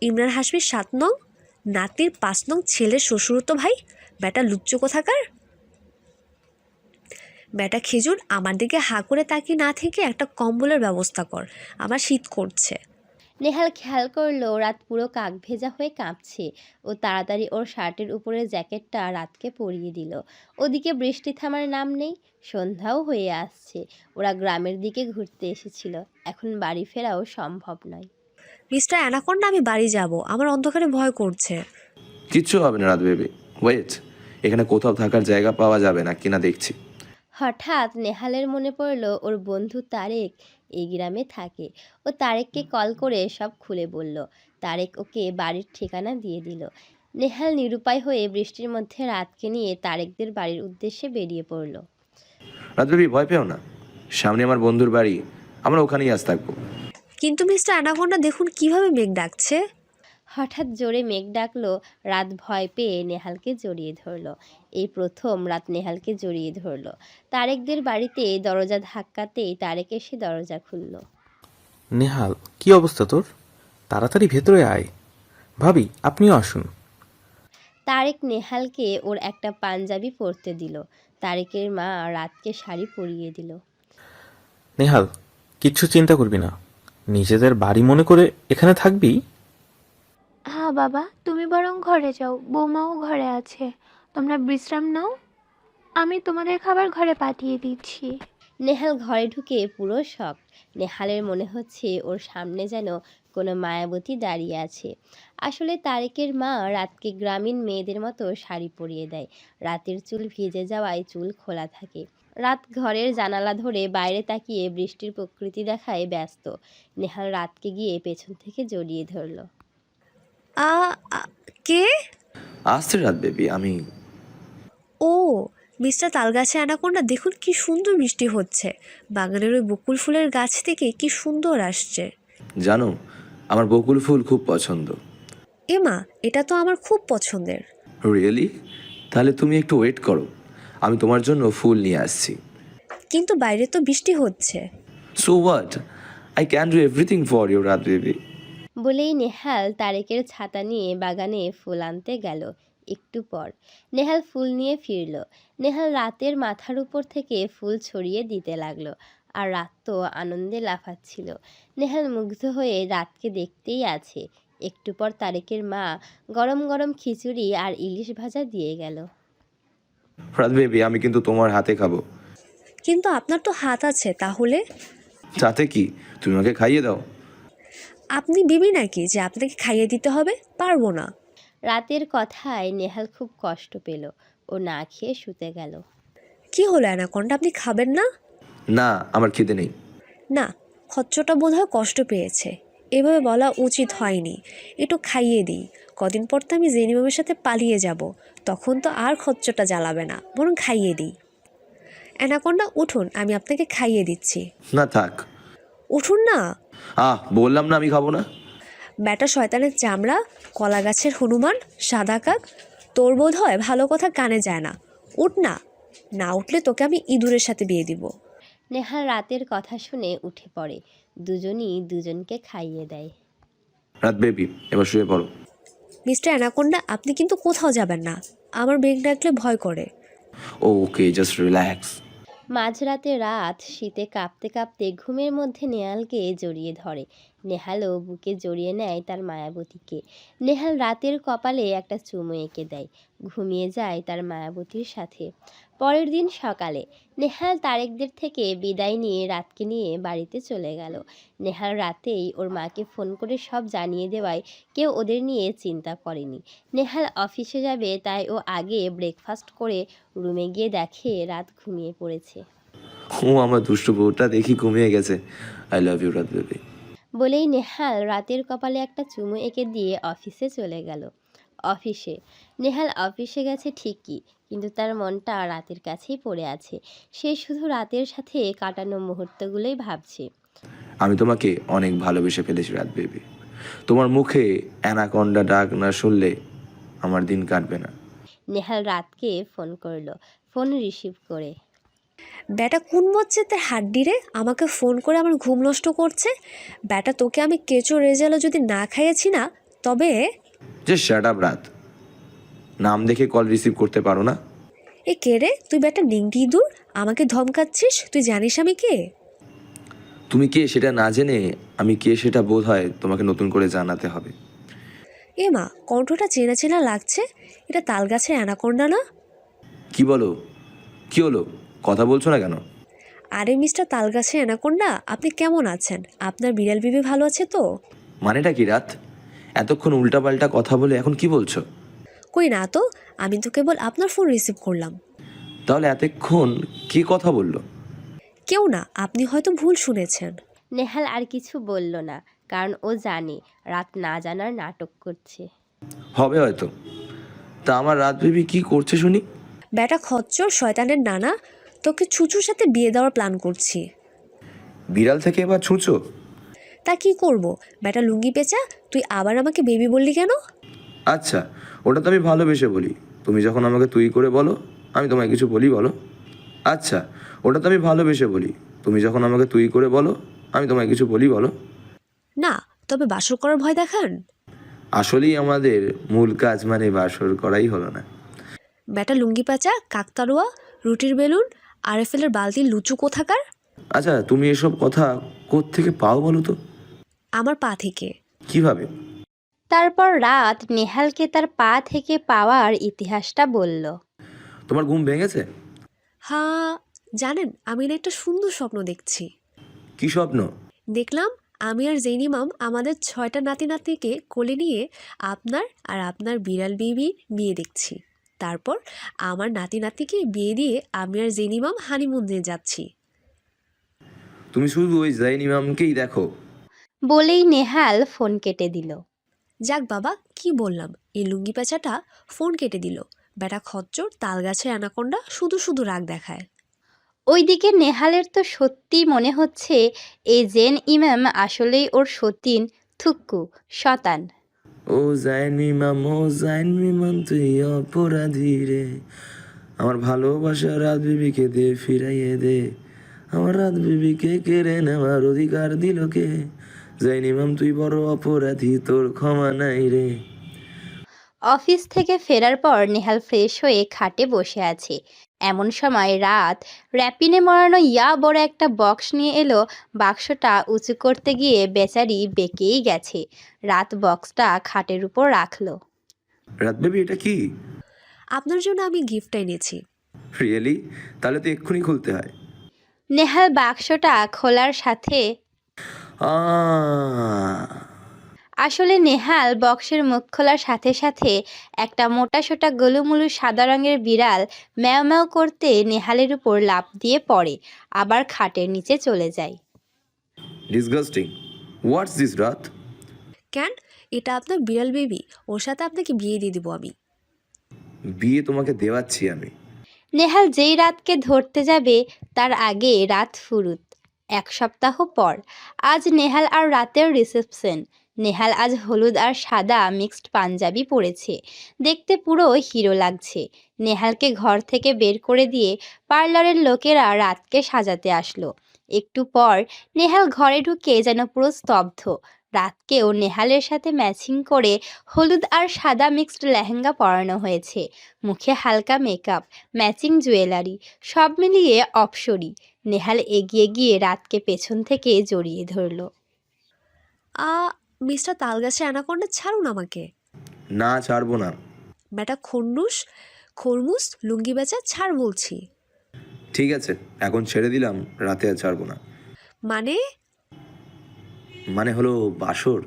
ইমরান হাসমির 7 নং, নাতির 5 নং ছেলের শ্বশুরতো ভাই। ব্যাটা লুচ্চু কোথাকার। ব্যাটা খেজুর, আমার দিকে হা করে তাকিয়ে না থেকে একটা কম্বলের ব্যবস্থা কর, আমার শীত করছে। নেহাল খেয়াল করলো রাত পুরো কাক ভেজা হয়ে কাঁপছে। ও তাড়াতাড়ি ওর শার্টের উপরের জ্যাকেটটা রাতকে পরিয়ে দিল। ওদিকে বৃষ্টি থামার নাম নেই। সন্ধ্যাও হয়ে আসছে। ওরা গ্রামের দিকে ঘুরতে এসেছিল, এখন বাড়ি ফেরাও সম্ভব নয়। মিস্টার অ্যানাকোন্ডা, আমি বাড়ি যাব, আমার অন্ধকারে ভয় করছে। কিচ্ছু হবে না রাত বেবি, ওয়েট। এখানে কোথাও থাকার জায়গা পাওয়া যাবে না কিনা দেখছি। হঠাৎ নেহালের মনে পড়ল ওর বন্ধু তারেক এই গ্রামে থাকে। ও তারেককে কল করে সব খুলে বলল। তারেক ওকে বাড়ির ঠিকানা দিয়ে দিল। নেহাল নিরুপায় হয়ে বৃষ্টির মধ্যে রাতকে নিয়ে তারেকদের বাড়ির উদ্দেশ্যে বেরিয়ে পড়ল। রাত বেবি, ভয় পেও না, সামনে আমার বন্ধুর বাড়ি, আমরা ওখানেই আজ থাকবো। কিন্তু মিস্টার অ্যানাকোন্ডা, দেখুন কিভাবে মেঘ ডাকছে। হঠাৎ জোরে মেঘ ডাকলো। রাত ভয় পেয়ে নেহালকে জড়িয়ে ধরলো। এই প্রথম রাত নেহালকে জড়িয়ে ধরলো। তারেকদের বাড়িতে দরজা ধাক্কাতেই তারেক এসে দরজা খুলল। নেহাল, কি অবস্থা তোর? তাড়াতাড়ি ভেতরে আয়। ভাবি, আপনিও আসুন। তারেক নেহালকে ওর একটা পাঞ্জাবি পরতে দিল। তারেকের মা রাতকে শাড়ি পরিয়ে দিল। নেহাল, কিচ্ছু চিন্তা করবি না, নিজেদের বাড়ি মনে করে এখানে থাকবি। হ্যাঁ বাবা, তুমি বরং ঘরে যাও, বৌমাও ঘরে আছে, তোমরা বিশ্রাম নাও, আমি তোমাদের খাবার ঘরে পাঠিয়ে দিচ্ছি। নেহাল ঘরে ঢুকে পুরো শক। নেহালের মনে হচ্ছে ওর সামনে যেন কোনো মায়াবতী দাঁড়িয়ে আছে। আসলে তারেকের মা রাতকে গ্রামীণ মেয়েদের মতো শাড়ি পরিয়ে দেয়। রাতের চুল ভিজে যাওয়ায় চুল খোলা থাকে। রাত ঘরের জানালা ধরে বাইরে তাকিয়ে বৃষ্টির প্রকৃতি দেখায় ব্যস্ত। নেহাল রাতকে গিয়ে পেছন থেকে জড়িয়ে ধরল। আ আ, কে? আসছে রাত বেবি, আমি। ও মিস্টার তালগাছে অ্যানাকোন্ডা, দেখুন কি সুন্দর বৃষ্টি হচ্ছে। বাগানের ওই বকুল ফুলের গাছ থেকে কি সুন্দর আসছে। জানো, আমার বকুল ফুল খুব পছন্দ। এমা, এটা তো আমার খুব পছন্দের। রিয়েলি? তাহলে তুমি একটু ওয়েট করো, আমি তোমার জন্য ফুল নিয়ে আসছি। কিন্তু বাইরে তো বৃষ্টি হচ্ছে। So what, I can do everything for you Raat baby. বলেই নেহাল তারেকের ছাতা নিয়ে বাগানে ফুল আনতে গেল। একটু পর নেহাল ফুল নিয়ে ফিরল। নেহাল রাতের মাথার উপর থেকে ফুল ছড়িয়ে দিতে লাগলো, আর রাত তো আনন্দে লাফাচ্ছিল। নেহাল মুগ্ধ হয়ে রাতকে দেখতেই আছে। একটু পর তারেকের মা গরম গরম খিচুড়ি আর ইলিশ ভাজা দিয়ে গেল। রাত বেবি, আমি কিন্তু তোমার হাতে খাবো। কিন্তু আপনার তো হাত আছে, তাহলে? তাতে কি, তুমি আমাকে খাইয়ে দাও। আপনি বিবি নাকি যে আপনাকে খাইয়ে দিতে হবে? পারবো না। রাতের কথায় নেহাল খুব কষ্ট পেল। ও না খেয়ে শুতে গেল। কি হলো অ্যানাকোন্ডা, আপনি খাবেন না? না, আমার খিদে নেই। না, খচ্চটা বোধহয় কষ্ট পেয়েছে। এভাবে বলা উচিত হয়নি। একটু খাইয়ে দিই। কদিন পর তো আমি জেনিমামের সাথে পালিয়ে যাব। তখন তো আর খচ্চটা জ্বালাবে না, বরং খাইয়ে দিই। অ্যানাকোন্ডা উঠুন, আমি আপনাকে খাইয়ে দিচ্ছি। না থাক। উঠুন না। বললাম না আমি খাবো না। ব্যাটা শয়তানের চামড়া, কলা গাছের হনুমান, সাদা কাক, তোর বোধ হয় ভালো কথা কানে যায় না। উঠ না, না উঠলে তোকে আমি ইঁদুরের সাথে বিয়ে দিব। নেহাল রাতের কথা শুনে উঠে পড়ে। দুজনই দুজনকে খাইয়ে দেয়। রাত বেবি, এবার শুয়ে পড়ো। মিস্টার অ্যানাকোন্ডা, আপনি কিন্তু কোথাও যাবেন না। আমার বেগ ডাকলে ভয় করে। ওকে, জাস্ট রিল্যাক্স। মাঝরাতে রাত শীতে কাঁপতে কাঁপতে ঘুমের মধ্যে নেহালকে জড়িয়ে ধরে। নেহালও বুকে জড়িয়ে নেয় তার মায়াবতীকে। নেহাল রাতের কপালে একটা চুমু এঁকে দেয়। ঘুমিয়ে যায় তার মায়াবতীর সাথে। পরের দিন সকালে নেহাল তারেকদের থেকে বিদায় নিয়ে রাতকে নিয়ে বাড়িতে চলে গেল। নেহাল রাতেই ওর মাকে ফোন করে সব জানিয়ে দেওয়ায় কেউ ওদের নিয়ে চিন্তা করেনি। নেহাল অফিসে যাবে তাই ও আগে ব্রেকফাস্ট করে রুমে গিয়ে দেখে রাত ঘুমিয়ে পড়েছে। ও আমার দুষ্টু বউটা দেখি ঘুমিয়ে গেছে। I love you Raat baby. বলেই নেহাল রাতের কপালে একটা চুমু এঁকে দিয়ে অফিসে চলে গেল। অফিসে নেহাল অফিসে গেছে ঠিকই, কিন্তু তার মনটা রাতের কাছেই পড়ে আছে। সে শুধু রাতের সাথে কাটানো মুহূর্তগুলোই ভাবছে। আমি তোমাকে অনেক ভালোবেসে ফেলেছি রাত বেবি। তোমার মুখে অ্যানাকোন্ডা ডাক না শুনলে আমার দিন কাটবে না। নেহাল রাতকে ফোন করলো। ফোন রিসিভ করে। ব্যাটা কোন মজ্জেদের হাড্ডি রে, আমাকে ফোন করে আমার ঘুম নষ্ট করছে। ব্যাটা তোকে আমি কেঁচো রেজালও যদি না খাইয়েছি না, তবে। যে শ্যাট আপ রাত, নাম দেখে কল রিসিভ করতে পারো না? এ কে রে তুই? ব্যাটা নিংটি দূর, আমাকে ধমকাচ্ছিস? তুই জানিস আমি কে? তুমি কে সেটা না জেনে আমি কে সেটা বোধ হয় তোমাকে নতুন করে জানাতে হবে। এ মা, কণ্ঠটা চেনা চেনা লাগছে। এটা তালগাছের অ্যানাকোন্ডা না? কি বলো? কি হলো, কথা বলছো না কেন? আরে মিস্টার তালগাছের অ্যানাকোন্ডা, আপনি কেমন আছেন? আপনার বিড়াল বিবি ভালো আছে তো? মানেটা কি রাত? এতক্ষণ উল্টাপাল্টা কথা বলে এখন কি বলছো? কই না তো, আমি তো কেবল আপনার ফোন রিসিভ করলাম। তাহলে এতক্ষণ কি কথা বললো? কেউ না, আপনি হয়তো ভুল শুনেছেন। নেহাল আর কিছু বলল না, কারণ ও জানে রাত না জানার নাটক করছে। হবে হয়তো। তা আমার রাত বেবি কি করছে শুনি? ব্যাটা খচ্চর শয়তানের নানা, তোকে ছুঁচুর সাথে বিয়ে দেওয়ার প্ল্যান করছি। বিড়াল থেকে এবার ছুঁচো? তা কি করব? ব্যাটা লুঙ্গি পেঁচা, তুই আবার আমাকে বেবি বললি কেন? আচ্ছা, ওটা তো আমি ভালোবেসে বলি। তুমি যখন আমাকে তুই করে বলো, আমি তোমায় কিছু বলি বলো? আচ্ছা, ওটা তো আমি ভালোবেসে বলি। তুমি যখন আমাকে তুই করে বলো, আমি তোমায় কিছু বলি বলো? না, তবে বাসর করার ভয় দেখান। আসলেই আমাদের মূল কাজ মানে বাসর করাই হলো না। ব্যাটা লুঙ্গি পেঁচা, কাকতারুয়া, রুটির বেলুন, আরএফএলের বালতির লুচু কোথাকার। আচ্ছা, তুমি এসব কথা কোত্থেকে পাও বলো তো? আমার পা থেকে। কিভাবে? তারপর রাত নেহালকে তার পা থেকে পাওয়ার ইতিহাসটা বলল। তোমার ঘুম ভেঙেছে? হ্যাঁ, জানেন, আমি না একটা সুন্দর স্বপ্ন দেখছি। কি স্বপ্ন? দেখলাম আমি আর জেন ইমাম আমাদের 6টা নাতি নাতনিকে কোলে নিয়ে আপনার আর আপনার বিড়াল বেবির বিয়ে দেখছি। তারপর আমার নাতি নাতনিকে বিয়ে দিয়ে আমি আর জেন ইমাম হানিমুনে যাচ্ছি। তুমি শুধু ওই জাইন ইমামকেই দেখো। বলেই নেহাল ফোন কেটে দিল। যাক বাবা, কি বললাম, এই লুঙ্গি পেঁচাটা ফোন কেটে দিল। বেটা খচ্চর তাল গাছের অ্যানাকোন্ডা শুধু শুধু রাগ দেখায়। ওইদিকে নেহালের তো সত্যিই মনে হচ্ছে এই জেন ইমাম আসলেই ওর সতীন, থুক্কু, শতান। ও জাইন ইমাম, ও জাইন ইমাম, তুই অপরাধী রে, আমার ভালোবাসা রাত বিবিকে দে, ফিরাইয়ে দে, আমার রাত বিবিকে কেড়ে নেওয়ার অধিকার দিল কে? জাইন ইমাম তুই বড় অপরাধী, তোর ক্ষমা নাই রে। অফিস থেকে ফেরার পর নেহাল ফ্রেশ হয়ে খাটে বসে আছে। এমন সময় রাত র্যাপিনে মরানো বড় একটা বক্স নিয়ে এলো। বাক্সটা উঁচু করতে গিয়ে বেচারি বেঁকেই গেছে। রাত বক্সটা খাটের উপর রাখলো। রাত বেবি, এটা কি? আপনার জন্য আমি গিফট এনেছি। রিয়েলি? তাহলে তো এক্ষুনি খুলতে হয়। নেহাল বাক্সটা খোলার সাথে আসলে নেহাল বক্সের মুখ খোলার সাথে সাথে একটা মোটাসোটা গোলুমুলু সাদা রঙের বিড়াল ম্যাও ম্যাও করতে নেহালের উপর লাফ দিয়ে পড়ে, আবার খাটের নিচে চলে যায়। ডিসগাস্টিং। হোয়াটস দিস রাত? কেন, এটা আপনার বিড়াল বেবি, ওর সাথে আপনাকে বিয়ে দিয়ে দিব আমি। বিয়ে তোমাকে দেওয়াচ্ছি আমি। নেহাল যেই রাতকে ধরতে যাবে তার আগে রাত ফুরুত। 1 সপ্তাহ পর আজ নেহাল আর রাতের রিসেপশন। নেহাল আজ হলুদ আর সাদা মিক্সড পাঞ্জাবি পরেছে, দেখতে পুরো হিরো লাগছে। নেহালকে ঘর থেকে বের করে দিয়ে পার্লারের লোকেরা রাতকে সাজাতে আসলো। একটু পর নেহাল ঘরে ঢুকে যেন পুরো স্তব্ধ। রাতকেও নেহালের সাথে ম্যাচিং করে হলুদ আর সাদা মিক্সড লেহেঙ্গা পরানো হয়েছে। মুখে হালকা মেকআপ, ম্যাচিং জুয়েলারি, সব মিলিয়ে অপসরি। নেহাল এগিয়ে গিয়ে রাতকে পেছন থেকে জড়িয়ে ধরল। মিস্টার তালগাছের অ্যানাকোন্ডা, ছাড়ুন আমাকে। না, ছাড়বো না। বেটা খরমুস লুঙ্গি বেচা, ছাড় বলছি। ঠিক আছে, এখন ছেড়ে দিলাম, রাতে আর ছাড়বো না। মানে হলো বাসর।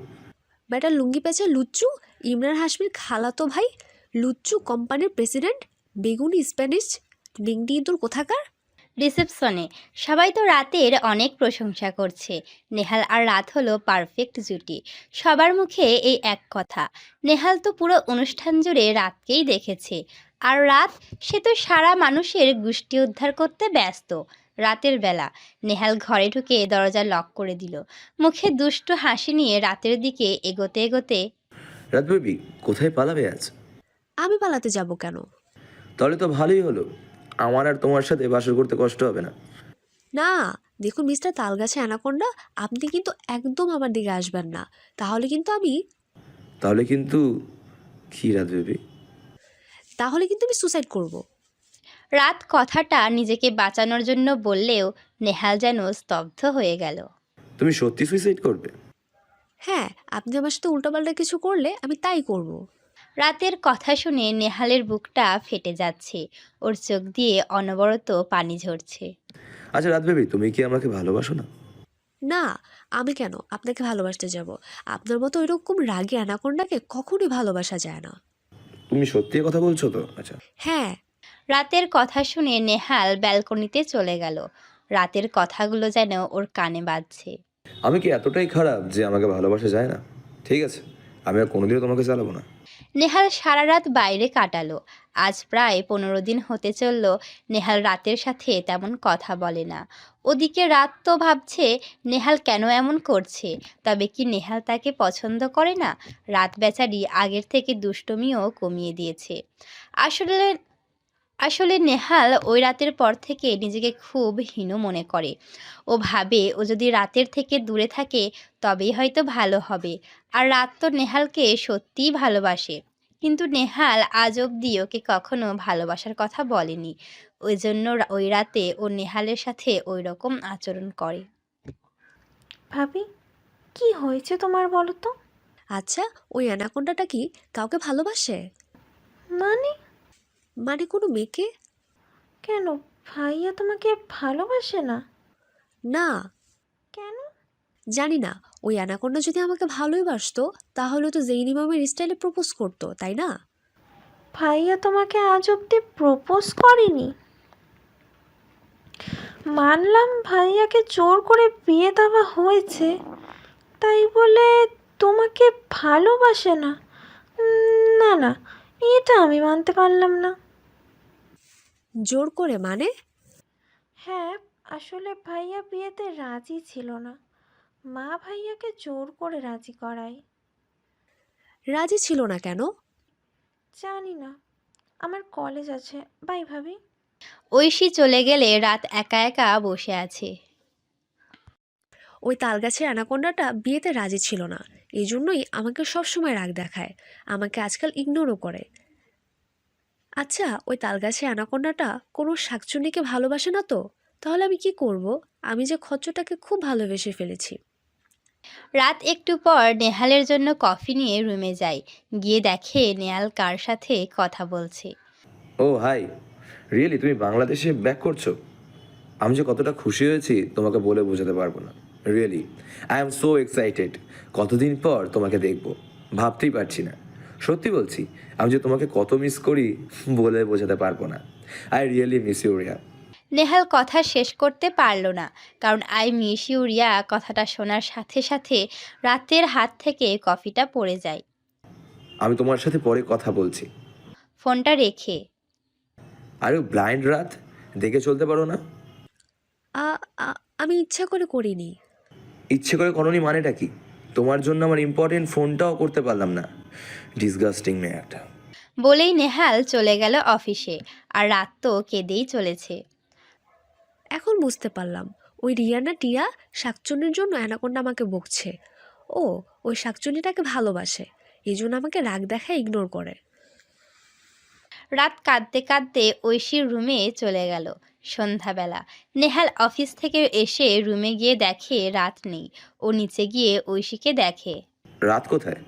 বেটা লুঙ্গি পেঁচা লুচ্চু, ইমরান হাশমির খালাতো ভাই, লুচ্চু কোম্পানির প্রেসিডেন্ট, বেগুনি স্প্যানিশ লিংডি ইঁদুর কোথাকার। রিসেপশনে সবাই তো রাতের অনেক প্রশংসা করছে। নেহাল আর রাত হলো পারফেক্ট জুটি। সবার মুখে এই এক কথা। নেহাল তো পুরো অনুষ্ঠান জুড়ে রাতকেই দেখেছে, আর রাত, সে তো সারা মানুষের গোষ্ঠী উদ্ধার করতে ব্যস্ত। রাতের বেলা নেহাল ঘরে ঢুকে দরজা লক করে দিল। মুখে দুষ্টু হাসি নিয়ে রাতের দিকে এগোতে এগোতে, রাত বেবি, কোথায় পালাবে আজ? আমি পালাতে যাব কেন? তাহলে তো ভালোই হলো, আমার আর তোমার সাথে বাসর করতে কষ্ট হবে না। না, দেখুন মিস্টার তালগাছে অ্যানাকোন্ডা, আপনি কিন্তু একদম আমার দিকে আসবেন না, তাহলে কিন্তু কি রাত বেবি? তাহলে কিন্তু আমি সুসাইড করব। রাত কথাটা নিজেকে বাঁচানোর জন্য বললেও নেহাল যেন স্তব্ধ হয়ে গেল। তুমি সত্যি সুইসাইড করবে? হ্যাঁ, আপনি আমার সাথে উল্টোপাল্টা কিছু করলে আমি তাই করব। রাতের কথা শুনে নেহালের বুকটা ফেটে যাচ্ছে। ওর চোখ দিয়ে অনবরত পানি ঝরছে। আচ্ছা রাত বেবি, তুমি কি আমাকে ভালোবাসো না? না, আমি কেন আপনাকে ভালোবাসতে যাব? আপনার মতো এরকম রাগী অ্যানাকোন্ডাকে কখনোই ভালোবাসা যায় না। তুমি সত্যি কথা বলছো তো? আচ্ছা। হ্যাঁ। রাতের কথা শুনে নেহাল ব্যালকনিতে চলে গেল। রাতের কথাগুলো যেন ওর কানে বাজছে। আমি কি এতটাই খারাপ যে আমাকে ভালোবাসা যায় না? ঠিক আছে, আমি আর কোনোদিনও তোমাকে চালাবো না। নেহাল সারা রাত বাইরে কাটালো। আজ প্রায় 15 দিন হতে চলল নেহাল রাতের সাথে তেমন কথা বলে না। ওদিকে রাত তো ভাবছে নেহাল কেন এমন করছে। তবে কি নেহাল তাকে পছন্দ করে না? রাত বেচারি আগের থেকে দুষ্টমিও কমিয়ে দিয়েছে। আসলে নেহাল ওই রাতের পর থেকে নিজেকে খুব হীন মনে করে। ও ভাবে ও যদি রাতের থেকে দূরে থাকে তবেই হয়তো ভালো হবে। আর রাত তো নেহালকে সত্যিই ভালোবাসে, কিন্তু নেহাল আজ অবধি ওকে কখনো ভালোবাসার কথা বলেনি। ওই জন্য ওই রাতে ও নেহালের সাথে ওই রকম আচরণ করে। ভাবি, কি হয়েছে তোমার বলো তো? আচ্ছা, ওই অ্যানাকোন্ডাটা কি কাউকে ভালোবাসে? মানে মানে কোনো মেয়েকে? কেন, ভাইয়া তোমাকে ভালোবাসে না? না, কেন? জানি না। ওই অ্যানাকোন্ডা যদি আমাকে ভালোই বাসতো তাহলে তো জেইন ইমামের স্টাইলে প্রপোজ করতো, তাই না? ভাইয়া তোমাকে আজ অব্দি প্রপোজ করেনি? মানলাম ভাইয়াকে জোর করে বিয়ে দেওয়া হয়েছে, তাই বলে তোমাকে ভালোবাসে না? না না, এটা আমি মানতে পারলাম না। জোর করে মানে? হ্যাঁ, আসলে ভাইয়া বিয়েতে রাজি ছিল না, মা ভাইয়াকে জোর করে রাজি করায়। রাজি ছিল না কেন? জানি না, আমার কলেজ আছে, বাই ভাবি। ঐশী চলে গেলে রাত একা একা বসে আছে। ওই তালগাছের অ্যানাকোন্ডাটা বিয়েতে রাজি ছিল না, এই জন্যই আমাকে সবসময় রাগ দেখায়, আমাকে আজকাল ইগনোরও করে। আচ্ছা, ওই তালগাছের অ্যানাকোন্ডাটা কোনো শাকচুন্নিকে ভালোবাসে না তো? তাহলে আমি কি করব? আমি যে খচ্চটাকে খুব ভালোবেসে ফেলেছি। রাত একটু পর নেহালের জন্য কফি নিয়ে রুমে যায়। গিয়ে দেখে নেহাল কার সাথে কথা বলছে। ও হাই, রিয়েলি তুমি বাংলাদেশে ব্যাক করছো? আমি যে কতটা খুশি হয়েছি তোমাকে বলে বোঝাতে পারবো না। Really I am so excited. কতদিন পর তোমাকে দেখবো, ভাবতেই পারছি না। সত্যি বলছি, আমি যে তোমাকে কত মিস করি বলে বোঝাতে পারবো না। I really miss you Riya. Nehal কথা শেষ করতে পারল না, কারণ আই মিস ইউ রিয়া কথাটা শোনার সাথে সাথে রাতের হাত থেকে কফিটা পড়ে যায়। আমি তোমার সাথে পরে কথা বলছি। ফোনটা রেখে, আরে ব্লাইন্ড রাত, দেখে চলতে পারো না? আমি ইচ্ছা করে করিনি। ইচ্ছে করে করনি মানেটা কি? তোমার জন্য আমার ইম্পর্টেন্ট ফোনটাও করতে পারলাম না। ডিসগাস্টিং মেয়ে একটা। বলেই নেহাল চলে গেল অফিসে। আর রাত তো কেঁদেই চলেছে। এখন বুঝতে পারলাম, ওই রিয়ানা টিয়া শাকচুন্নির জন্য অ্যানাকোন্ডা আমাকে বকছে। ও, ওই শাকচুন্নিটাকে ভালোবাসে, এই জন্য আমাকে রাগ দেখায়, ইগনোর করে। রাত কাঁদতে কাঁদতে ঐশীর রুমে চলে গেল। সন্ধ্যাবেলা নেহাল অফিস থেকে এসে রুমে গিয়ে দেখে রাত নেই। ও নিচে গিয়ে ঐশীকে দেখে। রাত কোথায়?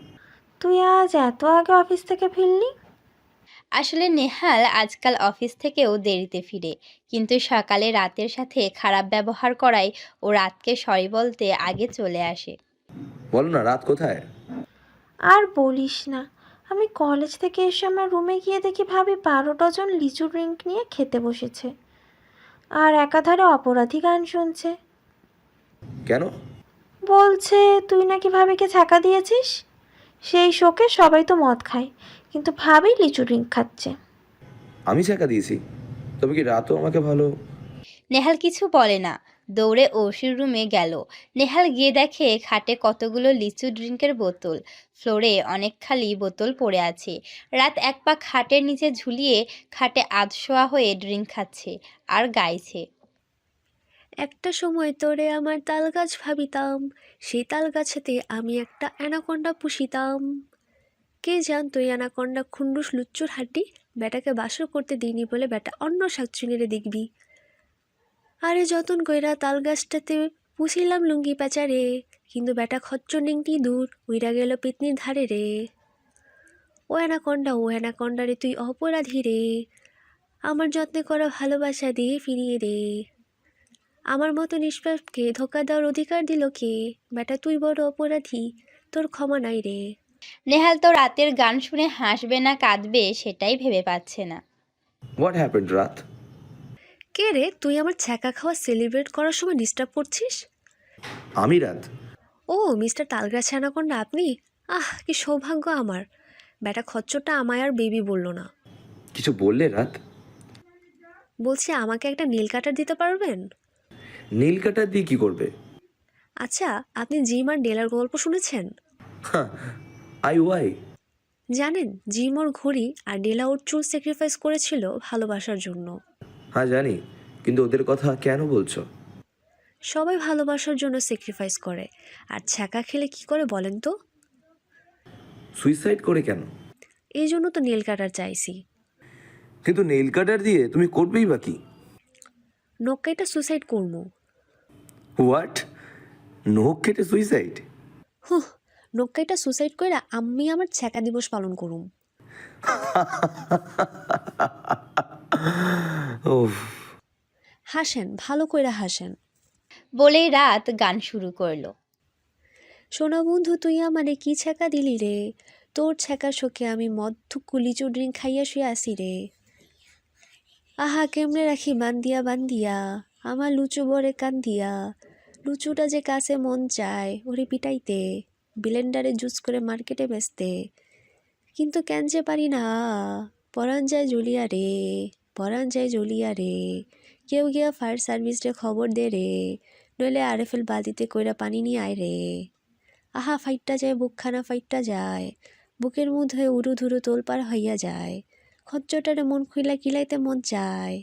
তুই আজ এত আগে অফিস থেকে ফিরলি? আসলে নেহাল আজকাল অফিস থেকেও দেরিতে ফিরে, কিন্তু সকালে রাতের সাথে খারাপ ব্যবহার করায় ও রাতকে সরি বলতে আগে চলে আসে। বলো না, রাত কোথায়? আর বলিস না, আমি কলেজ থেকে এসে আমার রুমে গিয়ে দেখি ভাবি 12 ডজন লিচু ড্রিঙ্ক নিয়ে খেতে বসেছে, আর একাধারে অপরাধী গান শুনছে। কেন? বলছে তুই নাকি ভাবিকে ছ্যাঁকা দিয়েছিস। সেই শোকে সবাই তো মদ খায়, কিন্তু ভাবি লিচু ড্রিঙ্ক খাচ্ছে। আমি চাকা দিয়েছি? তবে কি রাতও আমাকে ভালো? নেহাল কিছু বলে না, দৌড়ে ঐশীর রুমে গেল। নেহাল গিয়ে দেখে খাটে কতগুলো লিচু ড্রিঙ্কের বোতল, ফ্লোরে অনেক খালি বোতল পড়ে আছে। রাত এক পা খাটের নিচে ঝুলিয়ে খাটে আধশোয়া হয়ে ড্রিঙ্ক খাচ্ছে আর গাইছে। একটা সময় তোরে আমার তাল গাছ ভাবিতাম, সেই তাল গাছেতে আমি একটা অ্যানাকোন্ডা পুষিতাম। কে জানতো এই অ্যানাকোন্ডা খুন্ডুস লুচ্চুর হাড্ডি, বেটাকে বাসর করতে দিইনি বলে বেটা অন্য শাকচুনিরে দেখবি। আরে যতন কইরা তাল গাছটাতে পুষিলাম লুঙ্গি প্যাচারে, কিন্তু বেটা খচ্চর নিংটি দূর উইরা গেল পেতনির ধারে রে। ও অ্যানাকোন্ডা রে তুই অপরাধী রে, আমার যত্নে করা ভালোবাসা দিয়ে ফিরিয়ে দে। আমার মতো নিষ্পাপকে ধোকা দেওয়ার অধিকার দিল কে? বেটা তুই বড় অপরাধী, তোর ক্ষমা নাই রে। নেহাল তো রাতের গান শুনে হাসবে না কাঁদবে সেটাই ভেবে পাচ্ছে না। হোয়াট হ্যাপেন্ড রাত? কে রে তুই? আমার ছ্যাঁকা খাওয়া সেলিব্রেট করার সময় ডিস্টার্ব করছিস? আমি রাত? ও মিস্টার তালগাছ অ্যানাকোন্ডা আপনি? আহ, কি সৌভাগ্য আমার। বেটা খচ্চরটা আমায় আর বেবি বললো না। কিছু বললে রাত? বলছি আমাকে একটা নীল কাটার দিতে পারবেন? নীল কাটার দিয়ে কি করবে? আচ্ছা, আপনি জিম আর ডেলার গল্প শুনেছেন? ওয়াই? জানেন জিম ওর ঘড়ি আর ডেলা ওর চুল স্যাক্রিফাইস করেছিল ভালোবাসার জন্য। হ্যাঁ জানি, কিন্তু ওদের কথা কেন বলছো? সবাই ভালোবাসার জন্য স্যাক্রিফাইস করে, আর ছ্যাঁকা খেলে কি করে বলেন তো? সুইসাইড করে কেন? এই জন্য তো নেল কাটার চাইছি। কিন্তু নেইল কাটার দিয়ে তুমি করবেই বা কি? নখ কেটে সুইসাইড করবো। হোয়াট? নখ কেটে সুইসাইড? হুহ, নখ কেটে সুইসাইড কইরা আমি আমার ছ্যাঁকা দিবস পালন করুম। ওহ, হাসেন, ভালো কইরা হাসেন। বলেই রাত গান শুরু করলো। সোনা বন্ধু তুই আমারে কি ছ্যাঁকা দিলি রে, তোর ছ্যাঁকার শোকে আমি মধ্যুকু লিচু ড্রিঙ্ক খাইয়া শুয়ে আসি রে। আহা কেমনে রাখি বান্দিয়া বান্দিয়া, আমার লুচু বরে কান্দিয়া, লুচুটা যে কাছে মন চায় ওরে পিটাইতে, ব্লেন্ডারে জুস করে মার্কেটে বেচতে, কিন্তু কেন যে পারি না, পরাণ যায় জ্বলিয়া রে, পরাণ যায় জ্বলিয়া রে, কেউ গিয়া ফায়ার সার্ভিসে খবর দে রে, নইলে আরএফএল বালতিতে কইরা পানি নিয়ে আয় রে। আহা ফাইটটা যায় বুকখানা ফাইটটা যায়, বুকের মধ্যে উড়ু ধুরু তোলপাড় হইয়া যায়, খচ্চটারে মন খুইলা কিলাইতে মন চায়।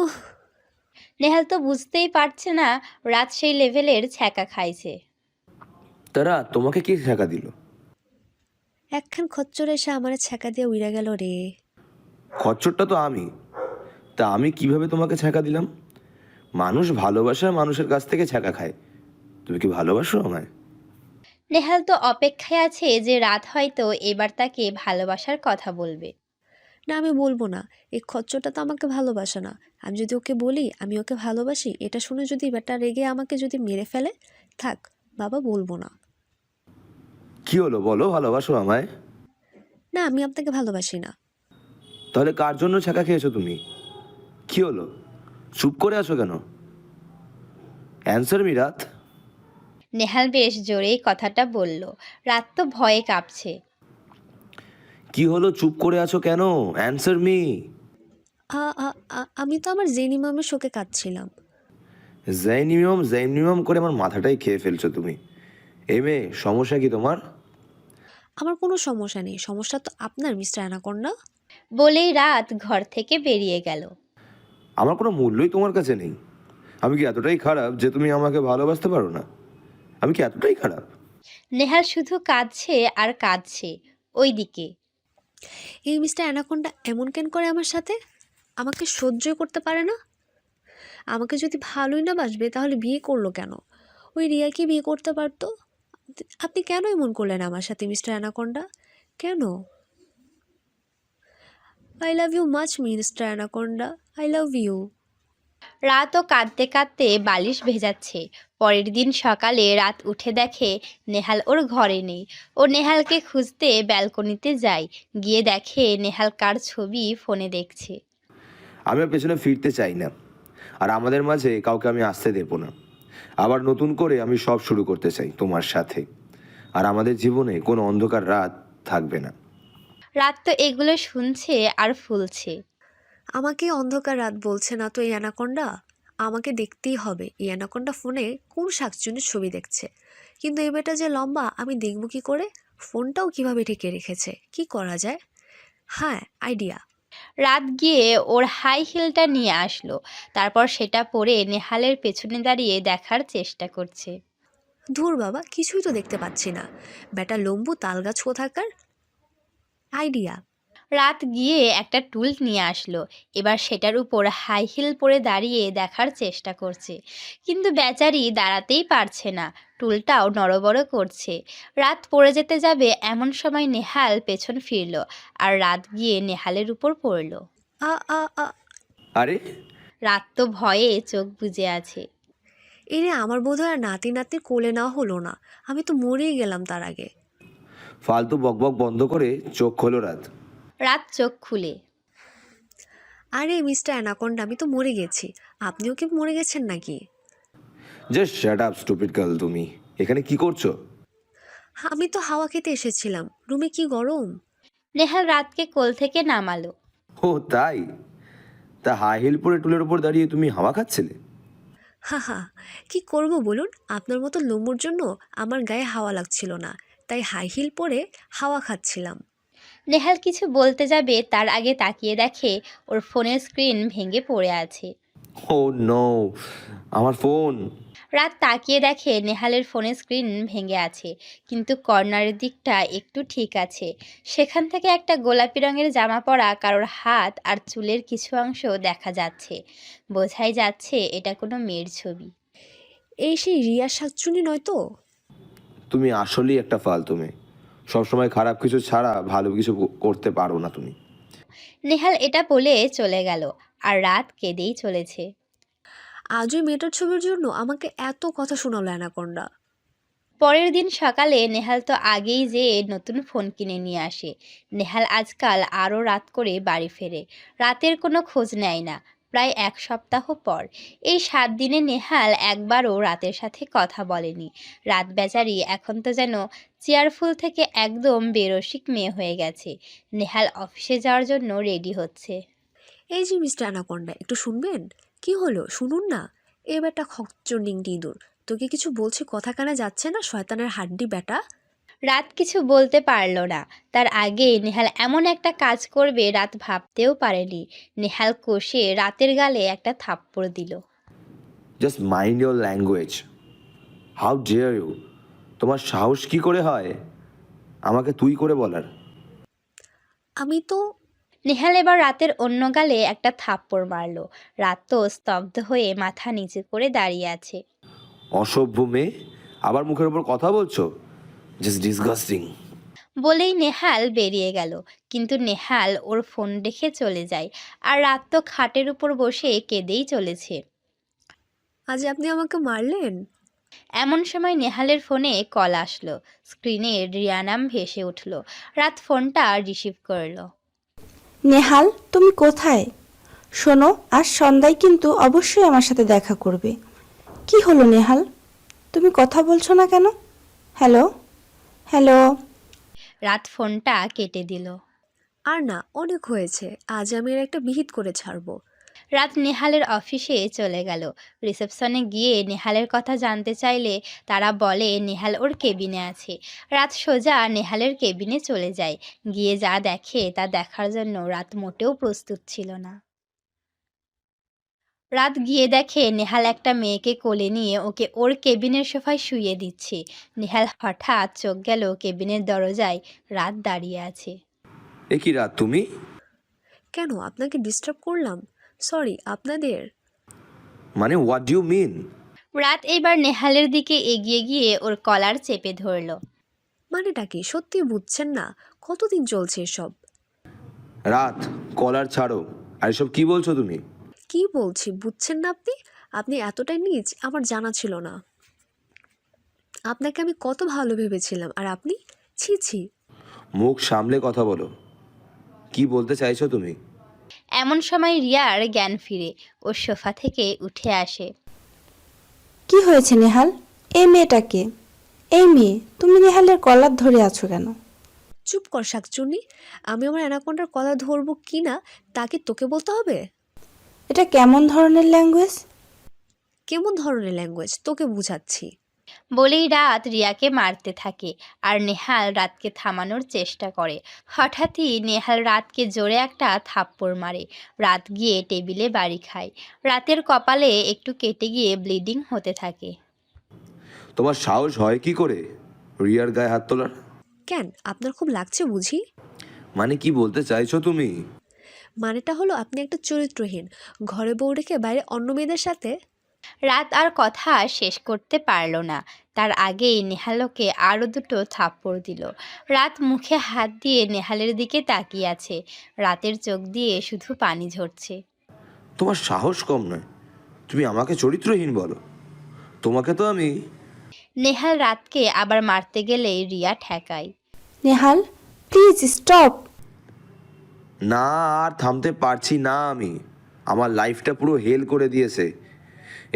উহ। নেহাল তো বুঝতেই পারছে না রাত সেই লেভেলের ছ্যাঁকা খাইছে। তারা তোমাকে কি ঠেকা দিল? একখান খচ্চর এসে আমার ছ্যাঁকা দিয়ে উইরা গেল রে। খচ্চরটা তো আমি। তা আমি কিভাবে তোমাকে ছ্যাঁকা দিলাম? মানুষ ভালোবাসার মানুষের কাছ থেকে ছ্যাঁকা খায়। তুমি কি ভালোবাসো আমায়? নেহাল তো অপেক্ষায় আছে যে রাত হয়তো এবার তাকে ভালোবাসার কথা বলবে। না আমি বলবো না, এই খচ্চরটা তো আমাকে ভালোবাসে না। আমি যদি ওকে বলি আমি ওকে ভালোবাসি, এটা শুনে যদি বেটা রেগে আমাকে যদি মেরে ফেলে, থাক বাবা বলবো না। কি হলো বলো, ভালোবাসো আমায়? না আমি আপনাকে ভালোবাসি না। তাহলে কার জন্য ছ্যাঁকা খেয়েছো তুমি? কি হলো, চুপ করে আছো কেন? অ্যান্সার মি রাত। নেহাল বেশ জোরেই কথাটা বলল। রাত তো ভয়ে কাঁপছে। কি হলো, চুপ করে আছো কেন? Answer me. আমি তো আমার জেনি মামের শোকে কাঁদছিলাম। জৈনিমম করে আমার মাথাটাই খেয়ে ফেলছো তুমি। এই মেয়ে, সমস্যা কি তোমার? আমার কোনো সমস্যা নেই, সমস্যা তো আপনার মিস্টার অ্যানাকোন্ডা। বলেই রাত ঘর থেকে বেরিয়ে গেল। আমার কোনো মূল্যই তোমার কাছে নেই। আমি কি এতটাই খারাপ যে তুমি আমাকে ভালোবাসতে পারো না? আমি কি এতটাই খারাপ? নেহাল শুধু কাঁদছে আর কাঁদছে। ওইদিকে এই মিস্টার অ্যানাকোন্ডা এমন কেন করে আমার সাথে? আমাকে সহ্য করতে পারে না। আমাকে যদি ভালোই না বাসবে তাহলে বিয়ে করলো কেন? ওই রিয়াকে বিয়ে করতে পারতো। আপনি কেন এমন করলেন আমার সাথে মিস্টার অ্যানাকোন্ডা? কেন? I love you much mister Anaconda, I love you. রাতও কাঁদতে কাঁদতে বালিশ ভেজাচ্ছে। পরের দিন সকালে রাত উঠে দেখে নেহাল ওর ঘরে নেই। ও নেহালকে খুঁজতে ব্যালকনিতে যায়। গিয়ে দেখে নেহাল কার ছবি ফোনে দেখছে। আমি আর পেছনে ফিরতে চাই না, আর আমাদের মাঝে কাউকে আমি আসতে দেবো না। আবার নতুন করে আমি সব শুরু করতে চাই তোমার সাথে, আর আমাদের জীবনে কোনো অন্ধকার রাত থাকবে না। রাত তো এগুলো শুনছে আর ফুলছে। আমাকে অন্ধকার রাত বলছে না তো এই অ্যানাকোন্ডা। আমাকে দেখতেই হবে এই অ্যানাকোন্ডা ফোনে কোন শাকচুনির ছবি দেখছে। কিন্তু এই বেটা যে লম্বা, আমি দেখব কি করে? ফোনটাও কিভাবে ঢেকে রেখেছে, কি করা যায়? হ্যাঁ, আইডিয়া। রাত গিয়ে ওর হাই হিলটা নিয়ে আসলো। তারপর সেটা পরে নেহালের পেছনে দাঁড়িয়ে দেখার চেষ্টা করছে। ধুর বাবা, কিছুই তো দেখতে পাচ্ছি না। বেটা লম্বু তালগাছ কোথাকার। আইডিয়া। রাত গিয়ে একটা টুল নিয়ে আসলো। এবার সেটার উপর হাই হিল পরে দাঁড়িয়ে দেখার চেষ্টা করছে, কিন্তু বেচারি দাঁড়াতেই পারছে না। টুলটাও নড়বড় করছে। রাত পড়ে যেতে যাবে এমন সময় নেহাল পেছন ফিরল, আর রাত গিয়ে নেহালের উপর পড়ল। আ আ আ আরে রাত তো ভয়ে চোখ বুজে আছে। এরে আমার বোধহয় আর নাতি নাতনি কোলে না হলো না। আমি তো মরেই গেলাম তার আগে। ফালতু বকবক বন্ধ করে চোখ খোলো রাত। রাত চোখ খুলে, আরে মিস্টার অ্যানাকোন্ডা, আমি তো মরে গেছি। আপনিও কি মরে গেছেন নাকি? Just shut up stupid girl. তুমি এখানে কি করছো? আমি তো হাওয়া খেতে এসেছিলাম, রুমে কি গরম। নেহাল রাতকে কোল থেকে নামালো। ও তাই? তা হাই হিল পরে টুলের উপর দাঁড়িয়ে তুমি হাওয়া খাচ্ছিলে? হা হা, কি করব বলুন? আপনার মতো লোমুর জন্য আমার গায়ে হাওয়া লাগছিল না, তাই হাই হিল পরে হাওয়া খাচ্ছিলাম। নেহাল কিছু বলতে যাবে তার আগে তাকিয়ে দেখে ওর ফোনের স্ক্রিন ভেঙে পড়ে আছে। ও নো, আমার ফোন। রাত তাকিয়ে দেখে নেহালের ফোনের স্ক্রিন ভেঙে আছে, কিন্তু কর্নারের দিকটা একটু ঠিক আছে। সেখান থেকে একটা গোলাপি রঙের জামা পরা কারোর হাত আর চুলের কিছু অংশ দেখা যাচ্ছে। বোঝাই যাচ্ছে এটা কোনো মেয়ের ছবি। এই সেই রিয়া শাকচুনি নয় তো? তুমি আসলেই একটা ফালতু মেয়ে। সবসময় খারাপ কিছু ছাড়া ভালো কিছু করতে পারো না তুমি। নেহাল এটা বলে চলে গেল, আর রাত কেঁদেই চলেছে। আজ ওই মেয়েটার ছবির জন্য আমাকে এত কথা শোনালো অ্যানাকোন্ডা। পরের দিন সকালে নেহাল তো আগেই যেয়ে নতুন ফোন কিনে নিয়ে আসে। নেহাল আজকাল আরও রাত করে বাড়ি ফেরে, রাতের কোনো খোঁজ নেয় না। প্রায় 1 সপ্তাহ পর, এই 7 দিনে নেহাল একবারও রাতের সাথে কথা বলেনি। রাত বেচারি এখন তো যেন চেয়ারফুল থেকে একদম বেরসিক মেয়ে হয়ে গেছে। নেহাল অফিসে যাওয়ার জন্য রেডি হচ্ছে। এই যে মিস্টার অ্যানাকোন্ডা, একটু শুনবেন? কি হলো, শুনুন না। এ বেটা খচ্চর ইঁদুর, তোকে কিছু বলছি কথা কানে যাচ্ছে না? শয়তানের হাড্ডি বেটা। রাত কিছু বলতে পারল না। তার আগে নেহাল এমন একটা কাজ করবে রাত ভাবতেও পারেনি। নেহাল কষে রাতের গালে একটা থাপ্পড় দিল। Just mind your language. How dare you! তোমার সাহস কি করে হয় আমাকে তুই করে বলার? আমি তো নেহাল এবার রাতের অন্য গালে একটা থাপ্পড় মারল। রাত তো স্তব্ধ হয়ে মাথা নিচু করে দাঁড়িয়ে আছে। অসভ্য মেয়ে, আবার মুখের ওপর কথা বলছো? Just disgusting. বলেই নেহাল বেরিয়ে গেল। কিন্তু নেহাল ওর ফোন রেখে চলে যায়। আর রাত তো খাটের উপর বসে কেঁদেই চলেছে। আজ আপনি আমাকে মারলেন? এমন সময় নেহালের ফোনে কল আসলো। স্ক্রিনে রিয়া নাম ভেসে উঠল। রাত ফোনটা রিসিভ করলো। নেহাল, তুমি কোথায়? শোনো, আজ সন্ধ্যায় কিন্তু অবশ্যই আমার সাথে দেখা করবে। কি হলো নেহাল, তুমি কথা বলছো না কেন? Hello hello. রাত ফোনটা কেটে দিল। আর না, অনেক হয়েছে, আজ আমি এর একটা বিহিত করে ছাড়বো। রাত নেহালের অফিসে চলে গেল। রিসেপশনে গিয়ে নেহালের কথা জানতে চাইলে তারা বলে নেহাল ওর কেবিনে আছে। রাত সোজা নেহালের কেবিনে চলে যায়। গিয়ে যা দেখে তা দেখার জন্য রাত মোটেও প্রস্তুত ছিল না। রাত গিয়ে দেখে নেহাল একটা মেয়েকে কোলে নিয়ে ওকে ওর কেবিনের সোফায় শুইয়ে দিচ্ছে। নেহাল হঠাৎ চোখ গেল কেবিনের দরজায়, রাত দাঁড়িয়ে আছে। এ কি রাত, তুমি? কেন, আপনাকে ডিস্টার্ব করলাম? সরি আপনাদের। মানে হোয়াট ডু ইউ মিন? রাত এবার নেহালের দিকে এগিয়ে গিয়ে ওর কলার চেপে ধরল। মানেটা কি, সত্যি বুঝছেন না? কতদিন চলছে এসব? রাত, কলার ছাড়ো। আর এসব কি বলছো তুমি? কি বলছি বুঝছেন না আপনি? আপনি এতটাই নীচ আমার জানা ছিল না। আপনাকে আমি কত ভালো ভেবেছিলাম, আর আপনি ছি ছি। মুখ সামলে কথা বলো। কি বলতে চাইছো তুমি? এমন সময় রিয়ার জ্ঞান ফিরে। ও সোফা থেকে উঠে আসে। কি হয়েছে নেহাল? এই মেয়েটাকে, এই মেয়ে, তুমি নেহালের কলার ধরে আছো কেন? চুপ কর শাকচুন্নি। আমি আমার অ্যানাকোন্ডার কথা ধরবো কি না তা কি তোকে বলতে হবে? এটা কেমন ধরনের ল্যাঙ্গুয়েজ? কেমন ধরনের ল্যাঙ্গুয়েজ তোকে বুঝাচ্ছি। বলেই রাত রিয়াকে মারতে থাকে। আর নেহাল রাতকে থামানোর চেষ্টা করে। হঠাৎই নেহাল রাতকে জোরে একটা থাপ্পড় মারে। রাত গিয়ে টেবিলে বাড়ি খায়। রাতের কপালে একটু কেটে গিয়ে ব্লিডিং হতে থাকে। তোমার সাহস হয় কি করে রিয়ার গায়ে হাত তোলার? কেন, আপনার খুব লাগছে বুঝি? মানে কি বলতে চাইছো তুমি? মানেটা হলো আপনি একটা চরিত্রহীন, ঘরে বউ রেখে বাইরে অন্য মেয়েদের সাথে। রাত আর কথা শেষ করতে পারল না। তার আগেই নেহাল ওকে আরও দুটো থাপ্পড় দিল। রাত মুখে হাত দিয়ে নেহালের দিকে তাকিয়ে আছে। রাতের চোখ দিয়ে শুধু পানি ঝরছে। তোমার সাহস কম নয়, তুমি আমাকে চরিত্রহীন বলো? তোমাকে তো আমি... নেহাল রাতকে আবার মারতে গেলে রিয়া ঠেকায়। Nehal, please stop. না, আর থামতে পারছি না আমি। আমার লাইফটা পুরো হেল করে দিয়েছে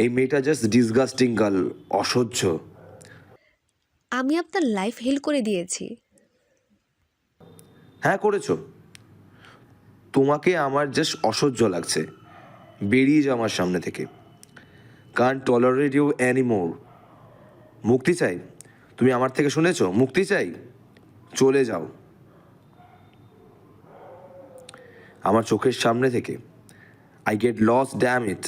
এই মেয়েটা। জাস্ট ডিসগাস্টিং গার্ল, অসহ্য। আমি আপনার লাইফ হেল করে দিয়েছি? হ্যাঁ করেছো। তোমাকে আমার জাস্ট অসহ্য লাগছে। বেরিয়ে যাও আমার সামনে থেকে। Can't tolerate you anymore. মুক্তি চাই। তুমি আমার থেকে শুনেছো? মুক্তি চাই, চলে যাও আমার চোখের সামনে থেকে। I get lost, damn it.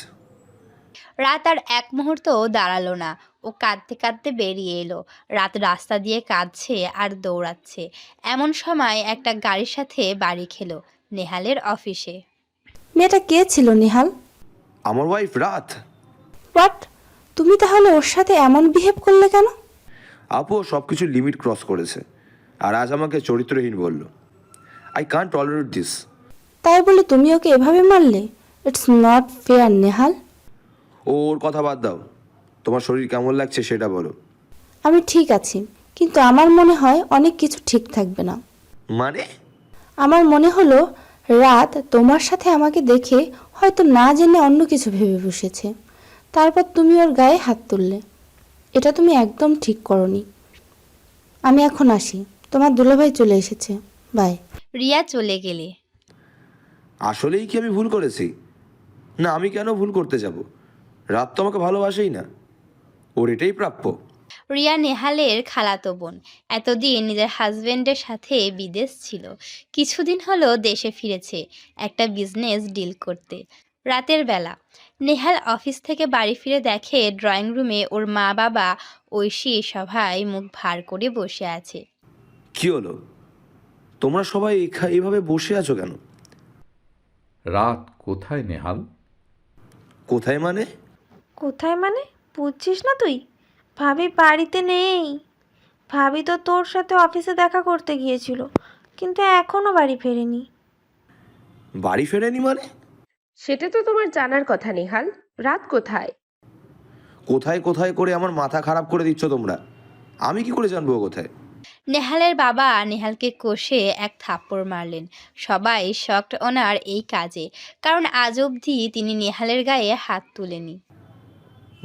রাত আর এক মুহূর্ত দাঁড়ালো না। ও কাঁদতে কাঁদতে বেরিয়ে এলো। রাত রাস্তা দিয়ে কাঁদছে আর দৌড়াচ্ছে। এমন সময় একটা গাড়ির সাথে বাড়ি খেলো নেহালের অফিসে। মেয়েটা কে ছিল নেহাল? আমার ওয়াইফ রাত। হোয়াট? তুমি তাহলে ওর সাথে এমন বিহেভ করলে কেন? আপু সব কিছু লিমিট ক্রস করেছে, আর আজ আমাকে চরিত্রহীন বলল। I can't tolerate this. তাই বলে তুমি ওকে এভাবে মারলে? It's not fair Nehal. ওর কথা বাদ দাও, তোমার শরীর কেমন লাগছে সেটা বলো। আমি ঠিক আছি, কিন্তু আমার মনে হয় অনেক কিছু ঠিক থাকবে না। মানে? আমার মনে হলো রাত তোমার সাথে আমাকে দেখে হয়তো না জেনে অন্য কিছু ভেবে বসেছে, তারপর তুমি ওর গায়ে হাত তুললে। এটা তুমি একদম ঠিক করনি। আমি এখন আসি, তোমার দুলাভাই চলে এসেছে। বাই। রিয়া চলে গেলে আসলেই কি আমি ভুল করেছি? না, আমি কেন ভুল করতে যাব? রাত তো আমাকে ভালোবাসেই না, ওর এটাই প্রাপ্য। রিয়া নেহালের খালাতো বোন, এতদিন নিজের হাজবেন্ডের সাথে বিদেশ ছিল, কিছুদিন হলো দেশে ফিরেছে একটা বিজনেস ডিল করতে। রাতের বেলা নেহাল অফিস থেকে বাড়ি ফিরে দেখে ড্রয়িং রুমে ওর মা বাবা ঐশী সবাই মুখ ভার করে বসে আছে। কি হলো, তোমরা সবাই এইভাবে বসে আছো কেন? রাত কোথায় নেহাল? কোথায় মানে? কোথায় মানে বুঝছিস না তুই? ভাবি বাড়িতে নেই। ভাবি তো তোর সাথে অফিসে দেখা করতে গিয়েছিল, কিন্তু এখনো বাড়ি ফেরেনি। বাড়ি ফেরেনি মানে? সেটা তো তোমার জানার কথা নেহাল। রাত কোথায়? কোথায় কোথায় করে আমার মাথা খারাপ করে দিচ্ছ তোমরা। আমি কি করে জানবো ও কোথায়? নেহালের বাবা নেহালকে কষে এক থাপ্পড় মারলেন। সবাই শকড ওনার এই কাজে, কারণ আজ অবধি তিনি নেহালের গায়ে হাত তুলেনি।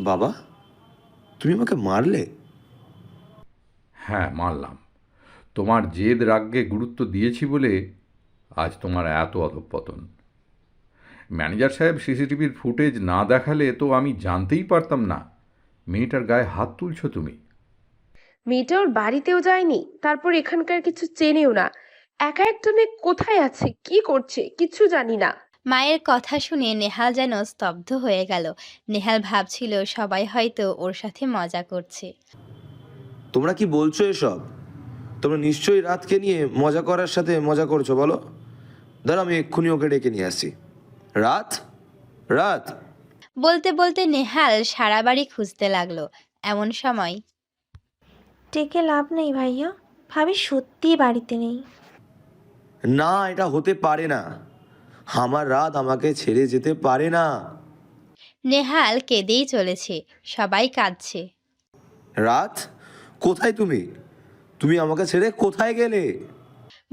বাবা, তুমি আমাকে মারলে? হ্যাঁ, মারলাম। তোমার জেদ রাগকে গুরুত্ব দিয়েছি বলে আজ তোমার এত অধঃপতন। ম্যানেজার সাহেব সিসিটিভির ফুটেজ না দেখালে তো আমি জানতেই পারতাম না মেয়েটার গায়ে হাত তুলছো তুমি। মেয়েটা ওর বাড়িতেও যায়নি, তারপর এখানকার কিছু চেনেও না। একা একটা মেয়ে কোথায় আছে, কি করছে, কিছু জানি না। মায়ের কথা শুনে নেহাল যেন স্তব্ধ হয়ে গেল। নেহাল ভাবছিল সবাই হয়তো ওর সাথে মজা করছে। তোমরা কি বলছো এসব? তোমরা নিশ্চয়ই রাতকে নিয়ে মজা করার সাথে মজা করছো, বলো। দাঁড়া, আমি এক্ষুনি ওকে ডেকে নিয়ে আসি। রাত, রাত। বলতে বলতে নেহাল সারা বাড়ি খুঁজতে লাগলো। এমন সময় ডেকে লাভ নেই ভাইয়া, ভাবি সত্যিই বাড়িতে নেই। না, এটা হতে পারে না। আমার রাত আমাকে ছেড়ে যেতে পারে না। নেহাল কেঁদেই চলেছে, সবাই কাঁদছে। রাত, কোথায় তুমি? তুমি আমাকে ছেড়ে কোথায় গেলে?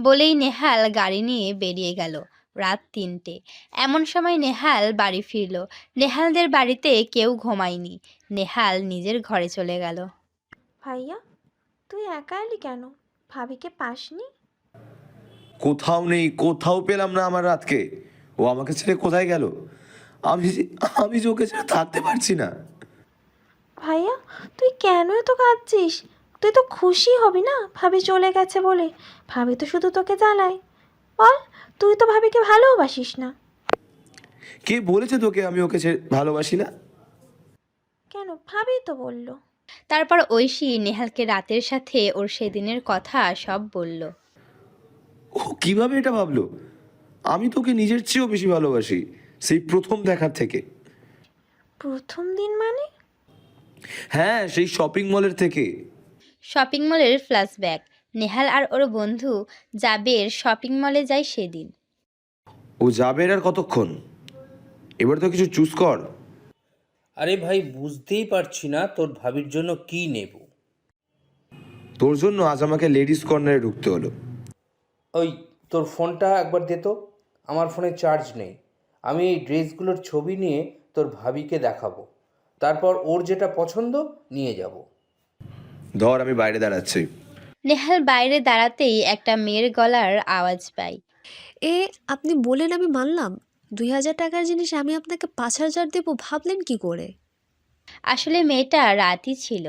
বলেই নেহাল গাড়ি নিয়ে বেরিয়ে গেল। রাত ৩টে। এমন সময় নেহাল বাড়ি ফিরল। নেহালদের বাড়িতে কেউ ঘুমায়নি। নেহাল নিজের ঘরে চলে গেল। ভাইয়া, তুই একা এলি কেন? ভাবিকে পাসনি? কোথাও নেই, কোথাও পেলাম না আমার রাতকে। ও আমাকে ছেড়ে কোথায় গেল? আমি আমি যে ওকে ছেড়ে থাকতে পারছি না। ভাইয়া, তুই কেন এত কাঁদছিস? তুই তো খুশি হবি না ভাবি চলে গেছে বলে। ভাবি তো শুধু তোকে জ্বালায়। বল, তুই তো ভাবিকে ভালোবাসিস না। কে বলেছে তোকে আমি ওকে ভালোবাসি না? কেন, ভাবি তো বললো। তারপর ঐশী নেহালকে রাতের সাথে ওর সেদিনের কথা সব বলল। ও কিভাবে এটা ভাবলো? আমি তোকে নিজের চেয়েও বেশি ভালোবাসি, সেই প্রথম দেখার থেকে। প্রথম দিন মানে? হ্যাঁ, সেই শপিং মলের থেকে। শপিং মলের ফ্ল্যাশব্যাক। নেহাল আর ওর বন্ধু জাবের শপিং মলে যায় সেদিন। ও যাবে আর কতক্ষণ? এবার তো কিছু চুজ কর। আরে ভাই, বুঝতেই পারছি না তোর ভাবির জন্য কি নেব। তোর জন্য আজ আমাকে লেডিস কর্নারে ঢুকতে হলো। ওই, তোর ফোনটা একবার দে তো। আমার ফোনে চার্জ নেই। আমি এই ড্রেসগুলোর ছবি নিয়ে তোর ভাবিকে দেখাবো, তারপর ওর যেটা পছন্দ নিয়ে যাব। ধর, আমি বাইরে দাঁড়াচ্ছি। নেহাল বাইরে দাঁড়াতেই একটা মেয়ের গলার আওয়াজ পাই। আপনি বলেন আমি মানলাম। ২,০০০ টাকার জিনিস আমি আপনাকে ৫,০০০ দেবো, ভাবলেন কি করে? আসলে মেয়েটা রাতই ছিল।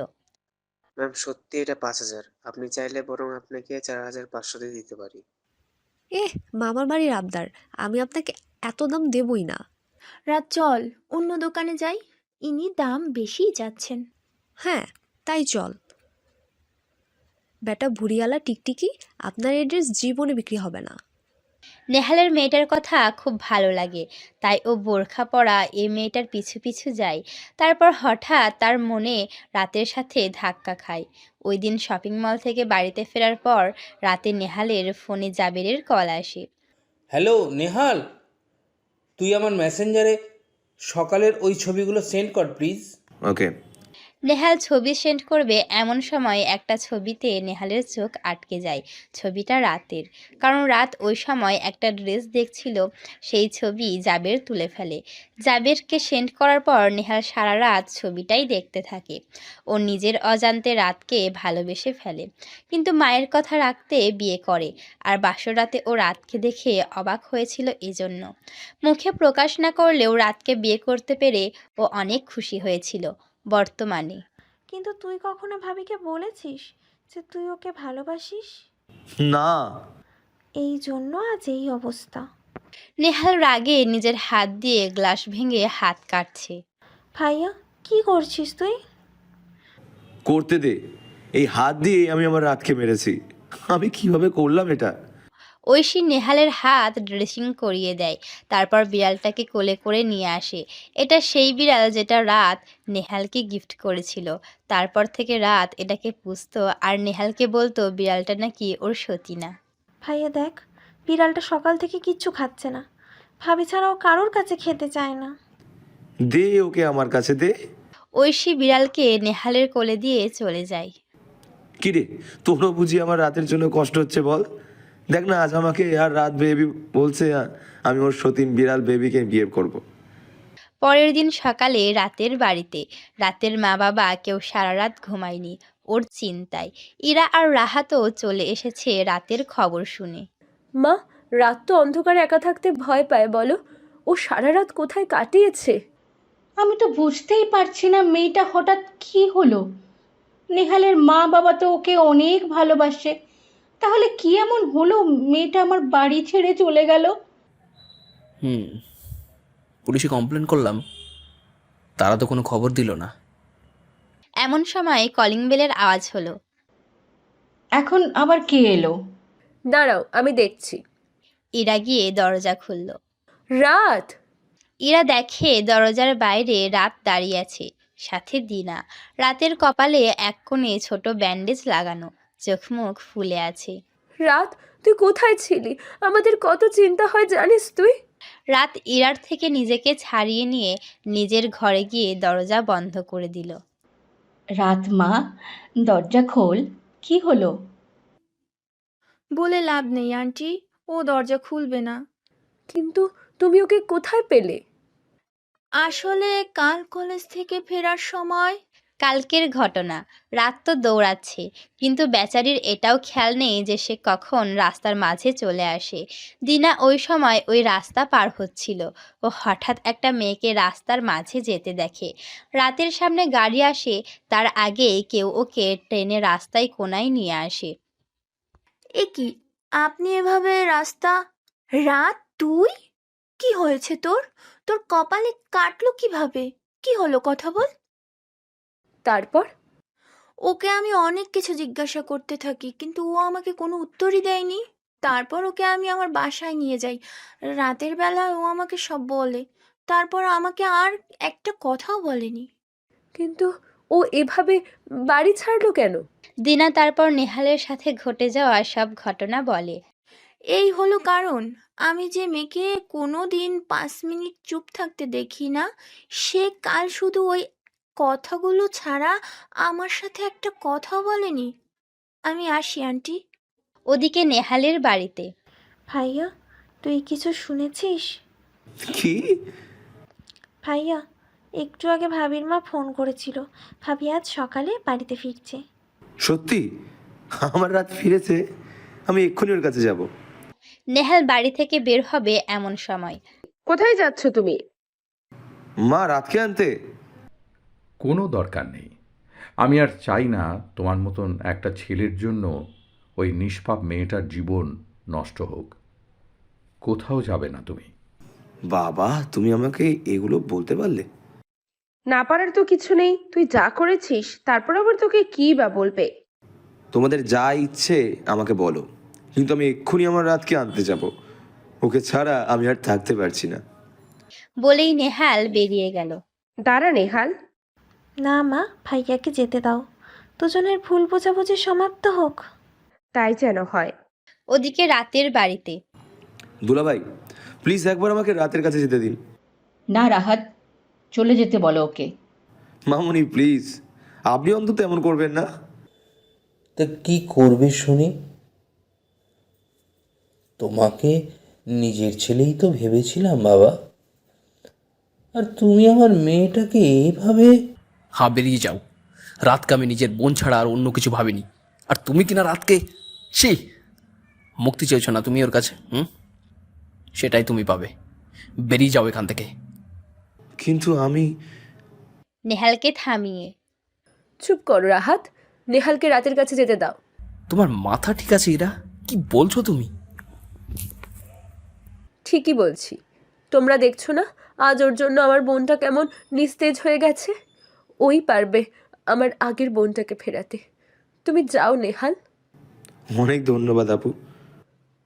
ম্যাম, সত্যি এটা 5,000। আপনি চাইলে বরং আপনাকে 4,500 দিয়ে দিতে পারি। মামার বাড়ির আবদার, আমি আপনাকে এত দাম দেবই না। রাত চল, অন্য দোকানে যাই। ইনি দাম বেশিই যাচ্ছেন। হ্যাঁ, তাই চল। বেটা ভুড়িয়ালা টিকটিকি, আপনার এই ড্রেস জীবনে বিক্রি হবে না। নেহালের মেয়েটার কথা খুব ভালো লাগে, তাই ও বোরখা পরা এই মেয়েটার পিছু পিছু যায়। তারপর হঠাৎ তার মনে রাতের সাথে ধাক্কা খায়। ওই দিন শপিং মল থেকে বাড়িতে ফেরার পর রাতে নেহালের ফোনে জাবেরের কল আসে। হ্যালো নেহাল, তুই আমার মেসেঞ্জারে সকালের ওই ছবিগুলো সেন্ড কর প্লিজ। ওকে। নেহাল ছবি সেন্ড করবে এমন সময় একটা ছবিতে নেহালের চোখ আটকে যায়। ছবিটা রাতের, কারণ রাত ওই সময় একটা ড্রেস দেখছিল। সেই ছবি জাবের তুলে ফেলে। জাবেরকে সেন্ড করার পর নেহাল সারা রাত ছবিটাই দেখতে থাকে। ও নিজের অজান্তে রাতকে ভালোবেসে ফেলে, কিন্তু মায়ের কথা রাখতে বিয়ে করে। আর বাসরাতে ও রাতকে দেখে অবাক হয়েছিল এজন্য। মুখে প্রকাশ না করলেও রাতকে বিয়ে করতে পেরে ও অনেক খুশি হয়েছিল। বর্তমানে কিন্তু তুই কখনো ভাবিকে বলেছিস যে তুই ওকে ভালোবাসিস? না। এই জন্য আজ এই অবস্থা। নেহাল রাগে নিজের হাত দিয়ে গ্লাস ভেঙে হাত কাটছে। ভাইয়া, কি করছিস তুই? করতে দে। এই হাত দিয়ে আমি আমার রাতকে মেরেছি। আমি কিভাবে করলাম এটা? ঐশী নেহালের হাত ড্রেসিং করিয়ে দেয়, তারপর বিড়ালটাকে কোলে করে নিয়ে আসে। এটা সেই বিড়াল যেটা রাত নেহালকে গিফট করেছিল। তারপর থেকে রাত এটাকে পুষতো আর নেহালকে বলতো বিড়ালটা নাকি ওর সতী না। ভাইয়া দেখ, বিড়ালটা সকাল থেকে কিচ্ছু খাচ্ছে না। ভাবি ছাড়াও কারোর কাছে খেতে চায় না। দে ওকে আমার কাছে দে। ঐশী বিড়ালকে নেহালের কোলে দিয়ে চলে যায়। কিরে, তোরও বুঝি আমার রাতের জন্য কষ্ট হচ্ছে বল? দেখ না, আজ আমাকে আর রাত বেবি বলছে আমি ওর সতীন বিড়াল বেবিকে বিয়ে করব। পরের দিন সকালে রাতের বাড়িতে রাতের মা বাবা কেউ সারা রাত ঘুমায়নি ওর চিন্তায়। ইরা আর রাহাতও চলে এসেছে রাতের খবর শুনে। মা, রাত তো অন্ধকারে একা থাকতে ভয় পায়, বলো ও সারা রাত কোথায় কাটিয়েছে? আমি তো বুঝতেই পারছি না মেয়েটা হঠাৎ কি হলো। নেহালের মা বাবা তো ওকে অনেক ভালোবাসে, তাহলে কি এমন হলো মেয়েটা আমার বাড়ি ছেড়ে চলে গেল? পুলিশে কমপ্লেন করলাম, তারা তো কোনো খবর দিল না। এমন সময় কলিং বেলের আওয়াজ হলো। এখন আবার কে এলো? দাঁড়াও, আমি দেখছি। ইরা গিয়ে দরজা খুলল। রাত! ইরা দেখে দরজার বাইরে রাত দাঁড়িয়ে আছে, সাথে দিনা। রাতের কপালে এক কোণে ছোট ব্যান্ডেজ লাগানো, চোখ মুখ ফুলে আছে। রাত, তুই কোথায় ছিলি? আমাদের কত চিন্তা হয় জানিস তুই? রাত ইরার থেকে নিজেকে ছাড়িয়ে নিয়ে নিজের ঘরে গিয়ে দরজা বন্ধ করে দিল। রাত মা, দরজা খোল, কি হলো? বলে লাভ নেই আন্টি, ও দরজা খুলবে না। কিন্তু তুমি ওকে কোথায় পেলে? আসলে কাল কলেজ থেকে ফেরার সময়। কালকের ঘটনা। রাত তো দৌড়াচ্ছে, কিন্তু বেচারির এটাও খেয়াল নেই যে সে কখন রাস্তার মাঝে চলে আসে। দিনা ওই সময় ওই রাস্তা পার হচ্ছিল। ও হঠাৎ একটা মেয়েকে রাস্তার মাঝে যেতে দেখে। রাতের সামনে গাড়ি আসে, তার আগে কেউ ওকে ট্রেনে রাস্তায় কোনায় নিয়ে আসে। এ কি, আপনি এভাবে রাস্তা? রাত, তুই? কি হয়েছে তোর? তোর কপালে কাটলো কিভাবে? কি হলো, কথা বল। তারপর? ওকে আমি অনেক কিছু জিজ্ঞাসা করতে থাকি, কিন্তু ও আমাকে কোনো উত্তরই দেয়নি। তারপর ওকে আমি আমার বাসায় নিয়ে যাই। রাতের বেলা ও আমাকে সব বলে। তারপর আমাকে আর একটা কথাও বলেনি। কিন্তু ও এভাবে বাড়ি ছাড়লো কেন? দিনা তারপর নেহালের সাথে ঘটে যাওয়া সব ঘটনা বলে। এই হলো কারণ। আমি যে মেয়েকে কোনো দিন 5 মিনিট চুপ থাকতে দেখি না, সে কাল শুধু ওই কথাগুলো ছাড়া আমার সাথে একটা কথাও বলেনি। আমি আসি আন্টি। ওদিকে নেহালের বাড়িতে। ভাইয়া, তুই কিছু শুনেছিস? কি? ভাইয়া, একটু আগে ভাবির মা ফোন করেছিল। ভাবি আজ সকালে বাড়িতে ফিরছে। সত্যি? আমার রাত ফিরেছে? আমি এক্ষুনি ওর কাছে যাব। নেহাল বাড়ি থেকে বের হবে এমন সময়। কোথায় যাচ্ছ তুমি? মা, রাতকে আনতে। কোনো দরকার নেই। আমি আর চাই না তোমার মতন একটা ছেলের জন্য ওই নিষ্পাপ মেয়েটার জীবন নষ্ট হোক। কোথাও যাবে না তুমি। বাবা, তুমি আমাকে এগুলো বলতে পারলে? না পারার তো কিছু নেই, তুই যা করেছিস তারপর আবার তোকে কি বা বলবে? তোমাদের যা ইচ্ছে আমাকে বলো, কিন্তু আমি এক্ষুনি আমার রাতকে আনতে যাব। ওকে ছাড়া আমি আর থাকতে পারছি না। বলেই নেহাল বেরিয়ে গেল। দাঁড়া নেহাল। না মা, ভাইয়াকে যেতে দাও। দুজনের ভুল বোঝাবুঝি সমাপ্ত হোক। তাই যেন হয়। ওদিকে রাতের বাড়িতে। দুলাভাই, প্লিজ একবার আমাকে রাতের কাছে যেতে দিন। না রাহাত, চলে যেতে বলো ওকে। মামুনি প্লিজ, আপনি অন্তত এমন করবেন না। তা কি করবে শুনি? তোমাকে নিজের ছেলেই তো ভেবেছিলাম বাবা, আর তুমি আমার মেয়েটাকে এইভাবে। হ্যাঁ, বেরিয়ে যাও। রাতকে আমি নিজের বোন ছাড়া আর অন্য কিছু ভাবিনি। আর তুমি কিনা রাতকে, ছি, মুক্তি চাইছো না তুমি ওর কাছে? সেটাই তুমি পাবে। বেরিয়ে যাও এখান থেকে। কিন্তু আমি। নেহালকে থামিয়ে। চুপ করো রাহাত, নেহালকে রাতের কাছে যেতে দাও। তোমার মাথা ঠিক আছে এরা? কি বলছো তুমি? ঠিকই বলছি। তোমরা দেখছো না আজ ওর জন্য আমার বোনটা কেমন নিস্তেজ হয়ে গেছে? ওই পারবে আমার আগের বোনটাকে ফেরাতে। তুমি যাও নেহাল। অনেক ধন্যবাদ আপু।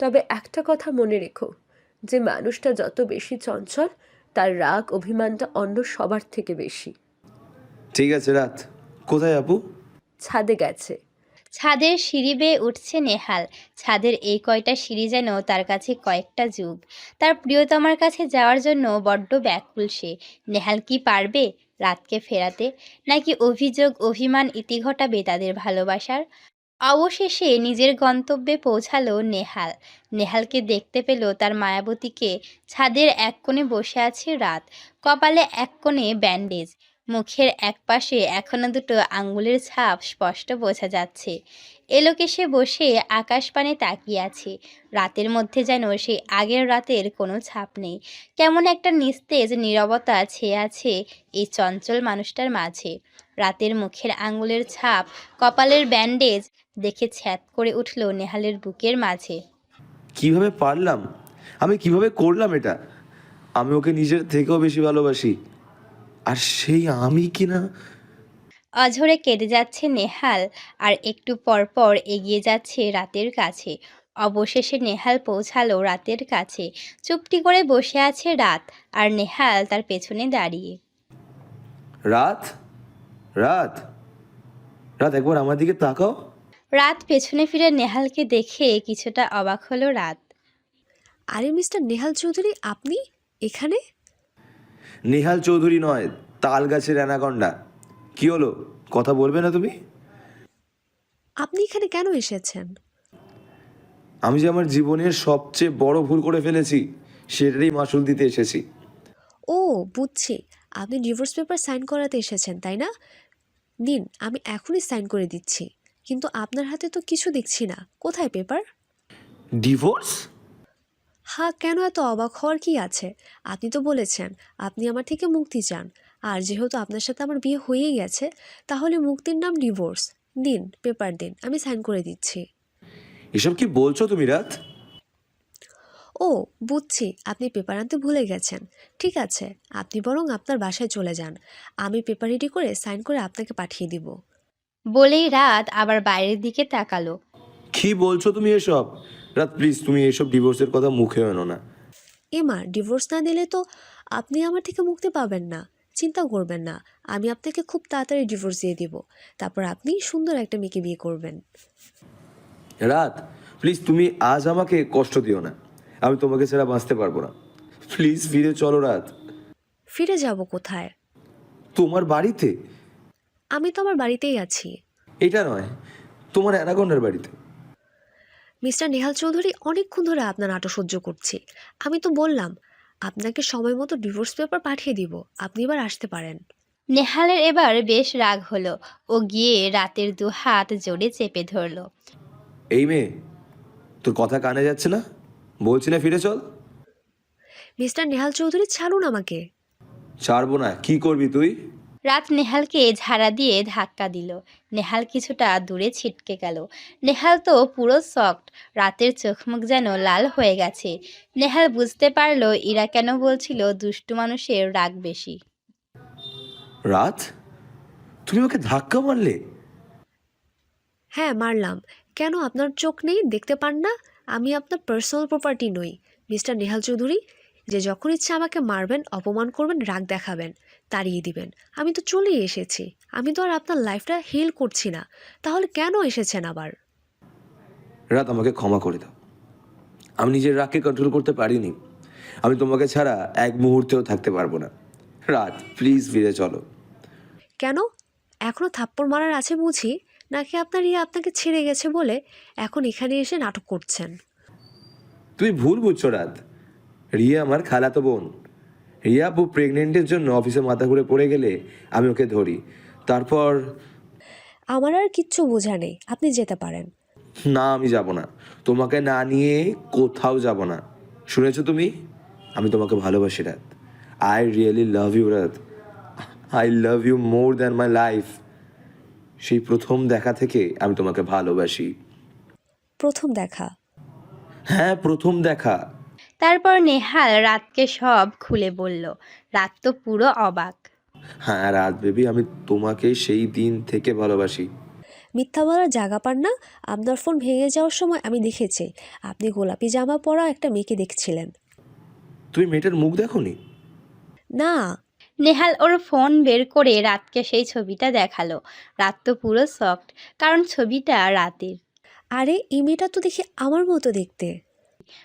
তবে একটা কথা মনে রেখো, যে মানুষটা যত বেশি চঞ্চল, তার রাগ অভিমানটা অন্য সবার থেকে বেশি। ঠিক আছে রাত, কোথায় আপু? ছাদে গেছে। ছাদের সিঁড়ি বেয়ে উঠছে নেহাল। ছাদের এই কয়টা সিঁড়ি যেন তার কাছে কয়েকটা যুগ। তার প্রিয়তমার কাছে যাওয়ার জন্য বড্ড ব্যাকুল সে। নেহাল কি পারবে রাতকে ফেরাতে, নাকি অভিযোগ অভিমান ইতি ঘটাবে তাদের ভালোবাসার? অবশেষে নিজের গন্তব্যে পৌঁছালো নেহাল। নেহালকে দেখতে পেল তার মায়াবতীকে। ছাদের এক কোণে বসে আছে রাত, কপালে এক কোণে ব্যান্ডেজ, মুখের একপাশে এখনো দুটো আঙ্গুলের ছাপ স্পষ্ট বোঝা যাচ্ছে। এলোকেশে বসে আকাশপানে তাকিয়ে আছে। রাতের মধ্যে যেন সেই আগের রাতের কোনো ছাপ নেই। কেমন একটা নিস্তেজ নীরবতা ছেয়ে আছে এই চঞ্চল মানুষটার মাঝে। রাতের মুখের আঙ্গুলের ছাপ, কপালের ব্যান্ডেজ দেখে ছ্যাদ করে উঠল নেহালের বুকের মাঝে। কিভাবে পারলাম? আমি কিভাবে করলাম এটা? আমি ওকে নিজের থেকেও বেশি ভালোবাসি, আর সেই আমি কিনা। অঝরে কেঁদে যাচ্ছে নেহাল, আর একটু পর পর এগিয়ে যাচ্ছে রাতের কাছে। অবশেষে নেহাল পৌঁছালো রাতের কাছে। চুপটি করে বসে আছে রাত, আর নেহাল তার পেছনে দাঁড়িয়ে। রাত, রাত, রাত, একবার আমার দিকে তাকাও। রাত পেছনে ফিরে নেহালকে দেখে কিছুটা অবাক হলো রাত। আরে মিস্টার নেহাল চৌধুরী, আপনি এখানে? নেহাল চৌধুরী নয়, তাল গাছের অ্যানাকন্ডা। কি হলো, কথা বলবে না তুমি? আপনি এখানে কেন এসেছেন? আমি যে আমার জীবনের সবচেয়ে বড় ভুল করে ফেলেছি, সেটারই মাসুল দিতে এসেছি। ও, বুঝছি, আপনি ডিভোর্স পেপার সাইন করাতে এসেছেন তাই না? নিন, আমি এখনই সাইন করে দিচ্ছি। কিন্তু আপনার হাতে তো কিছু দেখছি না, কোথায় পেপার? ডিভোর্স? হ্যাঁ, কেন এত অবাক হওয়ার কি আছে? আপনি তো বলেছেন আপনি আমার থেকে মুক্তি চান, আর যেহেতু আপনার সাথে আমার বিয়ে হয়েই গেছে, তাহলে মুক্তির নাম ডিভোর্স। দিন, পেপার দিন, আমি সাইন করে দিচ্ছি। এসব কি বলছো তুমি রাত? ও, বুঝছি, আপনি পেপার আনতে ভুলে গেছেন। ঠিক আছে, আপনি বরং আপনার বাসায় চলে যান, আমি পেপার রেডি করে সাইন করে আপনাকে পাঠিয়ে দিব। বলেই রাত আবার বাইরের দিকে তাকালো। কি বলছো তুমি এসব? রাত প্লিজ, তুমি এসব ডিভোর্সের কথা মুখে এনো না। এমা, ডিভোর্স না দিলে তো আপনি আমার থেকে মুক্তি পাবেন না। চিন্তা করবেন না, আমি আপনাকে খুব তাড়াতাড়ি ডিভোর্স দিয়ে দিব। তারপর আপনি সুন্দর একটা মেয়েকে বিয়ে করবেন। রাত প্লিজ, তুমি আজ আমাকে কষ্ট দিও না। আমি তোমাকে ছাড়া বাঁচতে পারবো না। প্লিজ ফিরে চলো রাত। ফিরে যাব কোথায়? তোমার বাড়িতে। আমি তো আমার বাড়িতেই আছি। এটা নয়, তোমার অ্যানাকন্ডার বাড়িতে। মিস্টার নেহাল চৌধুরী, অনেকক্ষণ ধরে আপনার নাটক সহ্য করছি। আমি তো বললাম আপনাকে সময় মতো ডিভোর্স পেপার পাঠিয়ে দিব, আপনি এবার আসতে পারেন। নেহালের এবার বেশ রাগ হলো। ও গিয়ে রাতের দু হাত জোরে চেপে ধরলো। এই মেয়ে, তোর কথা কানে যাচ্ছে না? বলছি না ফিরে চল। মিস্টার নেহাল চৌধুরী, ছাড়ুন আমাকে। ছাড়বো না। কি করবি তুই? রাত নেহালকে ঝাড়া দিয়ে ধাক্কা দিল। নেহাল কিছুটা দূরে ছিটকে গেল। নেহাল তো পুরো শকড। রাতের চোখ মুখ যেন লাল হয়ে গেছে। নেহাল বুঝতে পারলো ইরা কেন বলছিল দুষ্টু মানুষের রাগ বেশি। রাত, তুমি ওকে ধাক্কা মারলে? হ্যাঁ, মারলাম। কেন, আপনার চোখ নেই, দেখতে পান না? আমি আপনার পার্সোনাল প্রপার্টি নই মিস্টার নেহাল চৌধুরী। যে যখন ইচ্ছা আমাকে মারবেন, অপমান করবেন, রাগ দেখাবেন, তাড়িয়ে দিবেন। আমি তো চলেই এসেছি, আমি তো আর আপনার লাইফটা হেল করছি না। তাহলে কেন এসেছেন আবার? রাত, আমাকে ক্ষমা করে দাও। আমি নিজের রাগকে কন্ট্রোল করতে পারিনি। আমি তোমাকে ছাড়া এক মুহূর্তেও থাকতে পারবো না। রাত প্লিজ ফিরে চলো। কেন? এখনও থাপ্পড় মারার আছে বুঝি? নাকি আপনার আপনাকে ছেড়ে গেছে বলে এখন এখানে এসে নাটক করছেন? তুমি ভুল বুঝছো রাত। রিয়া আমার খালাতো বোন। রিয়া আপু প্রেগনেন্টের জন্য অফিসে মাথা ঘুরে পড়ে গেলে আমি ওকে ধরি, তারপর। আমার আর কিচ্ছু বোঝা নেই, আপনি যেতে পারেন। না, আমি যাব না। তোমাকে না নিয়ে কোথাও যাব না। শুনেছো তুমি? আমি তোমাকে ভালোবাসি Raat. I really love you Raat. I love you more than my life. সেই প্রথম দেখা থেকে আমি তোমাকে ভালোবাসি। প্রথম দেখা? হ্যাঁ, প্রথম দেখা। তারপর নেহাল রাতকে সব খুলে বলল। রাত তো পুরো অবাক। হ্যাঁ রাত বেবি, আমি তোমাকে সেই দিন থেকে ভালোবাসি। মিথ্যা বলার জায়গা পান না। আপনার ফোন ভেঙে যাওয়ার সময় আমি দেখেছি আপনি গোলাপি জামা পরা একটা মেয়েকে দেখছিলেন। তুমি মেয়েটার মুখ দেখোনি? না। নেহাল ওর ফোন বের করে রাতকে সেই ছবিটা দেখালো। রাত তো পুরো শকড, কারণ ছবিটা রাতের। আরে এই মেয়েটা তো দেখি আমার মতো দেখতে।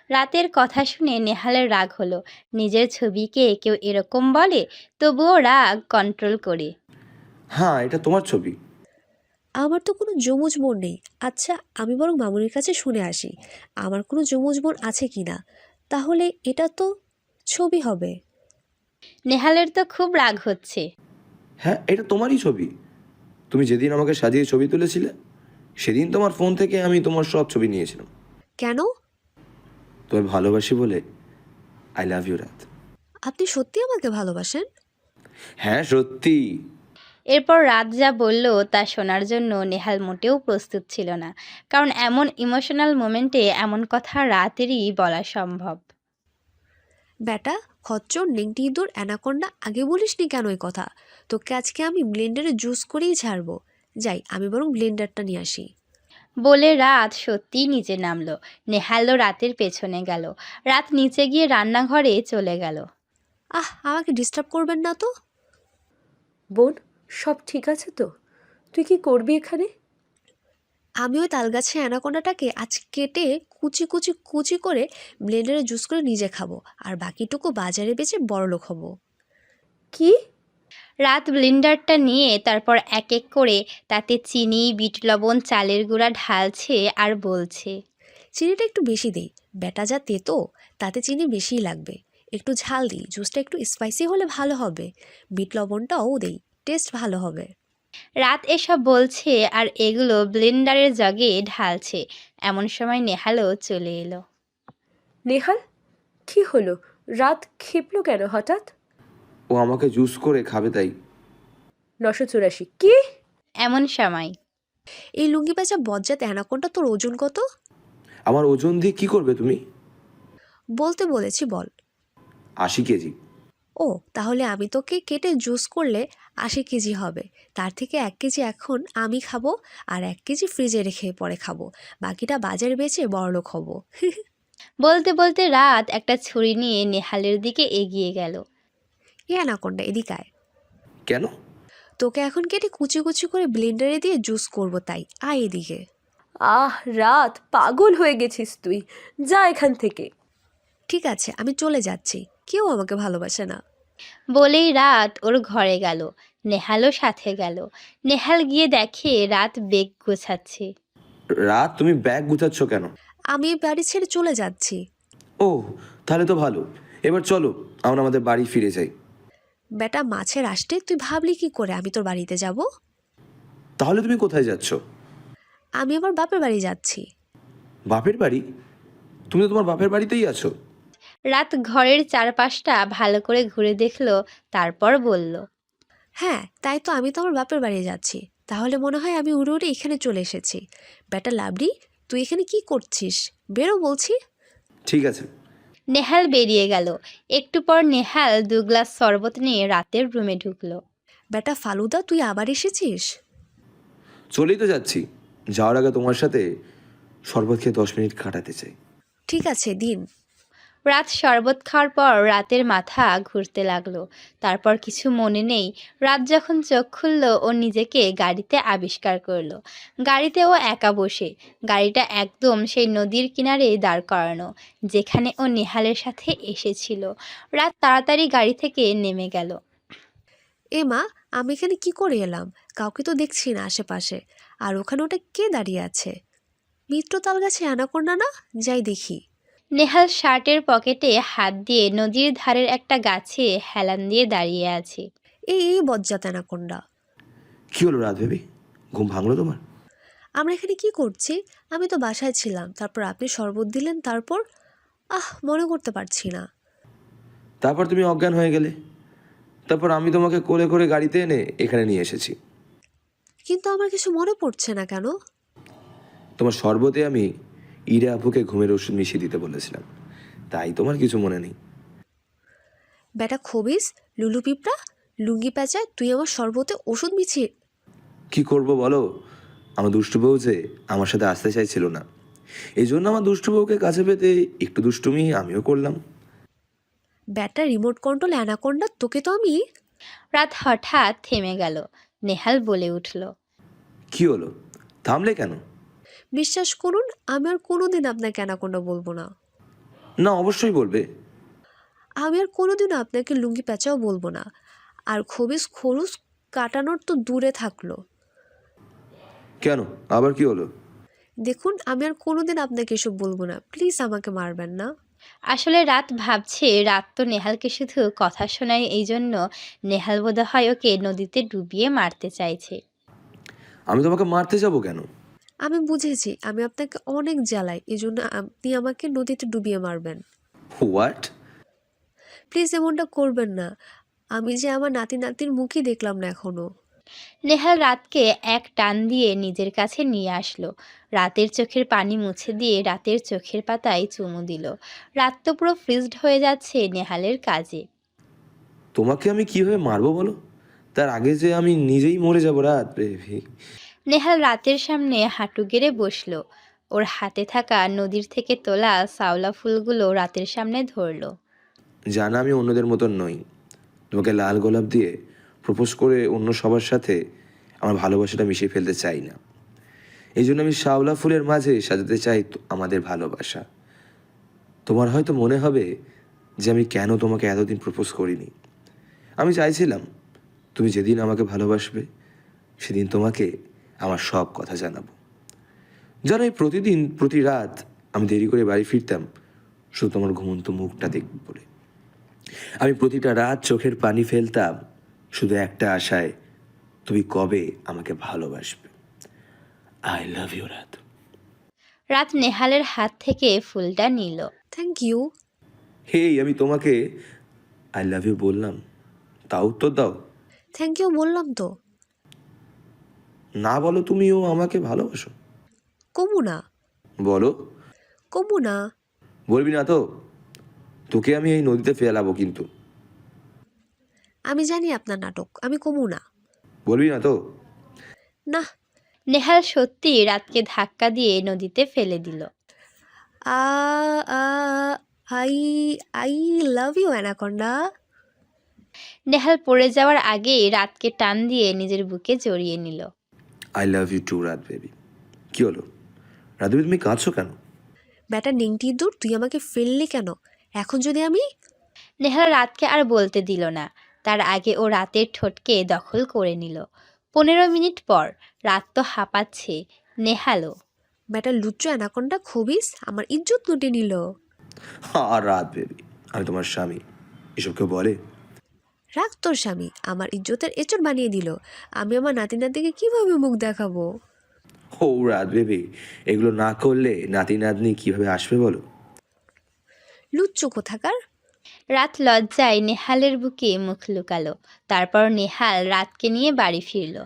রাতের কথা শুনে নেহালের রাগ হলো। নিজের ছবিকে কেউ এরকম বলে, তবুও রাগ কন্ট্রোল করে। হ্যাঁ, এটা তোমার ছবি। আমার তো কোনো যমজ বোন নেই। আচ্ছা, আমি বরং মামুনির কাছে শুনে আসি আমার কোনো যমজ বোন আছে কি না, তাহলে এটা তো ছবি হবে। নেহালের তো খুব রাগ হচ্ছে। হ্যাঁ, এটা তোমারই ছবি। তুমি যেদিন আমাকে সাজিয়ে ছবি তুলেছিলে সেদিন তোমার ফোন থেকে আমি তোমার সব ছবি নিয়েছিলাম। কেন? তোমায় ভালোবাসি বলে। আই লাভ ইউ রাত। আপনি সত্যি আমাকে ভালোবাসেন? হ্যাঁ সত্যি। এরপর রাত যা বলল তা শোনার জন্য নেহাল মোটেও প্রস্তুত ছিল না, কারণ এমন ইমোশনাল মোমেন্টে এমন কথা রাতেরই বলা সম্ভব। বেটা খচ্চর নেংটি ইঁদুর অ্যানাকোন্ডা, আগে বলিসনি কেন এই কথা? তোকে আজকে আমি ব্লেন্ডারে জুস করেই ছাড়বো। যাই, আমি বরং ব্লেন্ডারটা নিয়ে আসি। বলে রাত সত্যিই নিচে নামলো। নেহালও রাতের পেছনে গেল। রাত নিচে গিয়ে রান্নাঘরে চলে গেল। আমাকে ডিস্টার্ব করবেন না তো। বোন, সব ঠিক আছে তো? তুই কি করবি এখানে? আমি ওই তালগাছে অ্যানাকোন্ডাটাকে আজ কেটে কুচি কুচি কুচি করে ব্লেন্ডারে জুস করে নিজে খাবো, আর বাকিটুকু বাজারে বেচে বড়লোক হব। কি? রাত ব্লেন্ডারটা নিয়ে তারপর এক এক করে তাতে চিনি, বিট লবণ, চালের গুঁড়া ঢালছে আর বলছে, চিনিটা একটু বেশি দিই, বেটা যা তেতো তাতে চিনি বেশিই লাগবে। একটু ঝাল দিই, জুসটা একটু স্পাইসি হলে ভালো হবে। বিট লবণটাও দেই, টেস্ট ভালো হবে। রাত এসব বলছে আর এগুলো ব্লেন্ডারের জগে ঢালছে। এমন সময় নেহালও চলে এলো। নেহাল, কি হলো? রাত ক্ষিপ্ল কেন হঠাৎ? ও আমাকে জুস করে খাবে তাই। 984 কি? এমন সময় এই লুঙ্গি বেচা বজ্জাত অ্যানাকোন্ডা, তোর ওজন কত? আমার ওজন দিয়ে কি করবে তুমি? বলতে বলেছি, বল। 80 কেজি। ও, তাহলে আমি তোকে কেটে জুস করলে 80 কেজি হবে। তার থেকে 1 কেজি এখন আমি খাবো, আর 1 কেজি ফ্রিজে রেখে পরে খাবো। বাকিটা বাজারে বেচে বড়লোক হব। বলতে বলতে রাত একটা ছুরি নিয়ে নেহালের দিকে এগিয়ে গেল। এ অ্যানাকোন্ডা, এদিকে আয়। কেন? তোকে এখন কেটে কুচি কুচি করে ব্লেন্ডারে দিয়ে জুস করব, তাই আয় এদিকে। রাত, পাগল হয়ে গেছিস তুই। যা এখান থেকে। ঠিক আছে, আমি চলে যাচ্ছি। কেউ আমাকে ভালোবাসে না। বলেই রাত ওর ঘরে গেল। নেহালও সাথে গেল। নেহাল গিয়ে দেখে রাত বেগ গোছাচ্ছে। রাত, তুমি ব্যাগ গুছাচ্ছ কেন? আমি এই বাড়ি ছেড়ে চলে যাচ্ছি। ও, তাহলে তো ভালো। এবার চলো আমরা আমাদের বাড়ি ফিরে যাই। বেটা মাছের আসতে তুই ভাবলি কি করে আমি তোর বাড়িতে যাব? তাহলে তুমি কোথায় যাচ্ছ? আমি আমার বাপের বাড়ি যাচ্ছি। বাপের বাড়ি? তুমি তো তোমার বাপের বাড়িতেই আছো। রাত ঘরের চারপাশটা ভালো করে ঘুরে দেখলো, তারপর বলল, হ্যাঁ, তাই তো, আমি তো আমার বাপের বাড়ি যাচ্ছি। তাহলে মনে হয় আমি উড়ে উড়ে এখানে চলে এসেছি। বেটা লাবড়ি, তুই এখানে কি করছিস? বেরো বলছি। ঠিক আছে। নেহাল বেরিয়ে গেল। একটু পর নেহাল 2 গ্লাস শরবত নিয়ে রাতের রুমে ঢুকলো। বেটা ফালুদা, তুই আবার এসেছিস? চলেই তো যাচ্ছি। যাওয়ার আগে তোমার সাথে শরবত খেয়ে 10 মিনিট কাটাতে চাই। ঠিক আছে, দিন। রাত শরবত খাওয়ার পর রাতের মাথা ঘুরতে লাগলো। তারপর কিছু মনে নেই। রাত যখন চোখ খুলল, ও নিজেকে গাড়িতে আবিষ্কার করলো। গাড়িতে ও একা বসে। গাড়িটা একদম সেই নদীর কিনারে দাঁড় করানো, যেখানে ও নেহালের সাথে এসেছিল। রাত তাড়াতাড়ি গাড়ি থেকে নেমে গেল। এ মা, আমি এখানে কি করে এলাম? কাউকে তো দেখছি না আশেপাশে। আর ওখানে ওটা কে দাঁড়িয়ে আছে? মিত্র তাল গাছে অ্যানাকোন্ডা না? যাই দেখি। নেহাল শার্টের পকেটে হাত দিয়ে নদীর ধারের একটা গাছে হেলান দিয়ে দাঁড়িয়ে আছে। এই বজ্জাত অ্যানাকোন্ডা। কি হলো রাত বেবি, ঘুম ভাঙলো তোমার? আমরা এখানে কি করছি? আমি তো বাসায় ছিলাম, তারপর আপনি শরবত দিলেন, তারপর মনে করতে পারছি না। তারপর তুমি অজ্ঞান হয়ে গেলে, তারপর আমি তোমাকে কোলে করে গাড়িতে এনে এখানে নিয়ে এসেছি। কিন্তু আমার কিছু মনে পড়ছে না কেন? তোমার শরবতে আমি ইরা আপুকে ঘুমের ওষুধ মিশিয়ে দিতে বলেছিলাম, তাই তোমার কিছু মনে নেই। বেটা খবিস, লুলু পিঁপড়া, লুঙ্গি প্যাঁচা, তুই আমার শরবতে ওষুধ মিছিয়ে। কি করব বলো, আমার দুষ্টু বউ যে আমার সাথে আসতে চাইছিল না, এই জন্য আমার দুষ্টু বউকে কাছে পেতে একটু দুষ্টুমি আমিও করলাম। ব্যাটা রিমোট কন্ট্রোল অ্যানাকোন্ডা, তোকে তো আমি। রাত হঠাৎ থেমে গেল। নেহাল বলে উঠল, কি হলো, থামলে কেন? বিশ্বাস করুন, আমি আর কোনোদিন আপনাকে অ্যানাকোন্ডা বলবো না। না, অবশ্যই বলবে। আমি আর কোনোদিনও আপনাকে লুঙ্গি প্যাঁচাও বলবো না। আর খবিস খরুস কাটানোর তো দূরে থাকলো। কেন, আবার কি হলো? দেখুন, আমি আর কোনোদিন আপনাকে এসব বলবো না, প্লিজ আমাকে মারবেন না। আসলে রাত ভাবছে রাত তো নেহালকে শুধু কথা শোনায়, এই জন্য নেহাল বোধহয় ওকে নদীতে ডুবিয়ে মারতে চাইছে। আমি তোমাকে মারতে যাব কেন? আমি বুঝেছি, আমি আপনাকে অনেক জ্বালাই, এই জন্য আপনি আমাকে নদীতে ডুবিয়ে মারবেন। হোয়াট? প্লিজ এমনটা করবেন না। আমি যে আমার নাতির মুখই দেখলাম না এখনো। নেহাল রাতকে এক টান দিয়ে নিজের কাছে নিয়ে আসলো। রাতের চোখের পানি মুছে দিয়ে রাতের চোখের পাতায় চুমু দিল। রাত তো পুরো ফ্রিজড হয়ে যাচ্ছে নেহালের কাজে। তোমাকে আমি কিভাবে মারবো বলো? তার আগে যে আমি নিজেই মরে যাবো রাত বেবি। নেহাল রাতের সামনে হাঁটু গেড়ে বসলো। ওর হাতে থাকা নদীর থেকে তোলা শাওলা ফুলগুলো রাতের সামনে ধরলো। জানা আমি অন্যদের মতন নই, তোমাকে লাল গোলাপ দিয়ে প্রপোজ করে অন্য সবার সাথে আমার ভালোবাসাটা মিশিয়ে ফেলতে চাই না। এই জন্য আমি শাওলা ফুলের মাঝে সাজাতে চাই আমাদের ভালোবাসা। তোমার হয়তো মনে হবে যে আমি কেন তোমাকে এতদিন প্রপোজ করিনি। আমি চাইছিলাম তুমি যেদিন আমাকে ভালোবাসবে সেদিন তোমাকে আমার সব কথা জানাবো। যেন এই প্রতিদিন প্রতি রাত আমি দেরি করে বাড়ি ফিরতাম শুধু তোমার ঘুমন্ত মুখটা দেখব বলে। আমি প্রতিটা রাত চোখের পানি ফেলতাম শুধু একটা আশায়, তুমি কবে আমাকে ভালোবাসবে। আই লাভ ইউ রাত। রাত নেহালের হাত থেকে ফুলটা নিল। Thank you. হেই, আমি তোমাকে আই লাভ ইউ বললাম, তাও উত্তর দাও। থ্যাংক ইউ বললাম তো। না বলো তুমিও আমাকে ভালোবাসো? কমু না। বলো। কমু না। বলবি না তো? তোকে আমি এই নদীতে ফেলাবো কিন্তু। আমি জানি আপনার নাটক, আমি কমু না। বলবি না তো? না। নেহাল সত্যি রাতকে ধাক্কা দিয়ে নদীতে ফেলে দিল। I I love you Anaconda. Nehal পড়ে যাওয়ার আগেই রাতকে টান দিয়ে নিজের বুকে জড়িয়ে নিল। আই লাভ ইউ টু রাত বেবি। কি হলো রাত বেবি, তুমি কাঁদছো কেন? ব্যাটা নেংটি দূর, তুই আমাকে ফেললি কেন? এখন যদি আমি। নেহাল রাতকে আর বলতে দিল না, তার আগে ও রাতের ঠোঁটকে দখল করে নিল। 15 মিনিট পর রাত তো হাঁপাচ্ছে, নেহালও। ব্যাটা লুচ্চো অ্যানাকোন্ডা খবিস, আমার ইজ্জত লুটে নিল। আর রাত বেবি, আমি তোমার স্বামী, এসব কেউ বলে? রাখ তোর স্বামী, আমার ইজ্জতের এচড় বানিয়ে দিল। আমি আমার নাতিকে কিভাবে মুখ দেখাবো? ও রাত বেবি, এগুলো না করলে নাতি নাতনি কিভাবে আসবে বলো? লুচ্চো কোথাকার। রাত লজ্জায় নেহালের বুকে মুখ লুকালো। তারপর নেহাল রাতকে নিয়ে বাড়ি ফিরল।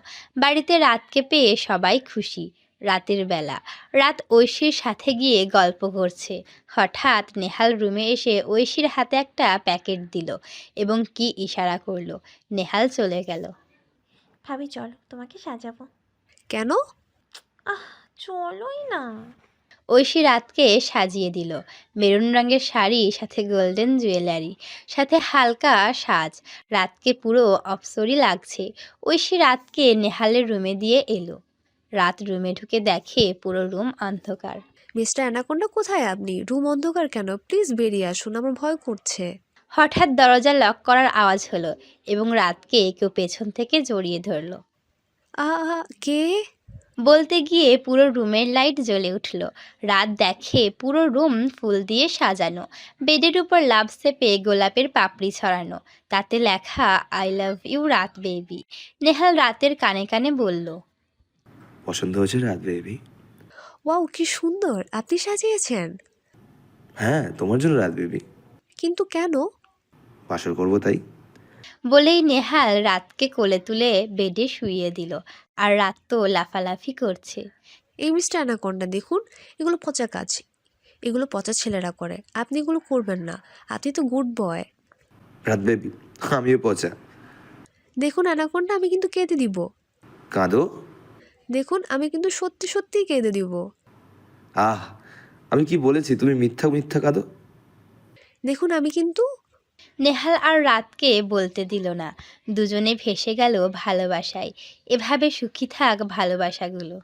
বাড়িতে রাতকে পেয়ে সবাই খুশি। রাতের বেলা রাত ঐশীর সাথে গিয়ে গল্প করছে। হঠাৎ নেহাল রুমে এসে ঐশীর হাতে একটা প্যাকেট দিল এবং কি ইশারা করলো। নেহাল চলে গেল। ভাবি চলো, তোমাকে সাজাবো। কেন? চলোই না। ঐশী রাতকে সাজিয়ে দিল। মেরুন রঙের শাড়ি, সাথে গোল্ডেন জুয়েলারি, সাথে হালকা সাজ। রাতকে পুরো অপসরি লাগছে। ঐশী রাতকে নেহালের রুমে দিয়ে এলো। রাত রুমে ঢুকে দেখে পুরো রুম অন্ধকার। মিস্টার অ্যানাকোন্ডা কোথায় আপনি? রুম অন্ধকার কেন? প্লিজ বেরিয়ে আসুন, আমার ভয় করছে। হঠাৎ দরজা লক করার আওয়াজ হলো এবং রাতকে কেউ পেছন থেকে জড়িয়ে ধরলো। কে? বলতে গিয়ে পুরো রুমের লাইট জ্বলে উঠল। রাত দেখে পুরো রুম ফুল দিয়ে সাজানো, বেডের উপর লাভ সেপে গোলাপের পাপড়ি ছড়ানো, তাতে লেখা I love you Raat baby. Nehal রাতের কানে কানে বলল, পছন্দ হয়েছে রাত বেবি? ওয়াও, কি সুন্দর আপনি সাজিয়েছেন। হ্যাঁ, তোমার জন্য রাত বেবি। কিন্তু কেন? বাসর করবো তাই। বলেই নেহাল রাতকে কোলে তুলে বেডে শুইয়ে দিল। আর রাত তো লাফালাফি করছে। এই মিস্টার অ্যানাকোন্ডা, দেখুন এগুলো পচা কাজ, এগুলো পচা ছেলেরা করে, আপনি এগুলো করবেন না, আপনি তো গুড বয়। রাত বেবি, আমিও পচা। দেখুন অ্যানাকোন্ডা, আমি কিন্তু কেঁদে দিব। কাঁদো। দেখুন আমি কিন্তু সত্যি সত্যিই কেঁদে দিব। আহ, আমি কি বলেছি তুমি মিথ্যা মিথ্যা কাঁদো? দেখুন আমি কিন্তু। নেহাল আর রাতকে বলতে দিল না। দুজনে ভেসে গেল ভালোবাসায়। এভাবে সুখী থাক ভালোবাসাগুলো।